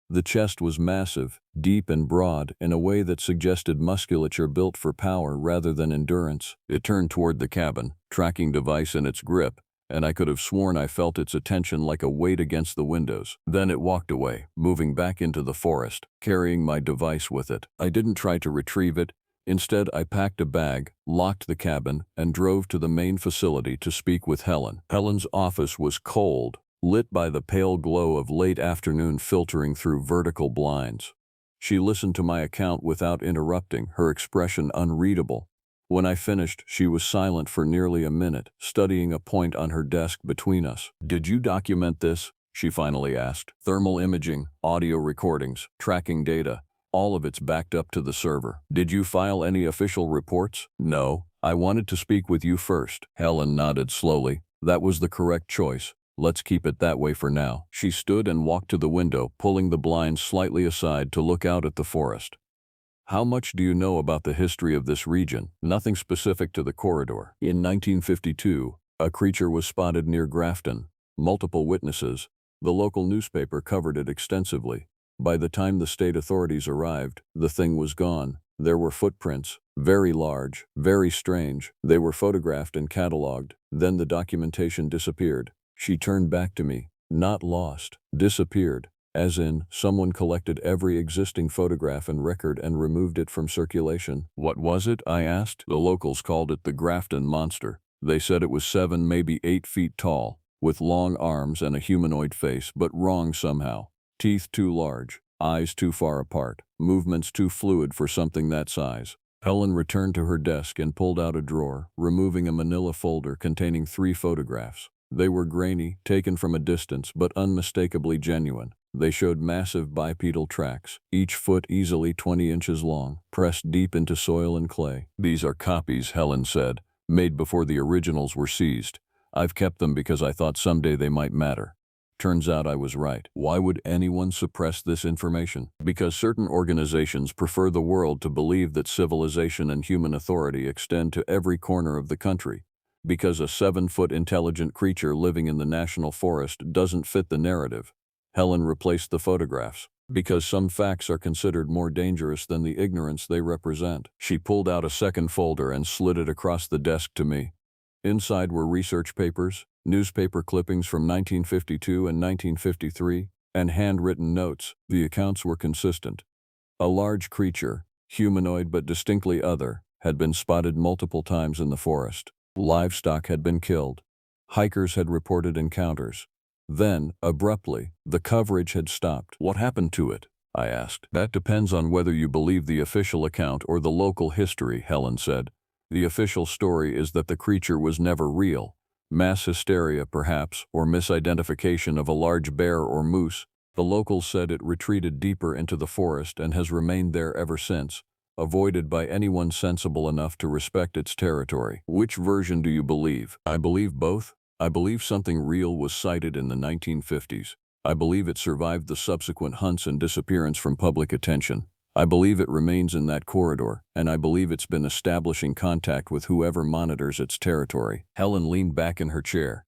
The chest was massive, deep and broad in a way that suggested musculature built for power rather than endurance. It turned toward the cabin, tracking device in its grip, and I could have sworn I felt its attention like a weight against the windows. Then it walked away, moving back into the forest, carrying my device with it. I didn't try to retrieve it. Instead, I packed a bag, locked the cabin, and drove to the main facility to speak with Helen. Helen's office was cold, lit by the pale glow of late afternoon filtering through vertical blinds. She listened to my account without interrupting, her expression unreadable. When I finished, she was silent for nearly a minute, studying a point on her desk between us. "Did you document this?" she finally asked. "Thermal imaging, audio recordings, tracking data. All of it's backed up to the server. Did you file any official reports?" "No. I wanted to speak with you first." Helen nodded slowly. "That was the correct choice. Let's keep it that way for now." She stood and walked to the window, pulling the blinds slightly aside to look out at the forest. "How much do you know about the history of this region?" "Nothing specific to the corridor. In 1952, a creature was spotted near Grafton. Multiple witnesses. The local newspaper covered it extensively. By the time the state authorities arrived, the thing was gone. There were footprints, very large, very strange. They were photographed and cataloged. Then the documentation disappeared." She turned back to me. "Not lost, disappeared. As in, someone collected every existing photograph and record and removed it from circulation." "What was it?" I asked. "The locals called it the Grafton Monster. They said it was 7, maybe 8 feet tall, with long arms and a humanoid face, but wrong somehow. Teeth too large, eyes too far apart, movements too fluid for something that size." Helen returned to her desk and pulled out a drawer, removing a manila folder containing 3 photographs. They were grainy, taken from a distance, but unmistakably genuine. They showed massive bipedal tracks, each foot easily 20 inches long, pressed deep into soil and clay. "These are copies," Helen said, "made before the originals were seized. I've kept them because I thought someday they might matter." Turns out I was right. Why would anyone suppress this information? Because certain organizations prefer the world to believe that civilization and human authority extend to every corner of the country. Because a 7-foot intelligent creature living in the national forest doesn't fit the narrative. Helen replaced the photographs. Because some facts are considered more dangerous than the ignorance they represent. She pulled out a second folder and slid it across the desk to me. Inside were research papers, newspaper clippings from 1952 and 1953, and handwritten notes. The accounts were consistent. A large creature, humanoid but distinctly other, had been spotted multiple times in the forest. Livestock had been killed. Hikers had reported encounters. Then, abruptly, the coverage had stopped. "What happened to it?" I asked. "That depends on whether you believe the official account or the local history," Helen said. "The official story is that the creature was never real. Mass hysteria, perhaps, or misidentification of a large bear or moose. The locals said it retreated deeper into the forest and has remained there ever since, avoided by anyone sensible enough to respect its territory." "Which version do you believe?" "I believe both. I believe something real was sighted in the 1950s. I believe it survived the subsequent hunts and disappearance from public attention. I believe it remains in that corridor, and I believe it's been establishing contact with whoever monitors its territory." Helen leaned back in her chair.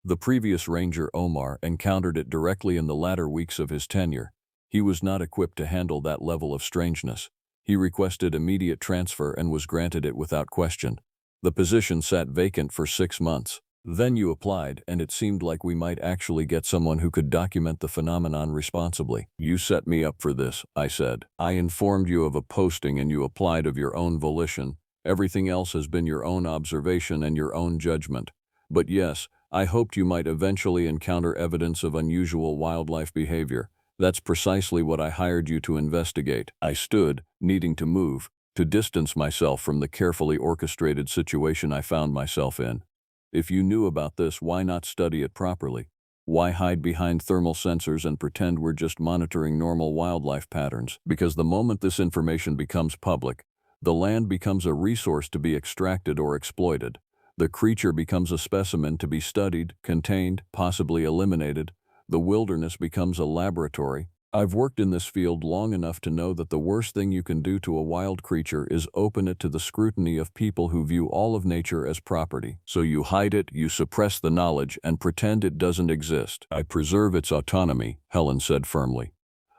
"The previous ranger, Omar, encountered it directly in the latter weeks of his tenure. He was not equipped to handle that level of strangeness. He requested immediate transfer and was granted it without question. The position sat vacant for 6 months. Then you applied, and it seemed like we might actually get someone who could document the phenomenon responsibly." "You set me up for this," I said. "I informed you of a posting and you applied of your own volition. Everything else has been your own observation and your own judgment. But yes, I hoped you might eventually encounter evidence of unusual wildlife behavior. That's precisely what I hired you to investigate." I stood, needing to move, to distance myself from the carefully orchestrated situation I found myself in. If you knew about this, why not study it properly? Why hide behind thermal sensors and pretend we're just monitoring normal wildlife patterns? Because the moment this information becomes public, the land becomes a resource to be extracted or exploited. The creature becomes a specimen to be studied, contained, possibly eliminated. The wilderness becomes a laboratory. I've worked in this field long enough to know that the worst thing you can do to a wild creature is open it to the scrutiny of people who view all of nature as property. So you hide it, you suppress the knowledge, and pretend it doesn't exist. I preserve its autonomy, Helen said firmly.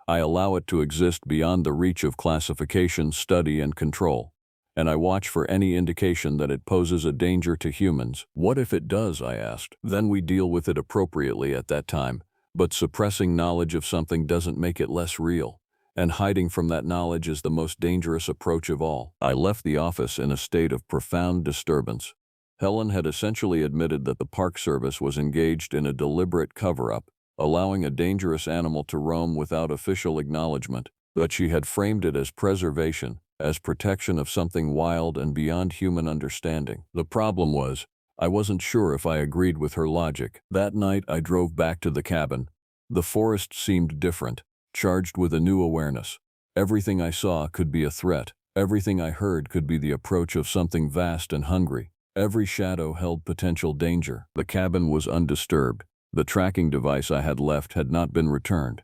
I allow it to exist beyond the reach of classification, study, and control. And I watch for any indication that it poses a danger to humans. What if it does? I asked. Then we deal with it appropriately at that time. But suppressing knowledge of something doesn't make it less real, and hiding from that knowledge is the most dangerous approach of all. I left the office in a state of profound disturbance. Helen had essentially admitted that the Park Service was engaged in a deliberate cover-up, allowing a dangerous animal to roam without official acknowledgement, but she had framed it as preservation, as protection of something wild and beyond human understanding. The problem was, I wasn't sure if I agreed with her logic. That night I drove back to the cabin. The forest seemed different, charged with a new awareness. Everything I saw could be a threat. Everything I heard could be the approach of something vast and hungry. Every shadow held potential danger. The cabin was undisturbed. The tracking device I had left had not been returned.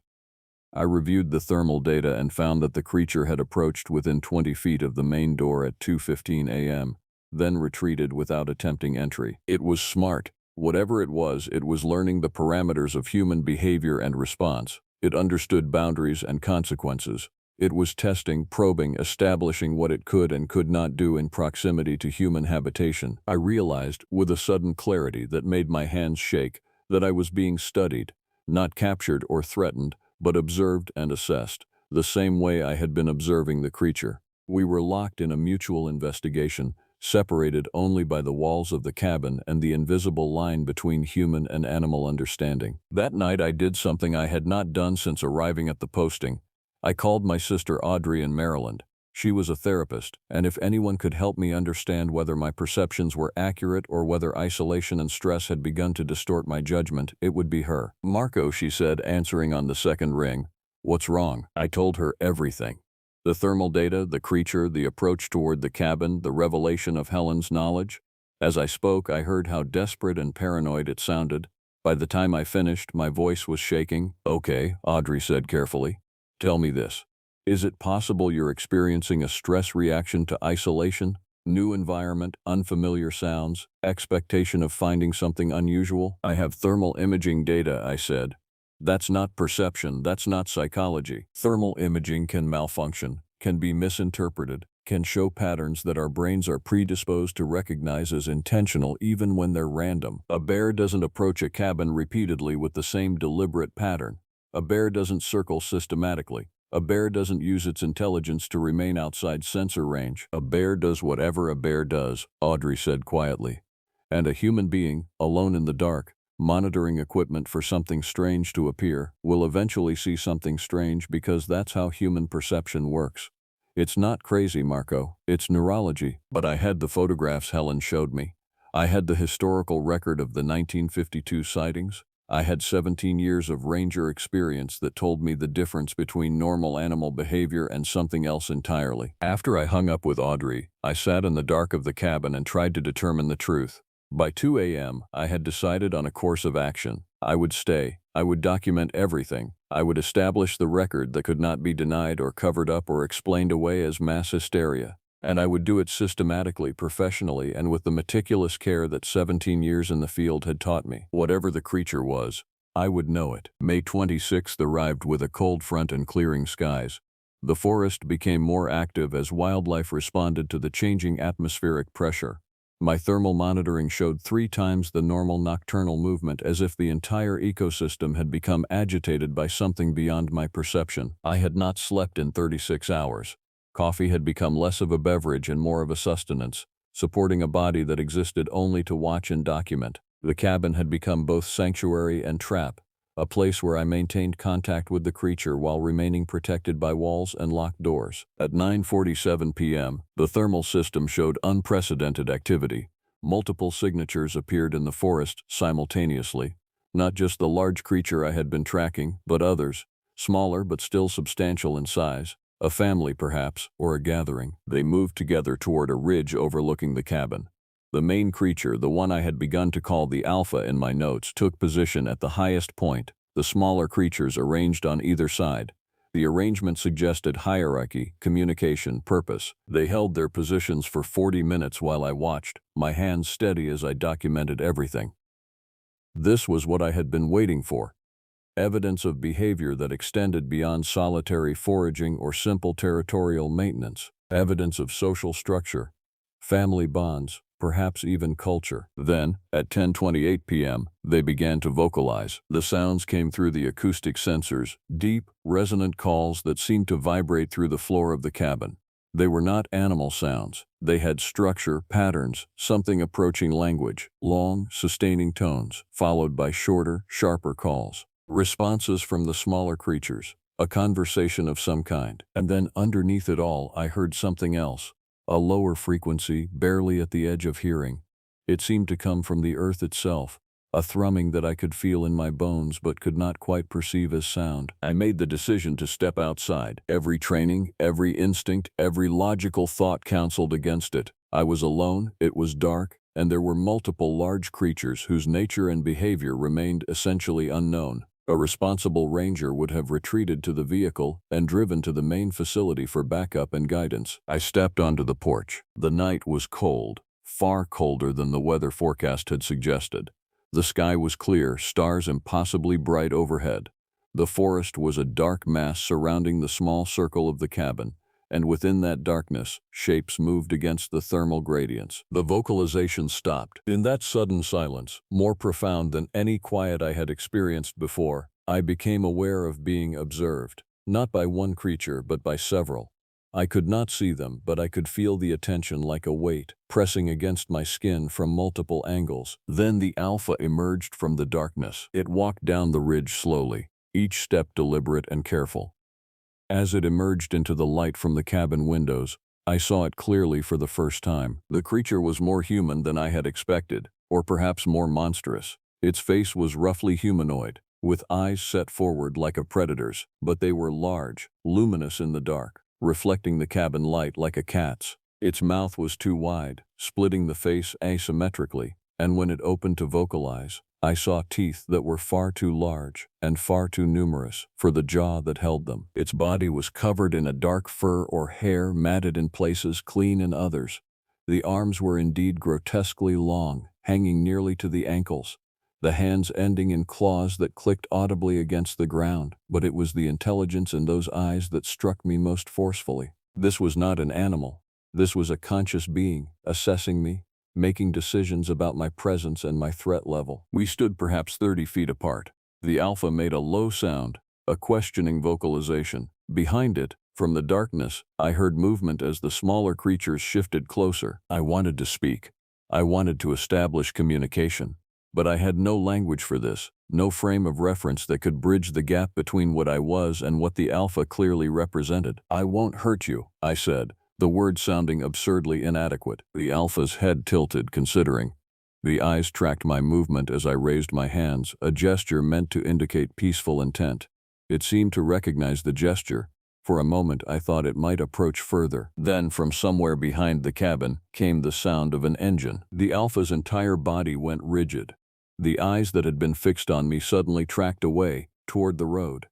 I reviewed the thermal data and found that the creature had approached within 20 feet of the main door at 2:15 a.m., then retreated without attempting entry. It was smart. Whatever it was learning the parameters of human behavior and response. It understood boundaries and consequences. It was testing, probing, establishing what it could and could not do in proximity to human habitation. I realized, with a sudden clarity that made my hands shake, that I was being studied, not captured or threatened, but observed and assessed, the same way I had been observing the creature. We were locked in a mutual investigation, separated only by the walls of the cabin and the invisible line between human and animal understanding. That night I did something I had not done since arriving at the posting. I called my sister Audrey in Maryland. She was a therapist, and if anyone could help me understand whether my perceptions were accurate or whether isolation and stress had begun to distort my judgment, it would be her. "Marco," she said, answering on the second ring. "What's wrong?" I told her everything. The thermal data, the creature, the approach toward the cabin, the revelation of Helen's knowledge. As I spoke, I heard how desperate and paranoid it sounded. By the time I finished, my voice was shaking. "Okay," Audrey said carefully. "Tell me this. Is it possible you're experiencing a stress reaction to isolation? New environment, unfamiliar sounds, expectation of finding something unusual?" "I have thermal imaging data," I said. "That's not perception, that's not psychology. Thermal imaging can malfunction, can be misinterpreted, can show patterns that our brains are predisposed to recognize as intentional even when they're random. A bear doesn't approach a cabin repeatedly with the same deliberate pattern. A bear doesn't circle systematically. A bear doesn't use its intelligence to remain outside sensor range. A bear does whatever a bear does," Audrey said quietly. "And a human being, alone in the dark, monitoring equipment for something strange to appear, will eventually see something strange because that's how human perception works. It's not crazy, Marco. It's neurology." But I had the photographs Helen showed me. I had the historical record of the 1952 sightings. I had 17 years of ranger experience that told me the difference between normal animal behavior and something else entirely. After I hung up with Audrey, I sat in the dark of the cabin and tried to determine the truth. By 2 a.m., I had decided on a course of action. I would stay. I would document everything. I would establish the record that could not be denied or covered up or explained away as mass hysteria. And I would do it systematically, professionally, and with the meticulous care that 17 years in the field had taught me. Whatever the creature was, I would know it. May 26th arrived with a cold front and clearing skies. The forest became more active as wildlife responded to the changing atmospheric pressure. My thermal monitoring showed 3 times the normal nocturnal movement, as if the entire ecosystem had become agitated by something beyond my perception. I had not slept in 36 hours. Coffee had become less of a beverage and more of a sustenance, supporting a body that existed only to watch and document. The cabin had become both sanctuary and trap, a place where I maintained contact with the creature while remaining protected by walls and locked doors. At 9:47 p.m., the thermal system showed unprecedented activity. Multiple signatures appeared in the forest simultaneously, not just the large creature I had been tracking, but others, smaller but still substantial in size, a family perhaps, or a gathering. They moved together toward a ridge overlooking the cabin. The main creature, the one I had begun to call the Alpha in my notes, took position at the highest point, the smaller creatures arranged on either side. The arrangement suggested hierarchy, communication, purpose. They held their positions for 40 minutes while I watched, my hands steady as I documented everything. This was what I had been waiting for. Evidence of behavior that extended beyond solitary foraging or simple territorial maintenance. Evidence of social structure, family bonds, perhaps even culture. Then, at 10:28 p.m., they began to vocalize. The sounds came through the acoustic sensors, deep, resonant calls that seemed to vibrate through the floor of the cabin. They were not animal sounds. They had structure, patterns, something approaching language, long, sustaining tones, followed by shorter, sharper calls. Responses from the smaller creatures, a conversation of some kind. And then underneath it all, I heard something else. A lower frequency, barely at the edge of hearing. It seemed to come from the earth itself, a thrumming that I could feel in my bones but could not quite perceive as sound. I made the decision to step outside. Every training, every instinct, every logical thought counseled against it. I was alone, it was dark, and there were multiple large creatures whose nature and behavior remained essentially unknown. A responsible ranger would have retreated to the vehicle and driven to the main facility for backup and guidance. I stepped onto the porch. The night was cold, far colder than the weather forecast had suggested. The sky was clear, stars impossibly bright overhead. The forest was a dark mass surrounding the small circle of the cabin, and within that darkness, shapes moved against the thermal gradients. The vocalizations stopped. In that sudden silence, more profound than any quiet I had experienced before, I became aware of being observed, not by one creature but by several. I could not see them, but I could feel the attention like a weight, pressing against my skin from multiple angles. Then the Alpha emerged from the darkness. It walked down the ridge slowly, each step deliberate and careful. As it emerged into the light from the cabin windows, I saw it clearly for the first time. The creature was more human than I had expected, or perhaps more monstrous. Its face was roughly humanoid, with eyes set forward like a predator's, but they were large, luminous in the dark, reflecting the cabin light like a cat's. Its mouth was too wide, splitting the face asymmetrically, and when it opened to vocalize, I saw teeth that were far too large and far too numerous for the jaw that held them. Its body was covered in a dark fur or hair, matted in places, clean in others. The arms were indeed grotesquely long, hanging nearly to the ankles, the hands ending in claws that clicked audibly against the ground. But it was the intelligence in those eyes that struck me most forcefully. This was not an animal. This was a conscious being, assessing me, making decisions about my presence and my threat level. We stood perhaps 30 feet apart. The Alpha made a low sound, a questioning vocalization. Behind it, from the darkness, I heard movement as the smaller creatures shifted closer. I wanted to speak. I wanted to establish communication. But I had no language for this, no frame of reference that could bridge the gap between what I was and what the Alpha clearly represented. "I won't hurt you," I said, the words sounding absurdly inadequate. The Alpha's head tilted, considering. The eyes tracked my movement as I raised my hands, a gesture meant to indicate peaceful intent. It seemed to recognize the gesture. For a moment I thought it might approach further. Then, from somewhere behind the cabin, came the sound of an engine. The Alpha's entire body went rigid. The eyes that had been fixed on me suddenly tracked away, toward the road.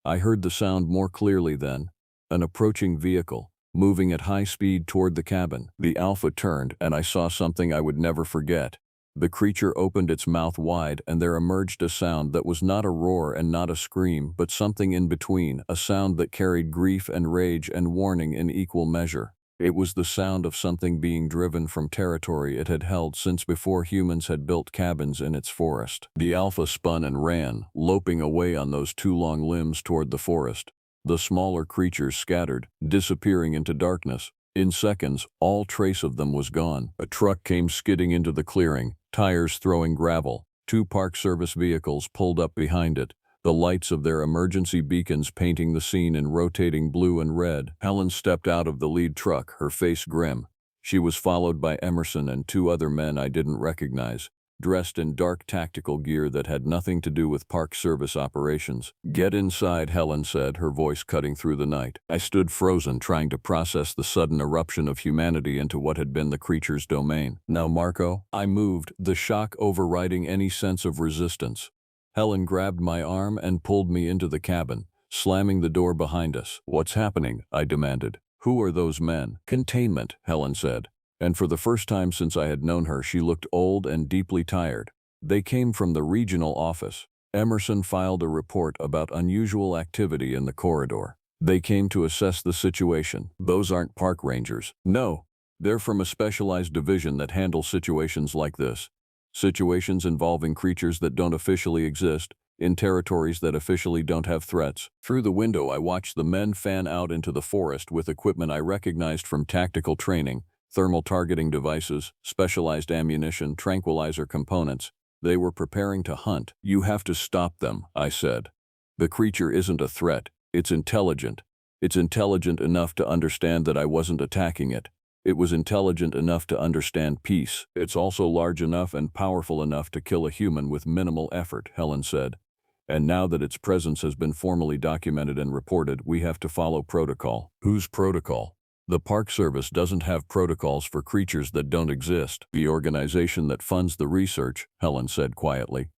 I heard the sound more clearly then, an approaching vehicle, moving at high speed toward the cabin. The Alpha turned, and I saw something I would never forget. The creature opened its mouth wide, and there emerged a sound that was not a roar and not a scream, but something in between, a sound that carried grief and rage and warning in equal measure. It was the sound of something being driven from territory it had held since before humans had built cabins in its forest. The Alpha spun and ran, loping away on those two long limbs toward the forest. The smaller creatures scattered, disappearing into darkness. In seconds, all trace of them was gone. A truck came skidding into the clearing, tires throwing gravel. Two Park Service vehicles pulled up behind it, the lights of their emergency beacons painting the scene in rotating blue and red. Helen stepped out of the lead truck, her face grim. She was followed by Emerson and two other men I didn't recognize, dressed in dark tactical gear that had nothing to do with Park Service operations. "Get inside," Helen said, her voice cutting through the night. I stood frozen, trying to process the sudden eruption of humanity into what had been the creature's domain. "Now, Marco." I moved, the shock overriding any sense of resistance. Helen grabbed my arm and pulled me into the cabin, slamming the door behind us. "What's happening?" I demanded. "Who are those men?" "Containment," Helen said. And for the first time since I had known her, she looked old and deeply tired. "They came from the regional office." Emerson filed a report about unusual activity in the corridor. "They came to assess the situation." "Those aren't park rangers." "No, they're from a specialized division that handles situations like this. Situations involving creatures that don't officially exist, in territories that officially don't have threats." Through the window, I watched the men fan out into the forest with equipment I recognized from tactical training: thermal targeting devices, specialized ammunition, tranquilizer components. They were preparing to hunt. "You have to stop them," I said. "The creature isn't a threat. It's intelligent. It's intelligent enough to understand that I wasn't attacking it. It was intelligent enough to understand peace. It's also large enough and powerful enough to kill a human with minimal effort," Helen said. "And now that its presence has been formally documented and reported, we have to follow protocol." "Whose protocol?" "The Park Service doesn't have protocols for creatures that don't exist." "The organization that funds the research," Helen said quietly.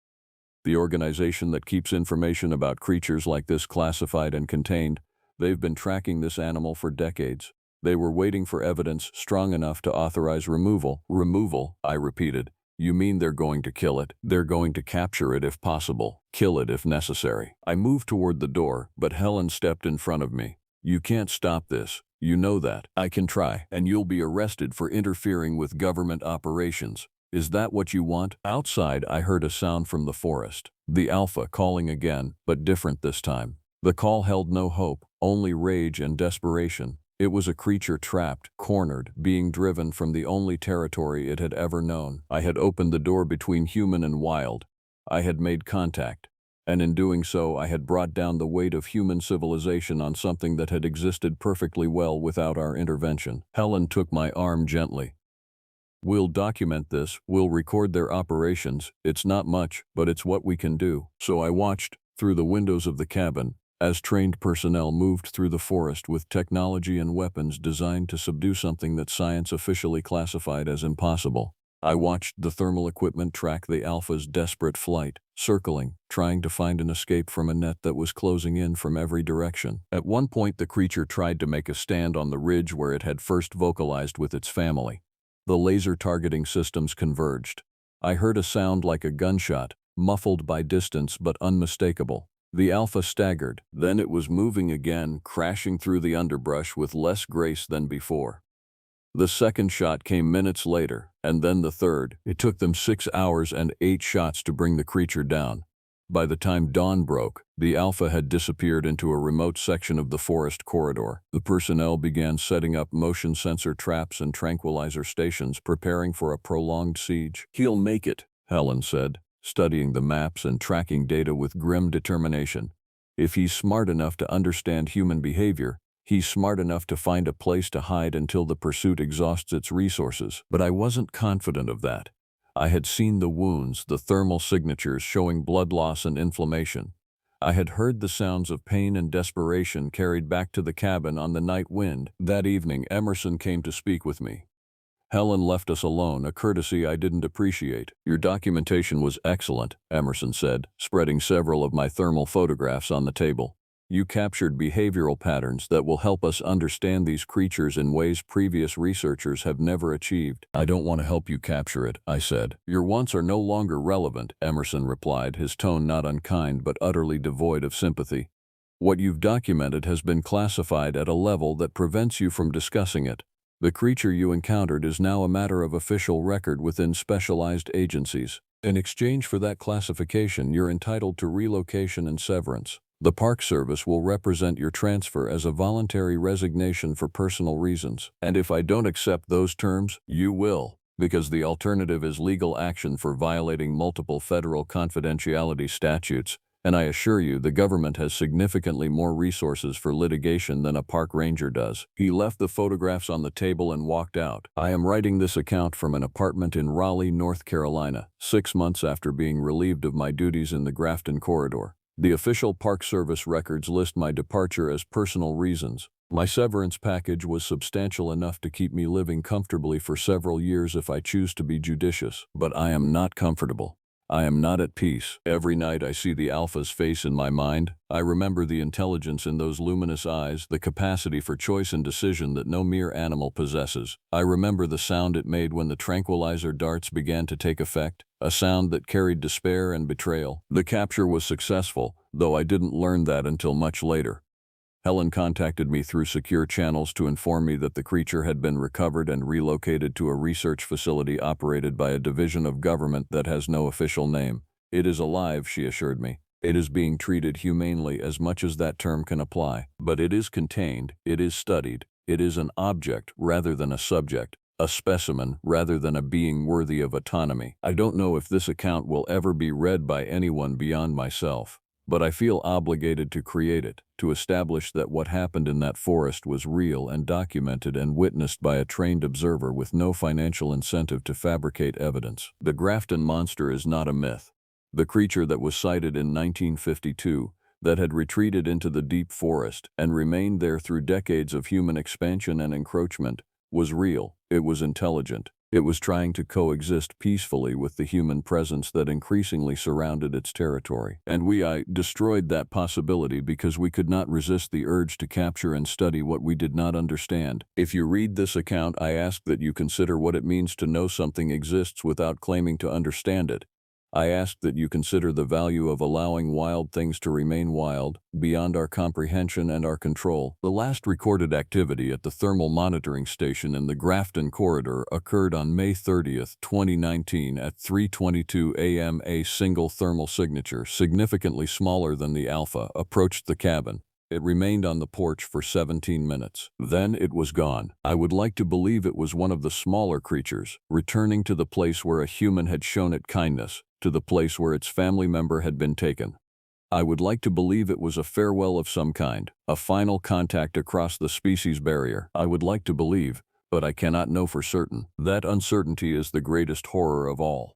"The organization that keeps information about creatures like this classified and contained. They've been tracking this animal for decades. They were waiting for evidence strong enough to authorize removal." "Removal," I repeated. "You mean they're going to kill it?" "They're going to capture it if possible, kill it if necessary." I moved toward the door, but Helen stepped in front of me. "You can't stop this. You know that." "I can try, and you'll be arrested for interfering with government operations. Is that what you want?" Outside, I heard a sound from the forest. The Alpha calling again, but different this time. The call held no hope, only rage and desperation. It was a creature trapped, cornered, being driven from the only territory it had ever known. I had opened the door between human and wild. I had made contact. And in doing so, I had brought down the weight of human civilization on something that had existed perfectly well without our intervention. Helen took my arm gently. "We'll document this, we'll record their operations. It's not much, but it's what we can do." So I watched, through the windows of the cabin, as trained personnel moved through the forest with technology and weapons designed to subdue something that science officially classified as impossible. I watched the thermal equipment track the Alpha's desperate flight, circling, trying to find an escape from a net that was closing in from every direction. At one point, the creature tried to make a stand on the ridge where it had first vocalized with its family. The laser targeting systems converged. I heard a sound like a gunshot, muffled by distance but unmistakable. The Alpha staggered. Then it was moving again, crashing through the underbrush with less grace than before. The second shot came minutes later, and then the third. It took them 6 hours and 8 shots to bring the creature down. By the time dawn broke, the Alpha had disappeared into a remote section of the forest corridor. The personnel began setting up motion sensor traps and tranquilizer stations, preparing for a prolonged siege. "He'll make it," Helen said, studying the maps and tracking data with grim determination. "If he's smart enough to understand human behavior, he's smart enough to find a place to hide until the pursuit exhausts its resources." But I wasn't confident of that. I had seen the wounds, the thermal signatures showing blood loss and inflammation. I had heard the sounds of pain and desperation carried back to the cabin on the night wind. That evening, Emerson came to speak with me. Helen left us alone, a courtesy I didn't appreciate. "Your documentation was excellent," Emerson said, spreading several of my thermal photographs on the table. "You captured behavioral patterns that will help us understand these creatures in ways previous researchers have never achieved." "I don't want to help you capture it," I said. "Your wants are no longer relevant," Emerson replied, his tone not unkind but utterly devoid of sympathy. "What you've documented has been classified at a level that prevents you from discussing it. The creature you encountered is now a matter of official record within specialized agencies. In exchange for that classification, you're entitled to relocation and severance. The Park Service will represent your transfer as a voluntary resignation for personal reasons. And if I don't accept those terms, you will, because the alternative is legal action for violating multiple federal confidentiality statutes, And I assure you, the government has significantly more resources for litigation than a park ranger does. He left the photographs on the table and walked out. I am writing this account from an apartment in Raleigh, North Carolina, 6 months after being relieved of my duties in the Grafton corridor. The official Park Service records list my departure as personal reasons. My severance package was substantial enough to keep me living comfortably for several years if I choose to be judicious. But I am not comfortable. I am not at peace. Every night I see the alpha's face in my mind. I remember the intelligence in those luminous eyes, the capacity for choice and decision that no mere animal possesses. I remember the sound it made when the tranquilizer darts began to take effect, a sound that carried despair and betrayal. The capture was successful, though I didn't learn that until much later. Helen contacted me through secure channels to inform me that the creature had been recovered and relocated to a research facility operated by a division of government that has no official name. It is alive, she assured me. It is being treated humanely as much as that term can apply. But it is contained, it is studied, it is an object rather than a subject, a specimen rather than a being worthy of autonomy. I don't know if this account will ever be read by anyone beyond myself. But I feel obligated to create it, to establish that what happened in that forest was real and documented and witnessed by a trained observer with no financial incentive to fabricate evidence. The Grafton Monster is not a myth. The creature that was sighted in 1952, that had retreated into the deep forest and remained there through decades of human expansion and encroachment, was real. It was intelligent. It was trying to coexist peacefully with the human presence that increasingly surrounded its territory. And I destroyed that possibility because we could not resist the urge to capture and study what we did not understand. If you read this account, I ask that you consider what it means to know something exists without claiming to understand it. I ask that you consider the value of allowing wild things to remain wild, beyond our comprehension and our control. The last recorded activity at the thermal monitoring station in the Grafton corridor occurred on May 30, 2019 at 3:22 a.m. A single thermal signature, significantly smaller than the alpha, approached the cabin. It remained on the porch for 17 minutes. Then it was gone. I would like to believe it was one of the smaller creatures, returning to the place where a human had shown it kindness, to the place where its family member had been taken. I would like to believe it was a farewell of some kind, a final contact across the species barrier. I would like to believe, but I cannot know for certain. That uncertainty is the greatest horror of all.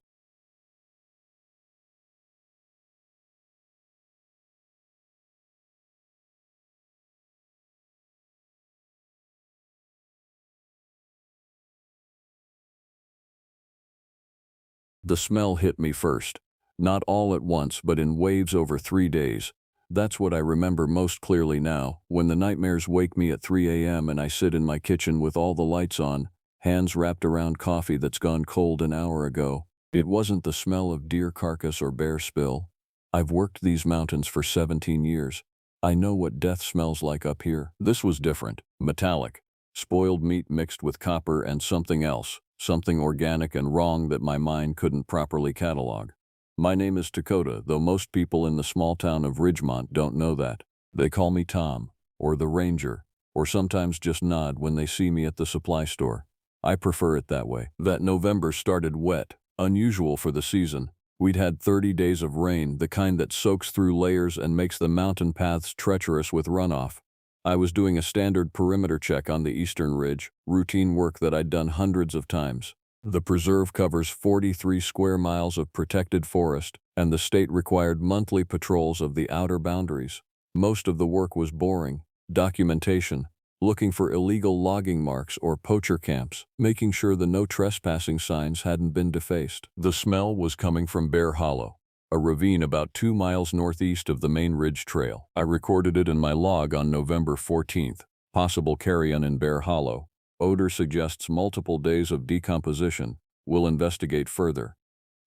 The smell hit me first. Not all at once, but in waves over 3 days. That's what I remember most clearly now, when the nightmares wake me at 3 a.m. and I sit in my kitchen with all the lights on, hands wrapped around coffee that's gone cold an hour ago. It wasn't the smell of deer carcass or bear spill. I've worked these mountains for 17 years. I know what death smells like up here. This was different, metallic, spoiled meat mixed with copper and something else. Something organic and wrong that my mind couldn't properly catalog. My name is Dakota, though most people in the small town of Ridgemont don't know that. They call me Tom, or the Ranger, or sometimes just nod when they see me at the supply store. I prefer it that way. That November started wet, unusual for the season. We'd had 30 days of rain, the kind that soaks through layers and makes the mountain paths treacherous with runoff. I was doing a standard perimeter check on the eastern ridge, routine work that I'd done hundreds of times. The preserve covers 43 square miles of protected forest, and the state required monthly patrols of the outer boundaries. Most of the work was boring, documentation, looking for illegal logging marks or poacher camps, making sure the no trespassing signs hadn't been defaced. The smell was coming from Bear Hollow, a ravine about 2 miles northeast of the main ridge trail. I recorded it in my log on November 14th. Possible carrion in Bear Hollow. Odor suggests multiple days of decomposition. We'll investigate further.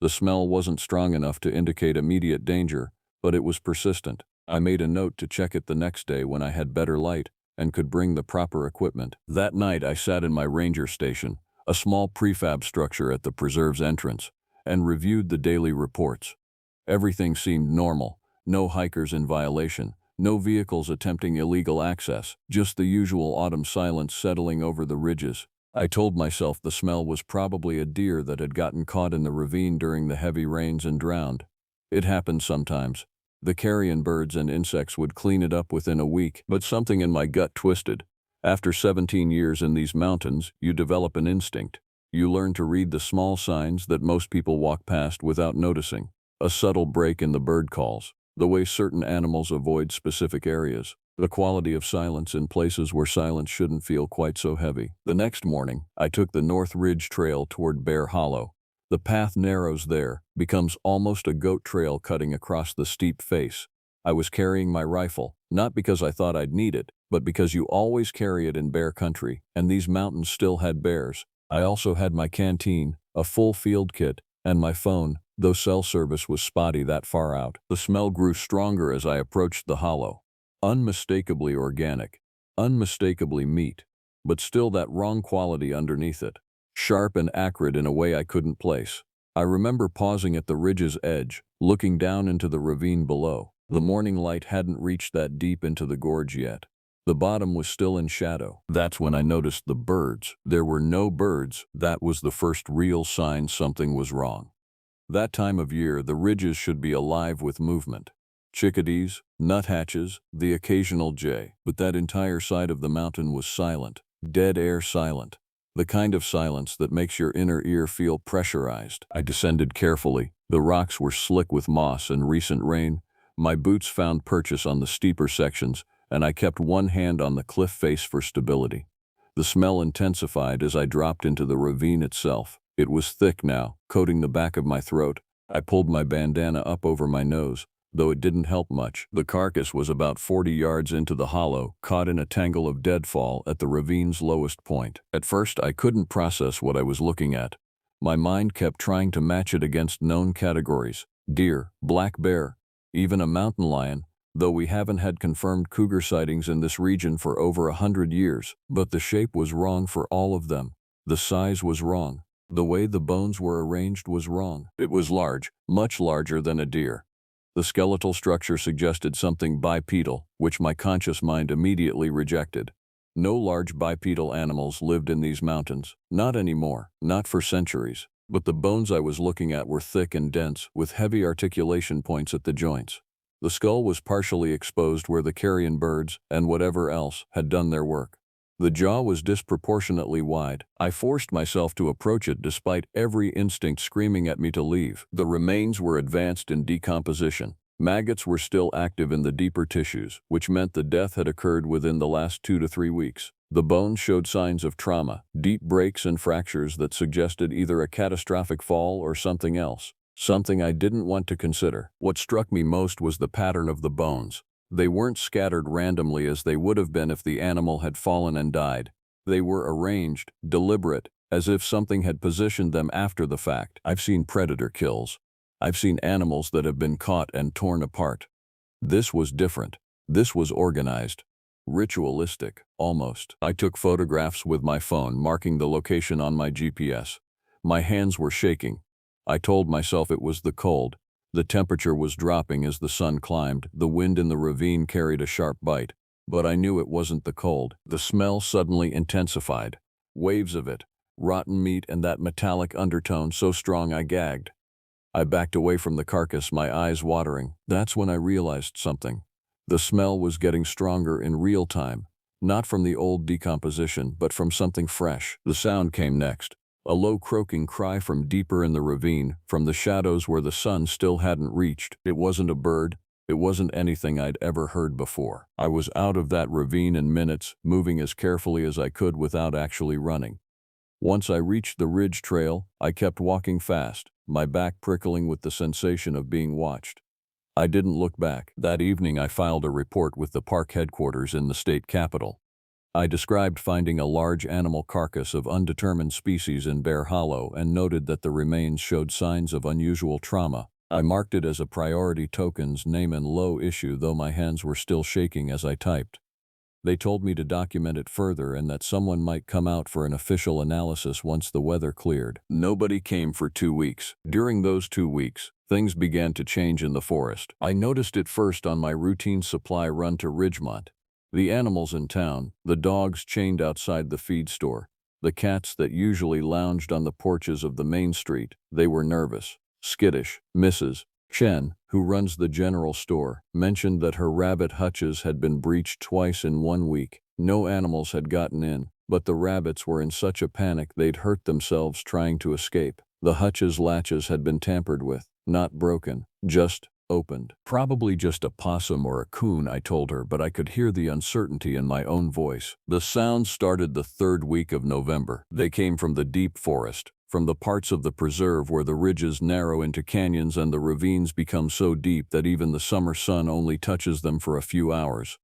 The smell wasn't strong enough to indicate immediate danger, but it was persistent. I made a note to check it the next day when I had better light and could bring the proper equipment. That night I sat in my ranger station, a small prefab structure at the preserve's entrance, and reviewed the daily reports. Everything seemed normal, no hikers in violation, no vehicles attempting illegal access, just the usual autumn silence settling over the ridges. I told myself the smell was probably a deer that had gotten caught in the ravine during the heavy rains and drowned. It happened sometimes. The carrion birds and insects would clean it up within a week, but something in my gut twisted. After 17 years in these mountains, you develop an instinct. You learn to read the small signs that most people walk past without noticing. A subtle break in the bird calls, the way certain animals avoid specific areas, the quality of silence in places where silence shouldn't feel quite so heavy. The next morning, I took the North Ridge Trail toward Bear Hollow. The path narrows there, becomes almost a goat trail cutting across the steep face. I was carrying my rifle, not because I thought I'd need it, but because you always carry it in bear country, and these mountains still had bears. I also had my canteen, a full field kit, and my phone, though cell service was spotty that far out. The smell grew stronger as I approached the hollow. Unmistakably organic, unmistakably meat, but still that wrong quality underneath it. Sharp and acrid in a way I couldn't place. I remember pausing at the ridge's edge, looking down into the ravine below. The morning light hadn't reached that deep into the gorge yet. The bottom was still in shadow. That's when I noticed the birds. There were no birds. That was the first real sign something was wrong. That time of year, the ridges should be alive with movement. Chickadees, nuthatches, the occasional jay. But that entire side of the mountain was silent, dead air silent. The kind of silence that makes your inner ear feel pressurized. I descended carefully. The rocks were slick with moss and recent rain. My boots found purchase on the steeper sections, and I kept one hand on the cliff face for stability. The smell intensified as I dropped into the ravine itself. It was thick now, coating the back of my throat. I pulled my bandana up over my nose, though it didn't help much. The carcass was about 40 yards into the hollow, caught in a tangle of deadfall at the ravine's lowest point. At first, I couldn't process what I was looking at. My mind kept trying to match it against known categories: deer, black bear, even a mountain lion, though we haven't had confirmed cougar sightings in this region for over 100 years. But the shape was wrong for all of them. The size was wrong. The way the bones were arranged was wrong. It was large, much larger than a deer. The skeletal structure suggested something bipedal, which my conscious mind immediately rejected. No large bipedal animals lived in these mountains. Not anymore, not for centuries. But the bones I was looking at were thick and dense, with heavy articulation points at the joints. The skull was partially exposed where the carrion birds, and whatever else, had done their work. The jaw was disproportionately wide. I forced myself to approach it despite every instinct screaming at me to leave. The remains were advanced in decomposition. Maggots were still active in the deeper tissues, which meant the death had occurred within the last 2 to 3 weeks. The bones showed signs of trauma, deep breaks and fractures that suggested either a catastrophic fall or something else, something I didn't want to consider. What struck me most was the pattern of the bones. They weren't scattered randomly as they would have been if the animal had fallen and died. They were arranged, deliberate, as if something had positioned them after the fact. I've seen predator kills. I've seen animals that have been caught and torn apart. This was different. This was organized. Ritualistic, almost. I took photographs with my phone, marking the location on my GPS. My hands were shaking. I told myself it was the cold. The temperature was dropping as the sun climbed. The wind in the ravine carried a sharp bite. But I knew it wasn't the cold. The smell suddenly intensified. Waves of it. Rotten meat and that metallic undertone so strong I gagged. I backed away from the carcass, my eyes watering. That's when I realized something. The smell was getting stronger in real time, not from the old decomposition, but from something fresh. The sound came next, a low croaking cry from deeper in the ravine, from the shadows where the sun still hadn't reached. It wasn't a bird. It wasn't anything I'd ever heard before. I was out of that ravine in minutes, moving as carefully as I could without actually running. Once I reached the ridge trail, I kept walking fast, my back prickling with the sensation of being watched. I didn't look back. That evening I filed a report with the park headquarters in the state capital. I described finding a large animal carcass of undetermined species in Bear Hollow and noted that the remains showed signs of unusual trauma. I marked it as a priority tokens name and low issue, though my hands were still shaking as I typed. They told me to document it further and that someone might come out for an official analysis once the weather cleared. Nobody came for 2 weeks. During those 2 weeks, things began to change in the forest. I noticed it first on my routine supply run to Ridgemont. The animals in town, the dogs chained outside the feed store, the cats that usually lounged on the porches of the main street, they were nervous, skittish. Mrs. Chen, who runs the general store, mentioned that her rabbit hutches had been breached twice in 1 week. No animals had gotten in, but the rabbits were in such a panic they'd hurt themselves trying to escape. The hutches' latches had been tampered with, not broken, just opened. Probably just a possum or a coon, I told her, but I could hear the uncertainty in my own voice. The sounds started the 3rd week of November. They came from the deep forest, from the parts of the preserve where the ridges narrow into canyons and the ravines become so deep that even the summer sun only touches them for a few hours.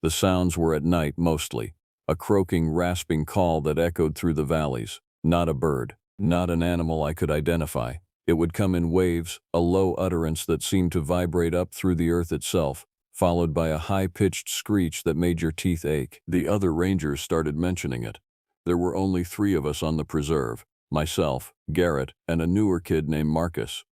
The sounds were at night mostly, a croaking, rasping call that echoed through the valleys. Not a bird, not an animal I could identify. It would come in waves, a low utterance that seemed to vibrate up through the earth itself, followed by a high-pitched screech that made your teeth ache. The other rangers started mentioning it. There were only 3 of us on the preserve, myself, Garrett, and a newer kid named Marcus.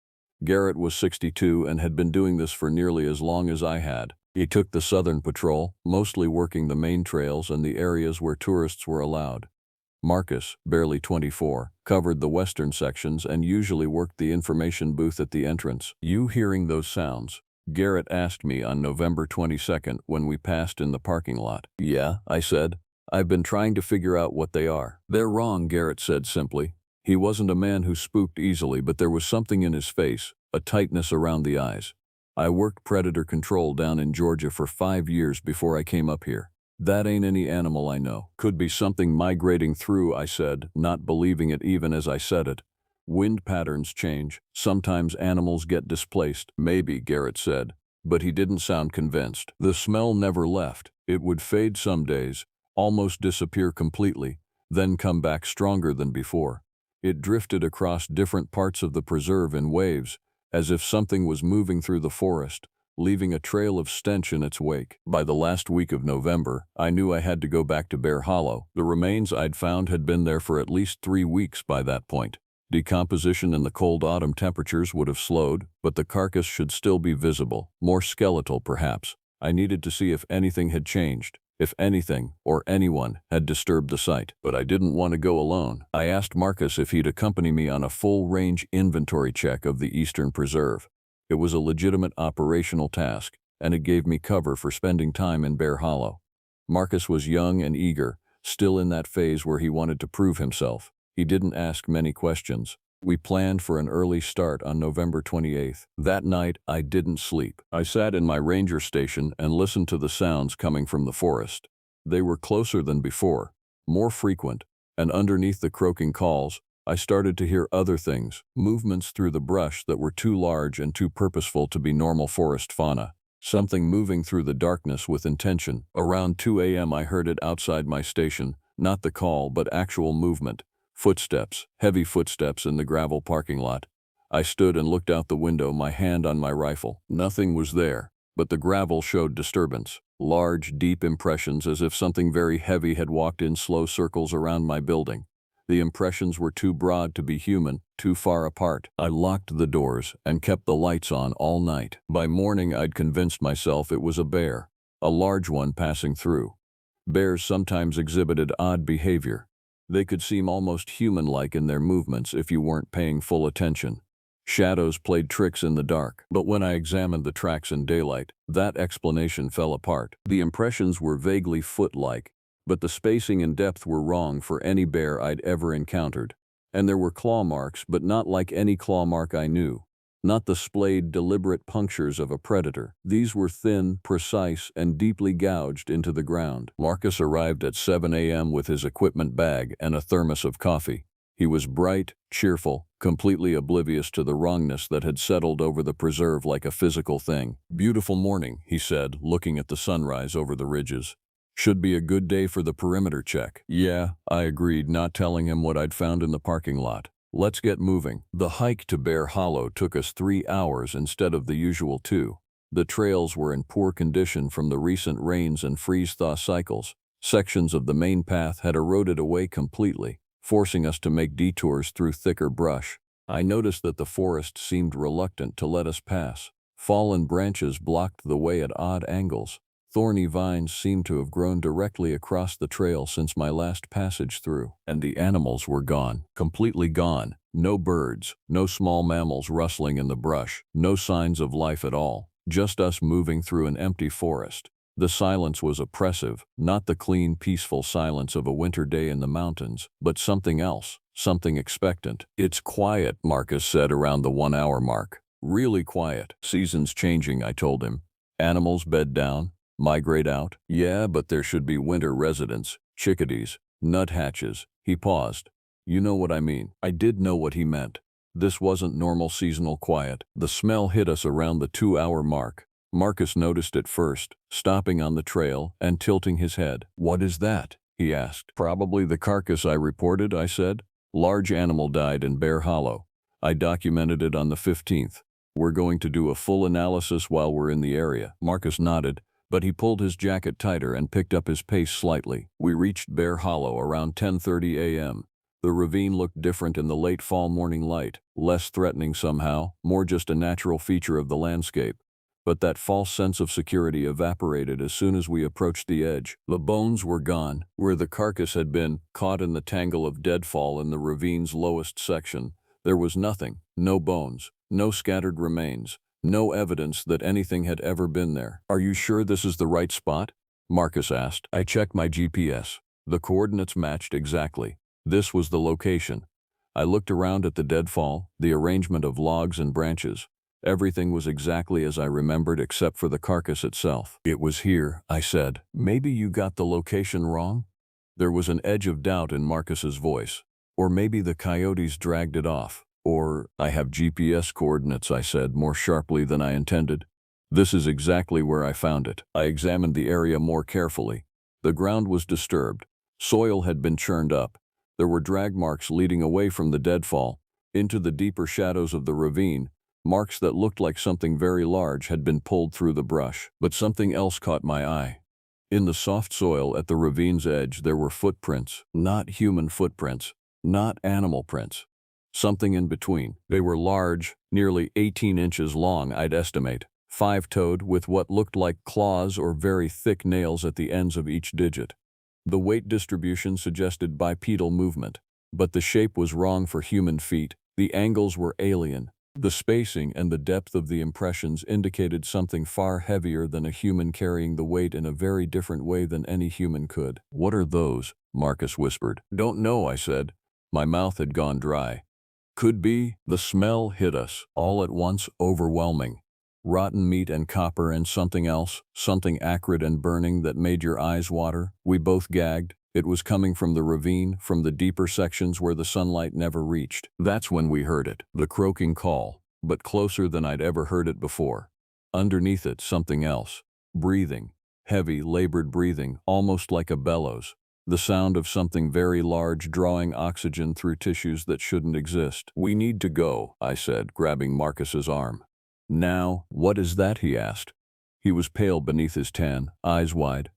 Garrett was 62 and had been doing this for nearly as long as I had. He took the Southern Patrol, mostly working the main trails and the areas where tourists were allowed. Marcus, barely 24, covered the western sections and usually worked the information booth at the entrance. "You hearing those sounds?" Garrett asked me on November 22nd when we passed in the parking lot. "Yeah," I said. "I've been trying to figure out what they are." "They're wrong," Garrett said simply. He wasn't a man who spooked easily, but there was something in his face, a tightness around the eyes. "I worked predator control down in Georgia for 5 years before I came up here. That ain't any animal I know." "Could be something migrating through," I said, not believing it even as I said it. "Wind patterns change. Sometimes animals get displaced." "Maybe," Garrett said, but he didn't sound convinced. "The smell never left. It would fade some days, almost disappear completely, then come back stronger than before. It drifted across different parts of the preserve in waves, as if something was moving through the forest, leaving a trail of stench in its wake." By the last week of November, I knew I had to go back to Bear Hollow. The remains I'd found had been there for at least 3 weeks by that point. Decomposition in the cold autumn temperatures would have slowed, but the carcass should still be visible, more skeletal perhaps. I needed to see if anything had changed, if anything or anyone had disturbed the site. But I didn't want to go alone. I asked Marcus if he'd accompany me on a full-range inventory check of the Eastern Preserve. It was a legitimate operational task, and it gave me cover for spending time in Bear Hollow. Marcus was young and eager, still in that phase where he wanted to prove himself. He didn't ask many questions. We planned for an early start on November 28th. That night, I didn't sleep. I sat in my ranger station and listened to the sounds coming from the forest. They were closer than before, more frequent, and underneath the croaking calls, I started to hear other things, movements through the brush that were too large and too purposeful to be normal forest fauna. Something moving through the darkness with intention. Around 2 a.m. I heard it outside my station, not the call but actual movement. Footsteps, heavy footsteps in the gravel parking lot. I stood and looked out the window, my hand on my rifle. Nothing was there, but the gravel showed disturbance. Large, deep impressions as if something very heavy had walked in slow circles around my building. The impressions were too broad to be human, too far apart. I locked the doors and kept the lights on all night. By morning, I'd convinced myself it was a bear, a large one passing through. Bears sometimes exhibited odd behavior. They could seem almost human-like in their movements if you weren't paying full attention. Shadows played tricks in the dark, but when I examined the tracks in daylight, that explanation fell apart. The impressions were vaguely foot-like, but the spacing and depth were wrong for any bear I'd ever encountered. And there were claw marks, but not like any claw mark I knew. Not the splayed, deliberate punctures of a predator. These were thin, precise, and deeply gouged into the ground. Marcus arrived at 7 a.m. with his equipment bag and a thermos of coffee. He was bright, cheerful, completely oblivious to the wrongness that had settled over the preserve like a physical thing. "Beautiful morning," he said, looking at the sunrise over the ridges. "Should be a good day for the perimeter check." "Yeah," I agreed, not telling him what I'd found in the parking lot. "Let's get moving." The hike to Bear Hollow took us 3 hours instead of the usual 2. The trails were in poor condition from the recent rains and freeze-thaw cycles. Sections of the main path had eroded away completely, forcing us to make detours through thicker brush. I noticed that the forest seemed reluctant to let us pass. Fallen branches blocked the way at odd angles. Thorny vines seemed to have grown directly across the trail since my last passage through. And the animals were gone, completely gone. No birds, no small mammals rustling in the brush, no signs of life at all, just us moving through an empty forest. The silence was oppressive, not the clean, peaceful silence of a winter day in the mountains, but something else, something expectant. "It's quiet," Marcus said around the 1 hour mark. "Really quiet. Seasons changing," I told him. "Animals bed down, migrate out." "Yeah, but there should be winter residents, chickadees, nuthatches." He paused. "You know what I mean." I did know what he meant. This wasn't normal seasonal quiet. The smell hit us around the 2 hour mark. Marcus noticed it first, stopping on the trail and tilting his head. "What is that?" he asked. "Probably the carcass I reported," I said. "Large animal died in Bear Hollow. I documented it on the 15th. We're going to do a full analysis while we're in the area." Marcus nodded, but he pulled his jacket tighter and picked up his pace slightly. We reached Bear Hollow around 10:30 a.m. The ravine looked different in the late fall morning light, less threatening somehow, more just a natural feature of the landscape. But that false sense of security evaporated as soon as we approached the edge. The bones were gone. Where the carcass had been, caught in the tangle of deadfall in the ravine's lowest section, there was nothing, no bones, no scattered remains, no evidence that anything had ever been there. "Are you sure this is the right spot?" Marcus asked. I checked my GPS. The coordinates matched exactly. This was the location. I looked around at the deadfall, the arrangement of logs and branches. Everything was exactly as I remembered except for the carcass itself. "It was here," I said. "Maybe you got the location wrong?" There was an edge of doubt in Marcus's voice. "Or maybe the coyotes dragged it off. Or, I have GPS coordinates," I said more sharply than I intended. "This is exactly where I found it." I examined the area more carefully. The ground was disturbed. Soil had been churned up. There were drag marks leading away from the deadfall, into the deeper shadows of the ravine, marks that looked like something very large had been pulled through the brush. But something else caught my eye. In the soft soil at the ravine's edge there were footprints, not human footprints, not animal prints. Something in between. They were large, nearly 18 inches long, I'd estimate, 5-toed with what looked like claws or very thick nails at the ends of each digit. The weight distribution suggested bipedal movement, but the shape was wrong for human feet. The angles were alien. The spacing and the depth of the impressions indicated something far heavier than a human carrying the weight in a very different way than any human could. "What are those?" Marcus whispered. "Don't know," I said. My mouth had gone dry. "Could be." The smell hit us, all at once, overwhelming. Rotten meat and copper and something else, something acrid and burning that made your eyes water. We both gagged. It was coming from the ravine, from the deeper sections where the sunlight never reached. That's when we heard it, the croaking call, but closer than I'd ever heard it before. Underneath it, something else. Breathing. Heavy, labored breathing, almost like a bellows. The sound of something very large drawing oxygen through tissues that shouldn't exist. "We need to go," I said, grabbing Marcus's arm. "Now." "What is that?" he asked. He was pale beneath his tan, eyes wide.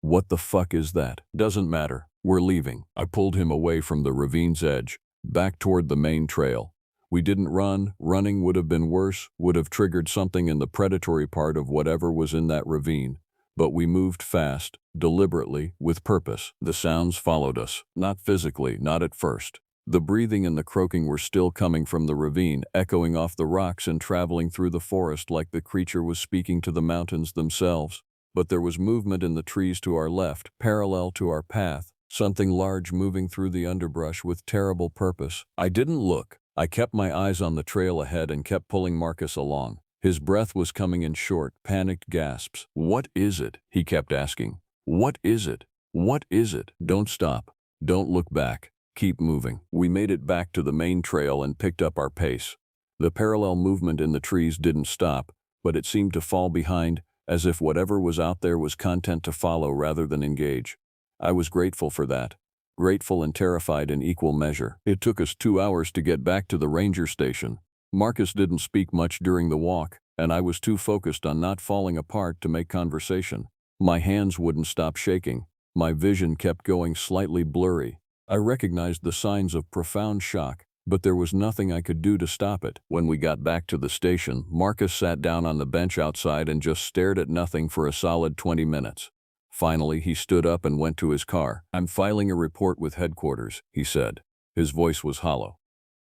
"What the fuck is that?" "Doesn't matter. We're leaving." I pulled him away from the ravine's edge, back toward the main trail. We didn't run. Running would have been worse, would have triggered something in the predatory part of whatever was in that ravine. But we moved fast, deliberately, with purpose. The sounds followed us. Not physically, not at first. The breathing and the croaking were still coming from the ravine, echoing off the rocks and traveling through the forest like the creature was speaking to the mountains themselves. But there was movement in the trees to our left, parallel to our path, something large moving through the underbrush with terrible purpose. I didn't look. I kept my eyes on the trail ahead and kept pulling Marcus along. His breath was coming in short, panicked gasps. "What is it?" he kept asking. "What is it? What is it?" "Don't stop. Don't look back. Keep moving." We made it back to the main trail and picked up our pace. The parallel movement in the trees didn't stop, but it seemed to fall behind, as if whatever was out there was content to follow rather than engage. I was grateful for that. Grateful and terrified in equal measure. It took us 2 hours to get back to the ranger station. Marcus didn't speak much during the walk, and I was too focused on not falling apart to make conversation. My hands wouldn't stop shaking. My vision kept going slightly blurry. I recognized the signs of profound shock, but there was nothing I could do to stop it. When we got back to the station, Marcus sat down on the bench outside and just stared at nothing for a solid 20 minutes. Finally, he stood up and went to his car. "I'm filing a report with headquarters," he said. His voice was hollow.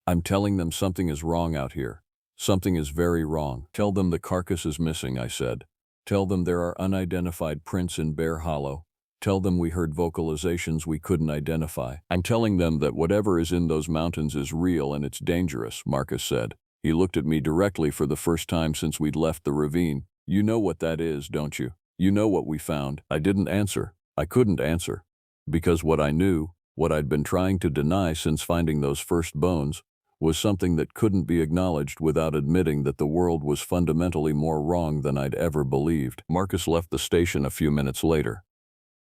I'm telling them something is wrong out here. Something is very wrong. Tell them the carcass is missing, I said. Tell them there are unidentified prints in Bear Hollow. Tell them we heard vocalizations we couldn't identify. I'm telling them that whatever is in those mountains is real and it's dangerous, Marcus said. He looked at me directly for the first time since we'd left the ravine. You know what that is, don't you? You know what we found. I didn't answer. I couldn't answer. Because what I knew, what I'd been trying to deny since finding those first bones, was something that couldn't be acknowledged without admitting that the world was fundamentally more wrong than I'd ever believed. Marcus left the station a few minutes later.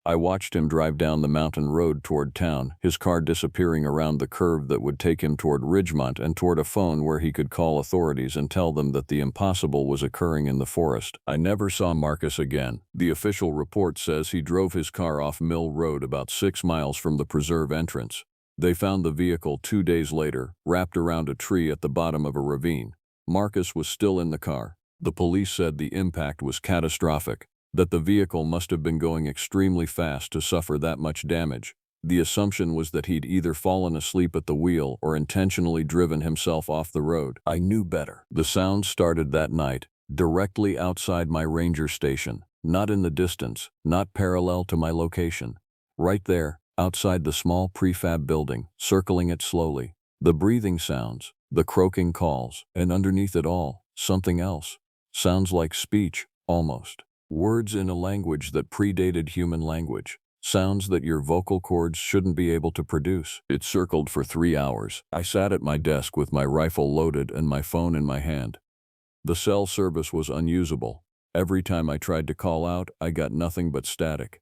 I watched him drive down the mountain road toward town, his car disappearing around the curve that would take him toward Ridgemont and toward a phone where he could call authorities and tell them that the impossible was occurring in the forest. I never saw Marcus again. The official report says he drove his car off Mill Road about 6 miles from the preserve entrance. They found the vehicle 2 days later, wrapped around a tree at the bottom of a ravine. Marcus was still in the car. The police said the impact was catastrophic, that the vehicle must have been going extremely fast to suffer that much damage. The assumption was that he'd either fallen asleep at the wheel or intentionally driven himself off the road. I knew better. The sound started that night, directly outside my ranger station, not in the distance, not parallel to my location. Right there, outside the small prefab building, circling it slowly. The breathing sounds, the croaking calls, and underneath it all, something else. Sounds like speech, almost. Words in a language that predated human language. Sounds that your vocal cords shouldn't be able to produce. It circled for 3 hours. I sat at my desk with my rifle loaded and my phone in my hand. The cell service was unusable. Every time I tried to call out, I got nothing but static.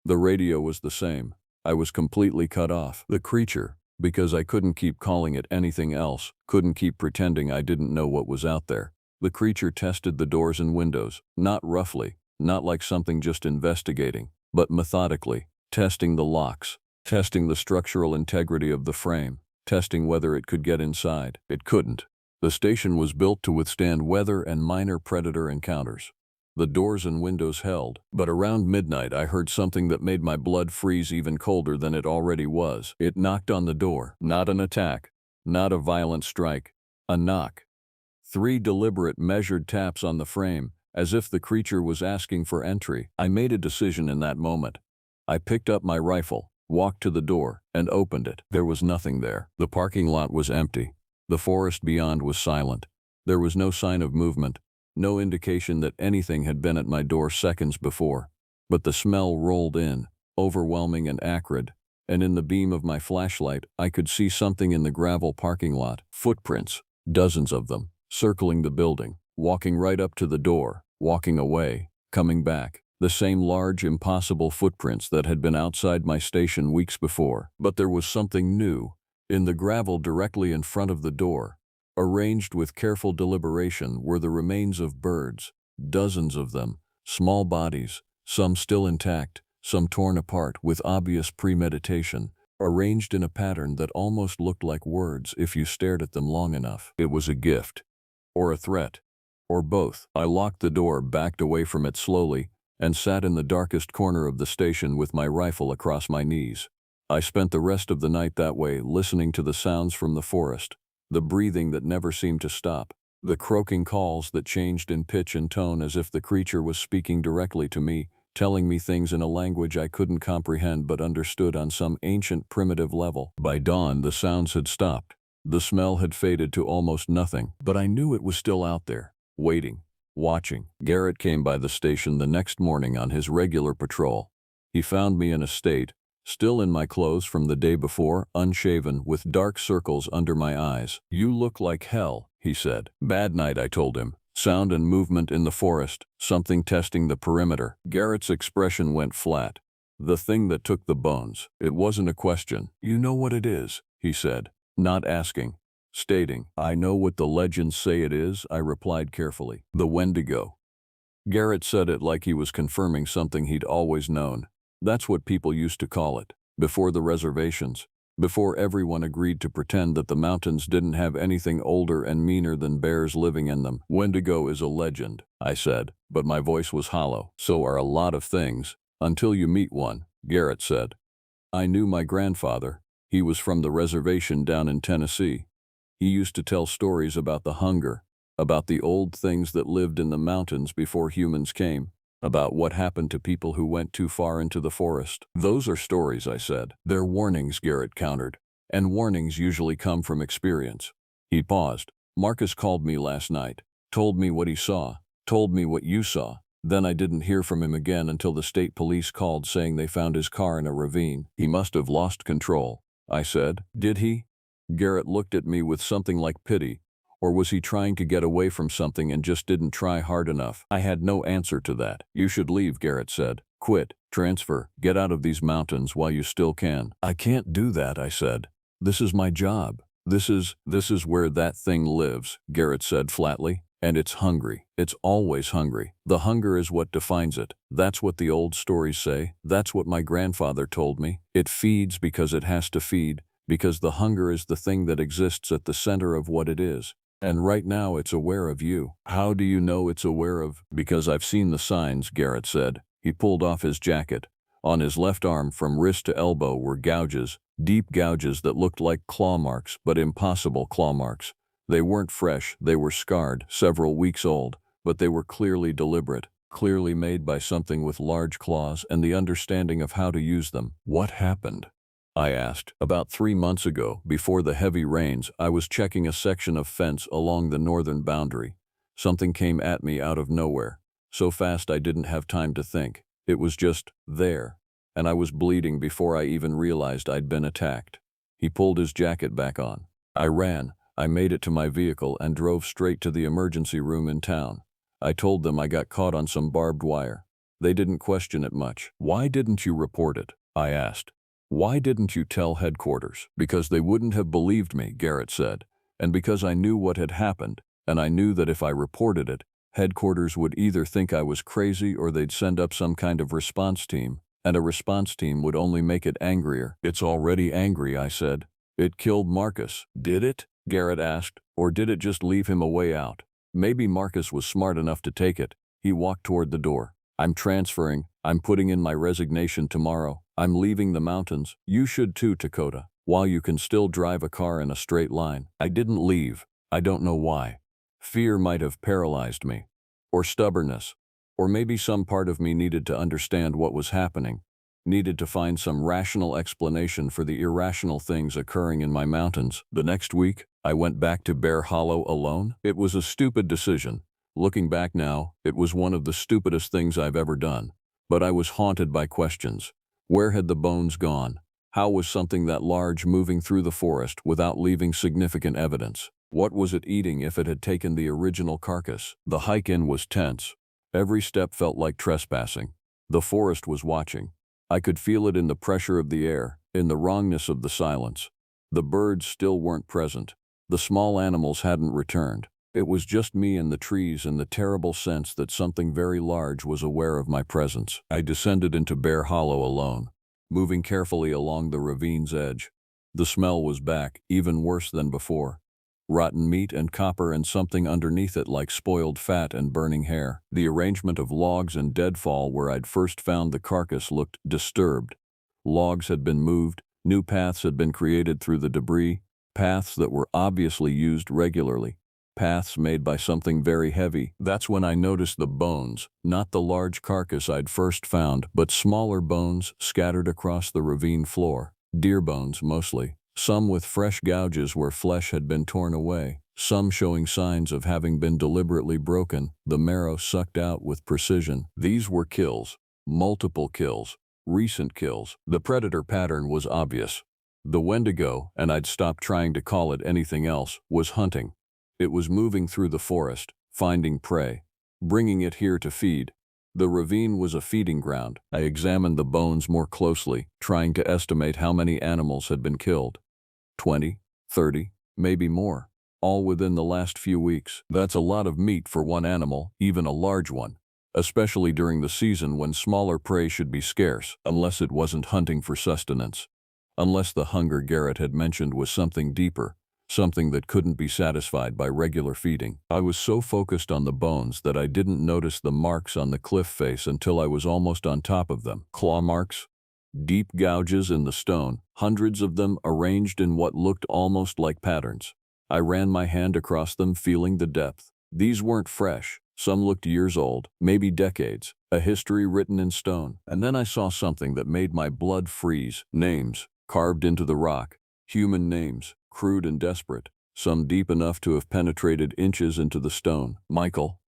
The radio was the same. I was completely cut off. The creature, because I couldn't keep calling it anything else, couldn't keep pretending I didn't know what was out there. The creature tested the doors and windows, not roughly, not like something just investigating, but methodically, testing the locks, testing the structural integrity of the frame, testing whether it could get inside. It couldn't. The station was built to withstand weather and minor predator encounters. The doors and windows held, but around midnight I heard something that made my blood freeze even colder than it already was. It knocked on the door. Not an attack, not a violent strike, a knock. 3 deliberate, measured taps on the frame, as if the creature was asking for entry. I made a decision in that moment. I picked up my rifle, walked to the door, and opened it. There was nothing there. The parking lot was empty. The forest beyond was silent. There was no sign of movement, no indication that anything had been at my door seconds before. But the smell rolled in, overwhelming and acrid, and in the beam of my flashlight I could see something in the gravel parking lot. Footprints, dozens of them, circling the building, walking right up to the door, walking away, coming back. The same large, impossible footprints that had been outside my station weeks before. But there was something new. In the gravel directly in front of the door, arranged with careful deliberation, were the remains of birds, dozens of them, small bodies, some still intact, some torn apart with obvious premeditation, arranged in a pattern that almost looked like words if you stared at them long enough. It was a gift, or a threat, or both. I locked the door, backed away from it slowly, and sat in the darkest corner of the station with my rifle across my knees. I spent the rest of the night that way, listening to the sounds from the forest, the breathing that never seemed to stop, the croaking calls that changed in pitch and tone as if the creature was speaking directly to me, telling me things in a language I couldn't comprehend but understood on some ancient primitive level. By dawn, the sounds had stopped. The smell had faded to almost nothing, but I knew it was still out there, waiting, watching. Garrett came by the station the next morning on his regular patrol. He found me in a state, still in my clothes from the day before, unshaven, with dark circles under my eyes. "You look like hell," he said. "Bad night," I told him. "Sound and movement in the forest, something testing the perimeter." Garrett's expression went flat. "The thing that took the bones." It wasn't a question. "You know what it is," he said, not asking, stating. "I know what the legends say it is," I replied carefully. "The Wendigo." Garrett said it like he was confirming something he'd always known. That's what people used to call it, before the reservations, before everyone agreed to pretend that the mountains didn't have anything older and meaner than bears living in them. "Wendigo is a legend," I said, but my voice was hollow. "So are a lot of things, until you meet one," Garrett said. "I knew my grandfather. He was from the reservation down in Tennessee. He used to tell stories about the hunger, about the old things that lived in the mountains before humans came, about what happened to people who went too far into the forest. Those are stories, I said. They're warnings, Garrett countered, and warnings usually come from experience. He paused. Marcus called me last night, told me what he saw, told me what you saw. Then I didn't hear from him again until the state police called saying they found his car in a ravine. He must have lost control, I said. Did he? Garrett looked at me with something like pity. Or was he trying to get away from something and just didn't try hard enough? I had no answer to that. You should leave, Garrett said. Quit, transfer, get out of these mountains while you still can. I can't do that, I said. This is my job. This is where that thing lives, Garrett said flatly. And it's hungry. It's always hungry. The hunger is what defines it. That's what the old stories say. That's what my grandfather told me. It feeds because it has to feed, because the hunger is the thing that exists at the center of what it is. And right now it's aware of you. How do you know it's aware of? Because I've seen the signs, Garrett said. He pulled off his jacket. On his left arm from wrist to elbow were gouges, deep gouges that looked like claw marks, but impossible claw marks. They weren't fresh, they were scarred, several weeks old, but they were clearly deliberate, clearly made by something with large claws and the understanding of how to use them. What happened? I asked. About 3 months ago, before the heavy rains, I was checking a section of fence along the northern boundary. Something came at me out of nowhere, so fast I didn't have time to think. It was just there, and I was bleeding before I even realized I'd been attacked. He pulled his jacket back on. I ran. I made it to my vehicle and drove straight to the emergency room in town. I told them I got caught on some barbed wire. They didn't question it much. Why didn't you report it? I asked. Why didn't you tell headquarters? Because they wouldn't have believed me, Garrett said, and because I knew what had happened, and I knew that if I reported it, headquarters would either think I was crazy or they'd send up some kind of response team, and a response team would only make it angrier. It's already angry, I said. It killed Marcus. Did it? Garrett asked, or did it just leave him a way out? Maybe Marcus was smart enough to take it. He walked toward the door. I'm transferring. I'm putting in my resignation tomorrow. I'm leaving the mountains. You should too, Dakota, while you can still drive a car in a straight line. I didn't leave. I don't know why. Fear might have paralyzed me. Or stubbornness. Or maybe some part of me needed to understand what was happening. Needed to find some rational explanation for the irrational things occurring in my mountains. The next week, I went back to Bear Hollow alone. It was a stupid decision. Looking back now, it was one of the stupidest things I've ever done. But I was haunted by questions. Where had the bones gone? How was something that large moving through the forest without leaving significant evidence? What was it eating if it had taken the original carcass? The hike-in was tense. Every step felt like trespassing. The forest was watching. I could feel it in the pressure of the air, in the wrongness of the silence. The birds still weren't present. The small animals hadn't returned. It was just me and the trees and the terrible sense that something very large was aware of my presence. I descended into Bear Hollow alone, moving carefully along the ravine's edge. The smell was back, even worse than before. Rotten meat and copper and something underneath it like spoiled fat and burning hair. The arrangement of logs and deadfall where I'd first found the carcass looked disturbed. Logs had been moved, new paths had been created through the debris, paths that were obviously used regularly, paths made by something very heavy. That's when I noticed the bones, not the large carcass I'd first found, but smaller bones scattered across the ravine floor. Deer bones mostly. Some with fresh gouges where flesh had been torn away, some showing signs of having been deliberately broken, the marrow sucked out with precision. These were kills, multiple kills, recent kills. The predator pattern was obvious. The Wendigo, and I'd stopped trying to call it anything else, was hunting. It was moving through the forest, finding prey, bringing it here to feed. The ravine was a feeding ground. I examined the bones more closely, trying to estimate how many animals had been killed. 20, 30, maybe more, all within the last few weeks. That's a lot of meat for one animal, even a large one, especially during the season when smaller prey should be scarce, unless it wasn't hunting for sustenance. Unless the hunger Garrett had mentioned was something deeper, something that couldn't be satisfied by regular feeding. I was so focused on the bones that I didn't notice the marks on the cliff face until I was almost on top of them. Claw marks? Deep gouges in the stone, hundreds of them arranged in what looked almost like patterns. I ran my hand across them, feeling the depth. These weren't fresh. Some looked years old, maybe decades, a history written in stone. And then I saw something that made my blood freeze. Names, carved into the rock. Human names, crude and desperate. Some deep enough to have penetrated inches into the stone. Michael,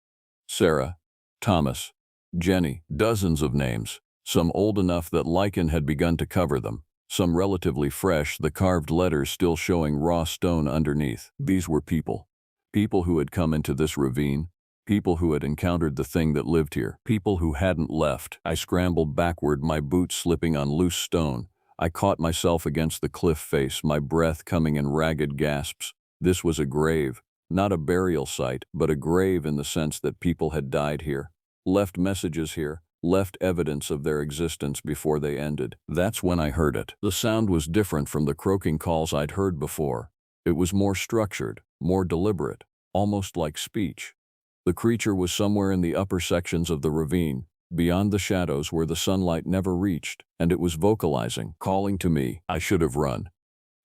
Sarah, Thomas, Jenny, dozens of names. Some old enough that lichen had begun to cover them. Some relatively fresh, the carved letters still showing raw stone underneath. These were people. People who had come into this ravine. People who had encountered the thing that lived here. People who hadn't left. I scrambled backward, my boots slipping on loose stone. I caught myself against the cliff face, my breath coming in ragged gasps. This was a grave. Not a burial site, but a grave in the sense that people had died here. Left messages here. Left evidence of their existence before they ended. That's when I heard it. The sound was different from the croaking calls I'd heard before. It was more structured, more deliberate, almost like speech. The creature was somewhere in the upper sections of the ravine, beyond the shadows where the sunlight never reached, and it was vocalizing, calling to me. I should have run.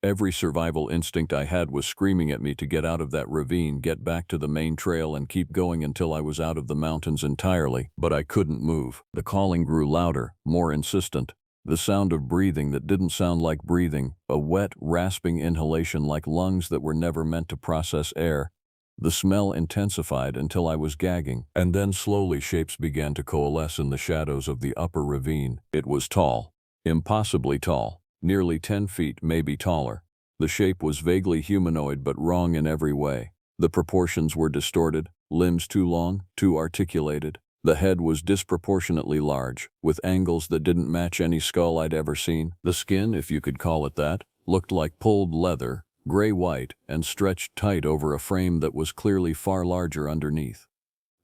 Every survival instinct I had was screaming at me to get out of that ravine, get back to the main trail, and keep going until I was out of the mountains entirely. But I couldn't move. The calling grew louder, more insistent. The sound of breathing that didn't sound like breathing, a wet, rasping inhalation like lungs that were never meant to process air. The smell intensified until I was gagging, and then slowly shapes began to coalesce in the shadows of the upper ravine. It was tall, impossibly tall. Nearly 10 feet, maybe taller. The shape was vaguely humanoid but wrong in every way. The proportions were distorted, limbs too long, too articulated. The head was disproportionately large, with angles that didn't match any skull I'd ever seen. The skin, if you could call it that, looked like pulled leather, gray-white, and stretched tight over a frame that was clearly far larger underneath.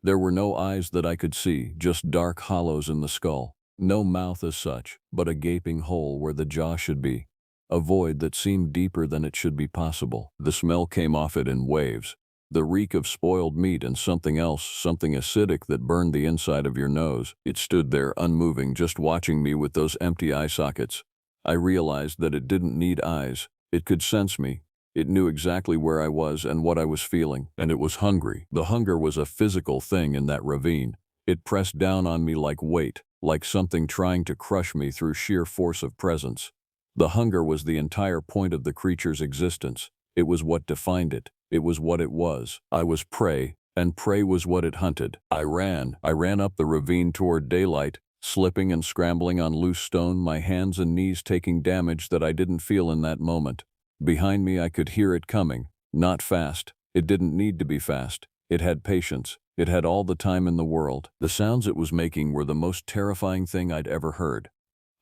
There were no eyes that I could see, just dark hollows in the skull. No mouth as such, but a gaping hole where the jaw should be. A void that seemed deeper than it should be possible. The smell came off it in waves. The reek of spoiled meat and something else, something acidic that burned the inside of your nose. It stood there unmoving, just watching me with those empty eye sockets. I realized that it didn't need eyes. It could sense me. It knew exactly where I was and what I was feeling. And it was hungry. The hunger was a physical thing in that ravine. It pressed down on me like weight. Like something trying to crush me through sheer force of presence. The hunger was the entire point of the creature's existence. It was what defined it. It was what it was. I was prey, and prey was what it hunted. I ran up the ravine toward daylight, slipping and scrambling on loose stone, my hands and knees taking damage that I didn't feel in that moment. Behind me I could hear it coming. Not fast. It didn't need to be fast. It had patience. It had all the time in the world. The sounds it was making were the most terrifying thing I'd ever heard.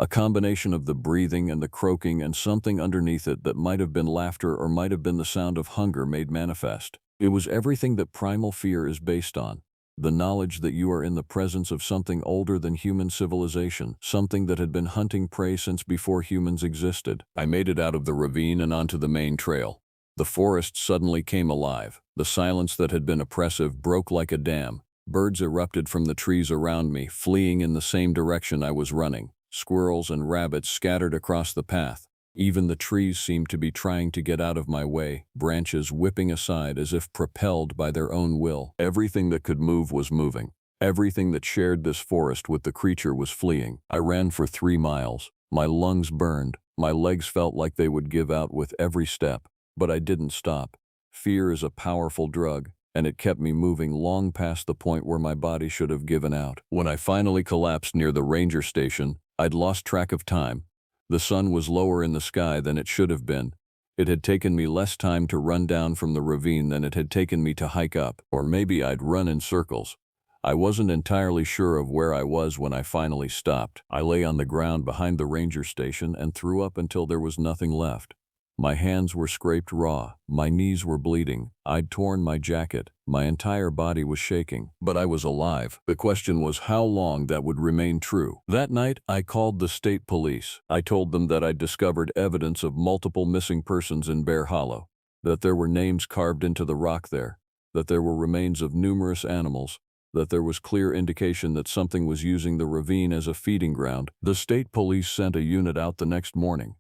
A combination of the breathing and the croaking and something underneath it that might have been laughter or might have been the sound of hunger made manifest. It was everything that primal fear is based on. The knowledge that you are in the presence of something older than human civilization, something that had been hunting prey since before humans existed. I made it out of the ravine and onto the main trail. The forest suddenly came alive. The silence that had been oppressive broke like a dam. Birds erupted from the trees around me, fleeing in the same direction I was running. Squirrels and rabbits scattered across the path. Even the trees seemed to be trying to get out of my way, branches whipping aside as if propelled by their own will. Everything that could move was moving. Everything that shared this forest with the creature was fleeing. I ran for 3 miles. My lungs burned. My legs felt like they would give out with every step. But I didn't stop. Fear is a powerful drug, and it kept me moving long past the point where my body should have given out. When I finally collapsed near the ranger station, I'd lost track of time. The sun was lower in the sky than it should have been. It had taken me less time to run down from the ravine than it had taken me to hike up, or maybe I'd run in circles. I wasn't entirely sure of where I was when I finally stopped. I lay on the ground behind the ranger station and threw up until there was nothing left. My hands were scraped raw, my knees were bleeding, I'd torn my jacket, my entire body was shaking, but I was alive. The question was how long that would remain true. That night, I called the state police. I told them that I'd discovered evidence of multiple missing persons in Bear Hollow, that there were names carved into the rock there, that there were remains of numerous animals, that there was clear indication that something was using the ravine as a feeding ground. The state police sent a unit out the next morning.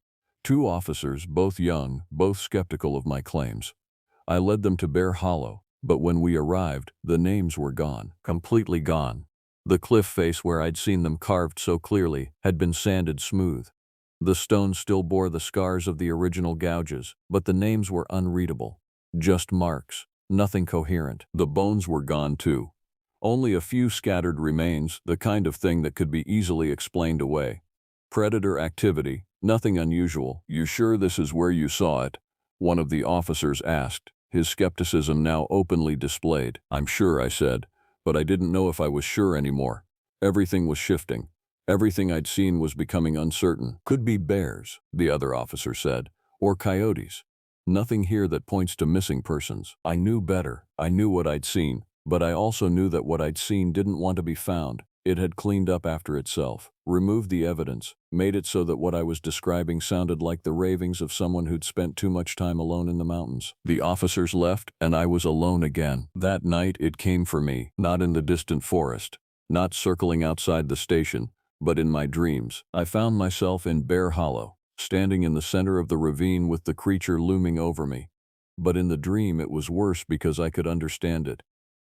2 officers, both young, both skeptical of my claims. I led them to Bear Hollow, but when we arrived, the names were gone, completely gone. The cliff face where I'd seen them carved so clearly had been sanded smooth. The stones still bore the scars of the original gouges, but the names were unreadable. Just marks, nothing coherent. The bones were gone too. Only a few scattered remains, the kind of thing that could be easily explained away. Predator activity, nothing unusual. You sure this is where you saw it? One of the officers asked, his skepticism now openly displayed. I'm sure, I said, but I didn't know if I was sure anymore. Everything was shifting. Everything I'd seen was becoming uncertain. Could be bears, the other officer said, or coyotes. Nothing here that points to missing persons. I knew better. I knew what I'd seen, but I also knew that what I'd seen didn't want to be found. It had cleaned up after itself, removed the evidence, made it so that what I was describing sounded like the ravings of someone who'd spent too much time alone in the mountains. The officers left, and I was alone again. That night it came for me, not in the distant forest, not circling outside the station, but in my dreams. I found myself in Bear Hollow, standing in the center of the ravine with the creature looming over me. But in the dream it was worse because I could understand it.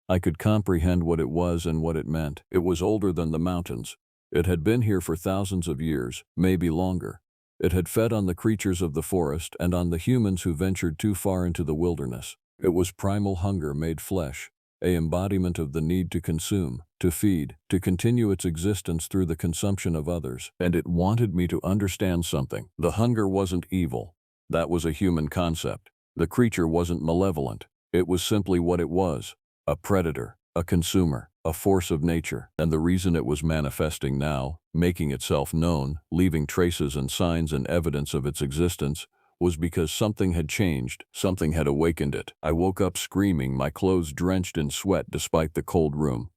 I could comprehend what it was and what it meant. It was older than the mountains. It had been here for thousands of years, maybe longer. It had fed on the creatures of the forest and on the humans who ventured too far into the wilderness. It was primal hunger made flesh, an embodiment of the need to consume, to feed, to continue its existence through the consumption of others. And it wanted me to understand something. The hunger wasn't evil. That was a human concept. The creature wasn't malevolent. It was simply what it was. A predator, a consumer, a force of nature. And the reason it was manifesting now, making itself known, leaving traces and signs and evidence of its existence, was because something had changed, something had awakened it. I woke up screaming, my clothes drenched in sweat despite the cold room.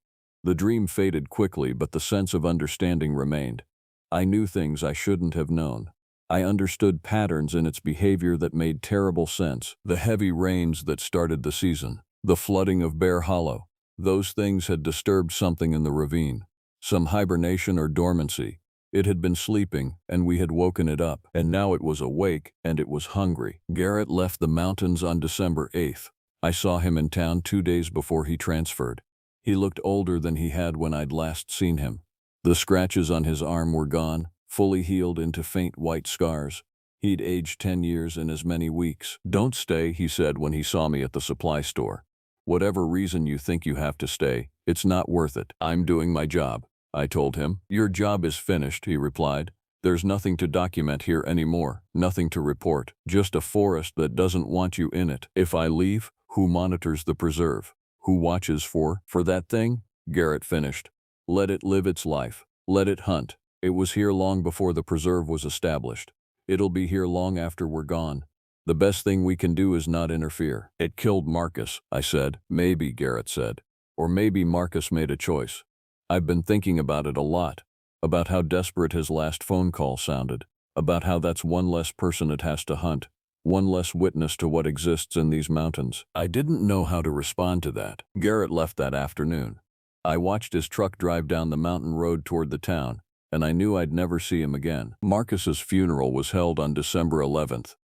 The dream faded quickly, but the sense of understanding remained. I knew things I shouldn't have known. I understood patterns in its behavior that made terrible sense. The heavy rains that started the season, the flooding of Bear Hollow, those things had disturbed something in the ravine. Some hibernation or dormancy. It had been sleeping, and we had woken it up, and now it was awake, and it was hungry. Garrett left the mountains on December 8th. I saw him in town 2 days before he transferred. He looked older than he had when I'd last seen him. The scratches on his arm were gone, fully healed into faint white scars. He'd aged 10 years in as many weeks. Don't stay, he said when he saw me at the supply store. Whatever reason you think you have to stay, it's not worth it. I'm doing my job, I told him. Your job is finished, he replied. There's nothing to document here anymore, nothing to report, just a forest that doesn't want you in it. If I leave, who monitors the preserve? Who watches for that thing? Garrett finished. Let it live its life. Let it hunt. It was here long before the preserve was established. It'll be here long after we're gone. The best thing we can do is not interfere. It killed Marcus, I said. Maybe, Garrett said. Or maybe Marcus made a choice. I've been thinking about it a lot. About how desperate his last phone call sounded. About how that's one less person it has to hunt. One less witness to what exists in these mountains. I didn't know how to respond to that. Garrett left that afternoon. I watched his truck drive down the mountain road toward the town, and I knew I'd never see him again. Marcus's funeral was held on December 11th.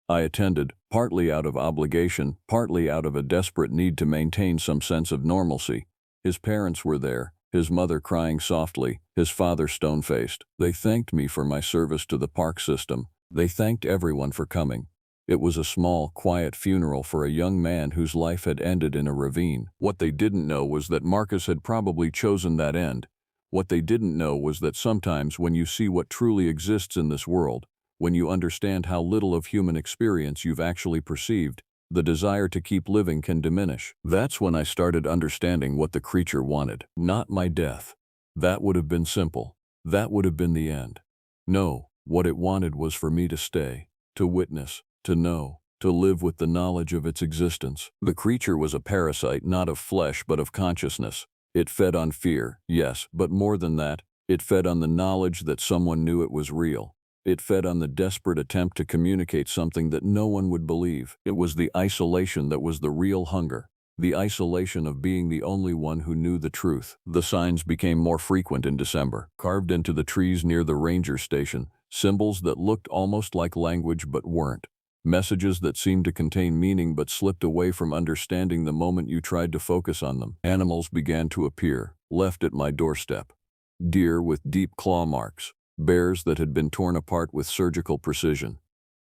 I attended, partly out of obligation, partly out of a desperate need to maintain some sense of normalcy. His parents were there, his mother crying softly, his father stone-faced. They thanked me for my service to the park system. They thanked everyone for coming. It was a small, quiet funeral for a young man whose life had ended in a ravine. What they didn't know was that Marcus had probably chosen that end. What they didn't know was that sometimes when you see what truly exists in this world, when you understand how little of human experience you've actually perceived, the desire to keep living can diminish. That's when I started understanding what the creature wanted. Not my death. That would have been simple. That would have been the end. No, what it wanted was for me to stay, to witness, to know, to live with the knowledge of its existence. The creature was a parasite not of flesh but of consciousness. It fed on fear, yes, but more than that, it fed on the knowledge that someone knew it was real. It fed on the desperate attempt to communicate something that no one would believe. It was the isolation that was the real hunger. The isolation of being the only one who knew the truth. The signs became more frequent in December, carved into the trees near the ranger station, symbols that looked almost like language but weren't. Messages that seemed to contain meaning but slipped away from understanding the moment you tried to focus on them. Animals began to appear, left at my doorstep. Deer with deep claw marks, bears that had been torn apart with surgical precision,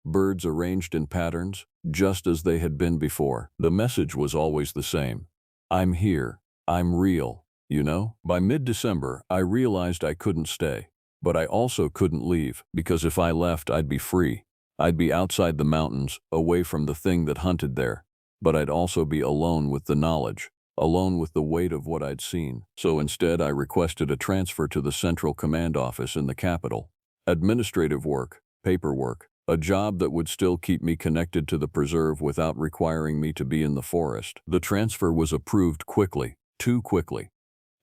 birds arranged in patterns, just as they had been before. The message was always the same. I'm here. I'm real, you know? By mid-December, I realized I couldn't stay. But I also couldn't leave, because if I left, I'd be free. I'd be outside the mountains, away from the thing that hunted there. But I'd also be alone with the knowledge, alone with the weight of what I'd seen. So instead, I requested a transfer to the Central Command Office in the capital. Administrative work, paperwork, a job that would still keep me connected to the preserve without requiring me to be in the forest. The transfer was approved quickly, too quickly.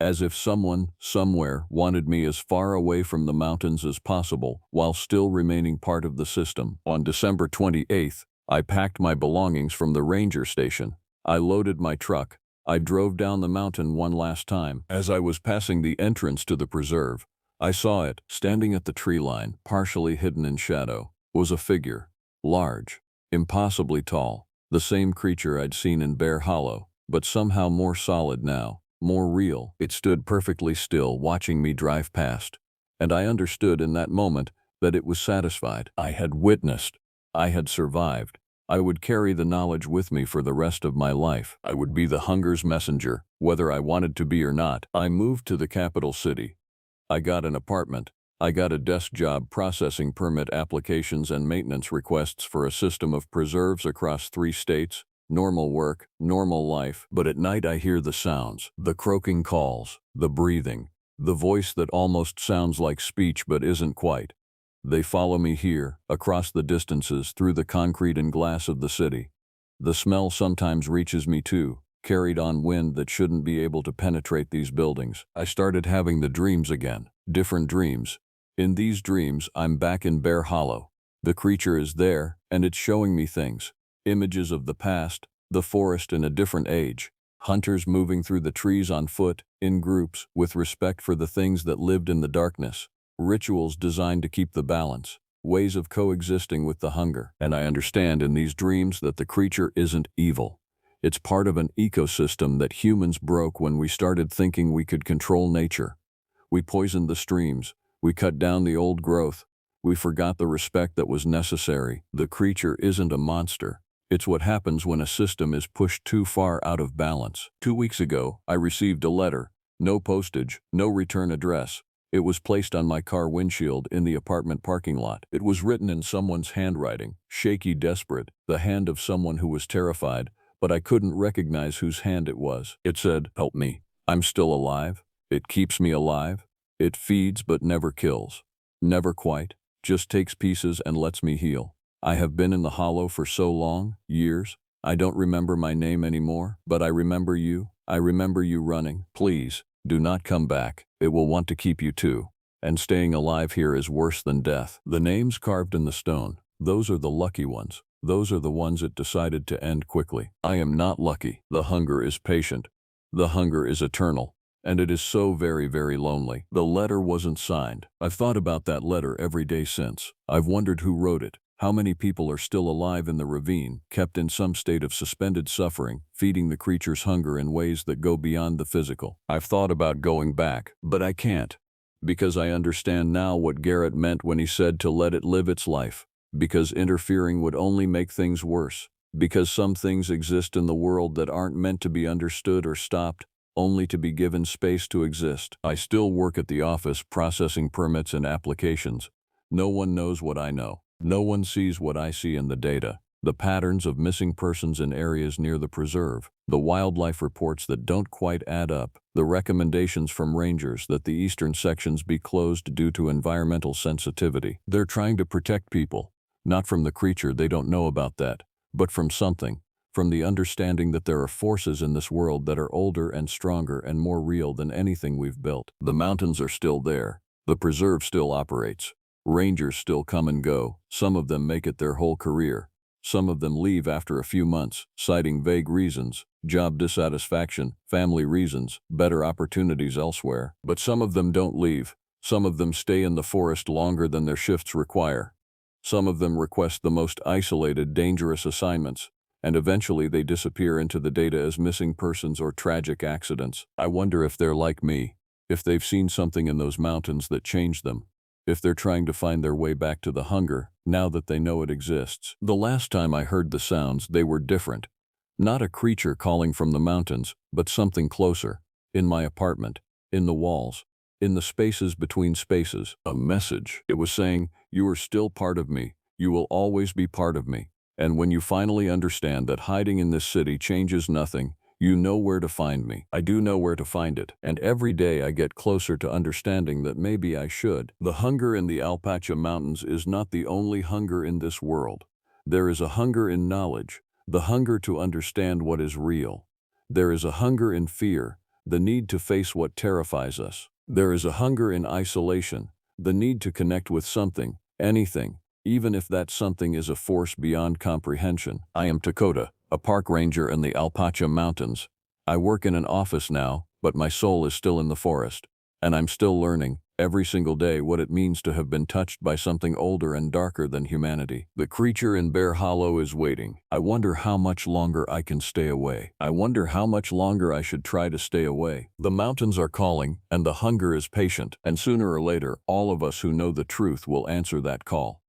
As if someone, somewhere, wanted me as far away from the mountains as possible while still remaining part of the system. On December 28th, I packed my belongings from the ranger station. I loaded my truck. I drove down the mountain one last time. As I was passing the entrance to the preserve, I saw it, standing at the tree line, partially hidden in shadow, was a figure, large, impossibly tall, the same creature I'd seen in Bear Hollow, but somehow more solid now. More real. It stood perfectly still, watching me drive past. And I understood in that moment that it was satisfied. I had witnessed. I had survived. I would carry the knowledge with me for the rest of my life. I would be the hunger's messenger, whether I wanted to be or not. I moved to the capital city. I got an apartment. I got a desk job processing permit applications and maintenance requests for a system of preserves across 3 states. Normal work, normal life, but at night I hear the sounds, the croaking calls, the breathing, the voice that almost sounds like speech but isn't quite. They follow me here, across the distances, through the concrete and glass of the city. The smell sometimes reaches me too, carried on wind that shouldn't be able to penetrate these buildings. I started having the dreams again, different dreams. In these dreams, I'm back in Bear Hollow. The creature is there, and it's showing me things. Images of the past, the forest in a different age, hunters moving through the trees on foot, in groups, with respect for the things that lived in the darkness, rituals designed to keep the balance, ways of coexisting with the hunger. And I understand in these dreams that the creature isn't evil. It's part of an ecosystem that humans broke when we started thinking we could control nature. We poisoned the streams, we cut down the old growth, we forgot the respect that was necessary. The creature isn't a monster. It's what happens when a system is pushed too far out of balance. 2 weeks ago, I received a letter. No postage, no return address. It was placed on my car windshield in the apartment parking lot. It was written in someone's handwriting, shaky, desperate, the hand of someone who was terrified, but I couldn't recognize whose hand it was. It said, "Help me. I'm still alive. It keeps me alive. It feeds but never kills. Never quite. Just takes pieces and lets me heal. I have been in the hollow for so long, years. I don't remember my name anymore, but I remember you. I remember you running. Please, do not come back. It will want to keep you too. And staying alive here is worse than death." The names carved in the stone, those are the lucky ones. Those are the ones it decided to end quickly. I am not lucky. The hunger is patient. The hunger is eternal. And it is so very, very lonely. The letter wasn't signed. I've thought about that letter every day since. I've wondered who wrote it. How many people are still alive in the ravine, kept in some state of suspended suffering, feeding the creature's hunger in ways that go beyond the physical. I've thought about going back, but I can't. Because I understand now what Garrett meant when he said to let it live its life. Because interfering would only make things worse. Because some things exist in the world that aren't meant to be understood or stopped, only to be given space to exist. I still work at the office processing permits and applications. No one knows what I know. No one sees what I see in the data. The patterns of missing persons in areas near the preserve, the wildlife reports that don't quite add up, the recommendations from rangers that the eastern sections be closed due to environmental sensitivity. They're trying to protect people, not from the creature, they don't know about that, but from something, from the understanding that there are forces in this world that are older and stronger and more real than anything we've built. The mountains are still there. The preserve still operates. Rangers still come and go. Some of them make it their whole career. Some of them leave after a few months, citing vague reasons, job dissatisfaction, family reasons, better opportunities elsewhere. But some of them don't leave. Some of them stay in the forest longer than their shifts require. Some of them request the most isolated, dangerous assignments, and eventually they disappear into the data as missing persons or tragic accidents. I wonder if they're like me, if they've seen something in those mountains that changed them, if they're trying to find their way back to the hunger now that they know it exists. The last time I heard the sounds, they were different. Not a creature calling from the mountains, but something closer. In my apartment, in the walls, in the spaces between spaces. A message. It was saying, "You are still part of me. You will always be part of me. And when you finally understand that hiding in this city changes nothing, you know where to find me." I do know where to find it. And every day I get closer to understanding that maybe I should. The hunger in the Appalachian Mountains is not the only hunger in this world. There is a hunger in knowledge, the hunger to understand what is real. There is a hunger in fear, the need to face what terrifies us. There is a hunger in isolation, the need to connect with something, anything, even if that something is a force beyond comprehension. I am Dakota, a park ranger in the Appalachian Mountains. I work in an office now, but my soul is still in the forest, and I'm still learning, every single day, what it means to have been touched by something older and darker than humanity. The creature in Bear Hollow is waiting. I wonder how much longer I can stay away. I wonder how much longer I should try to stay away. The mountains are calling, and the hunger is patient, and sooner or later, all of us who know the truth will answer that call.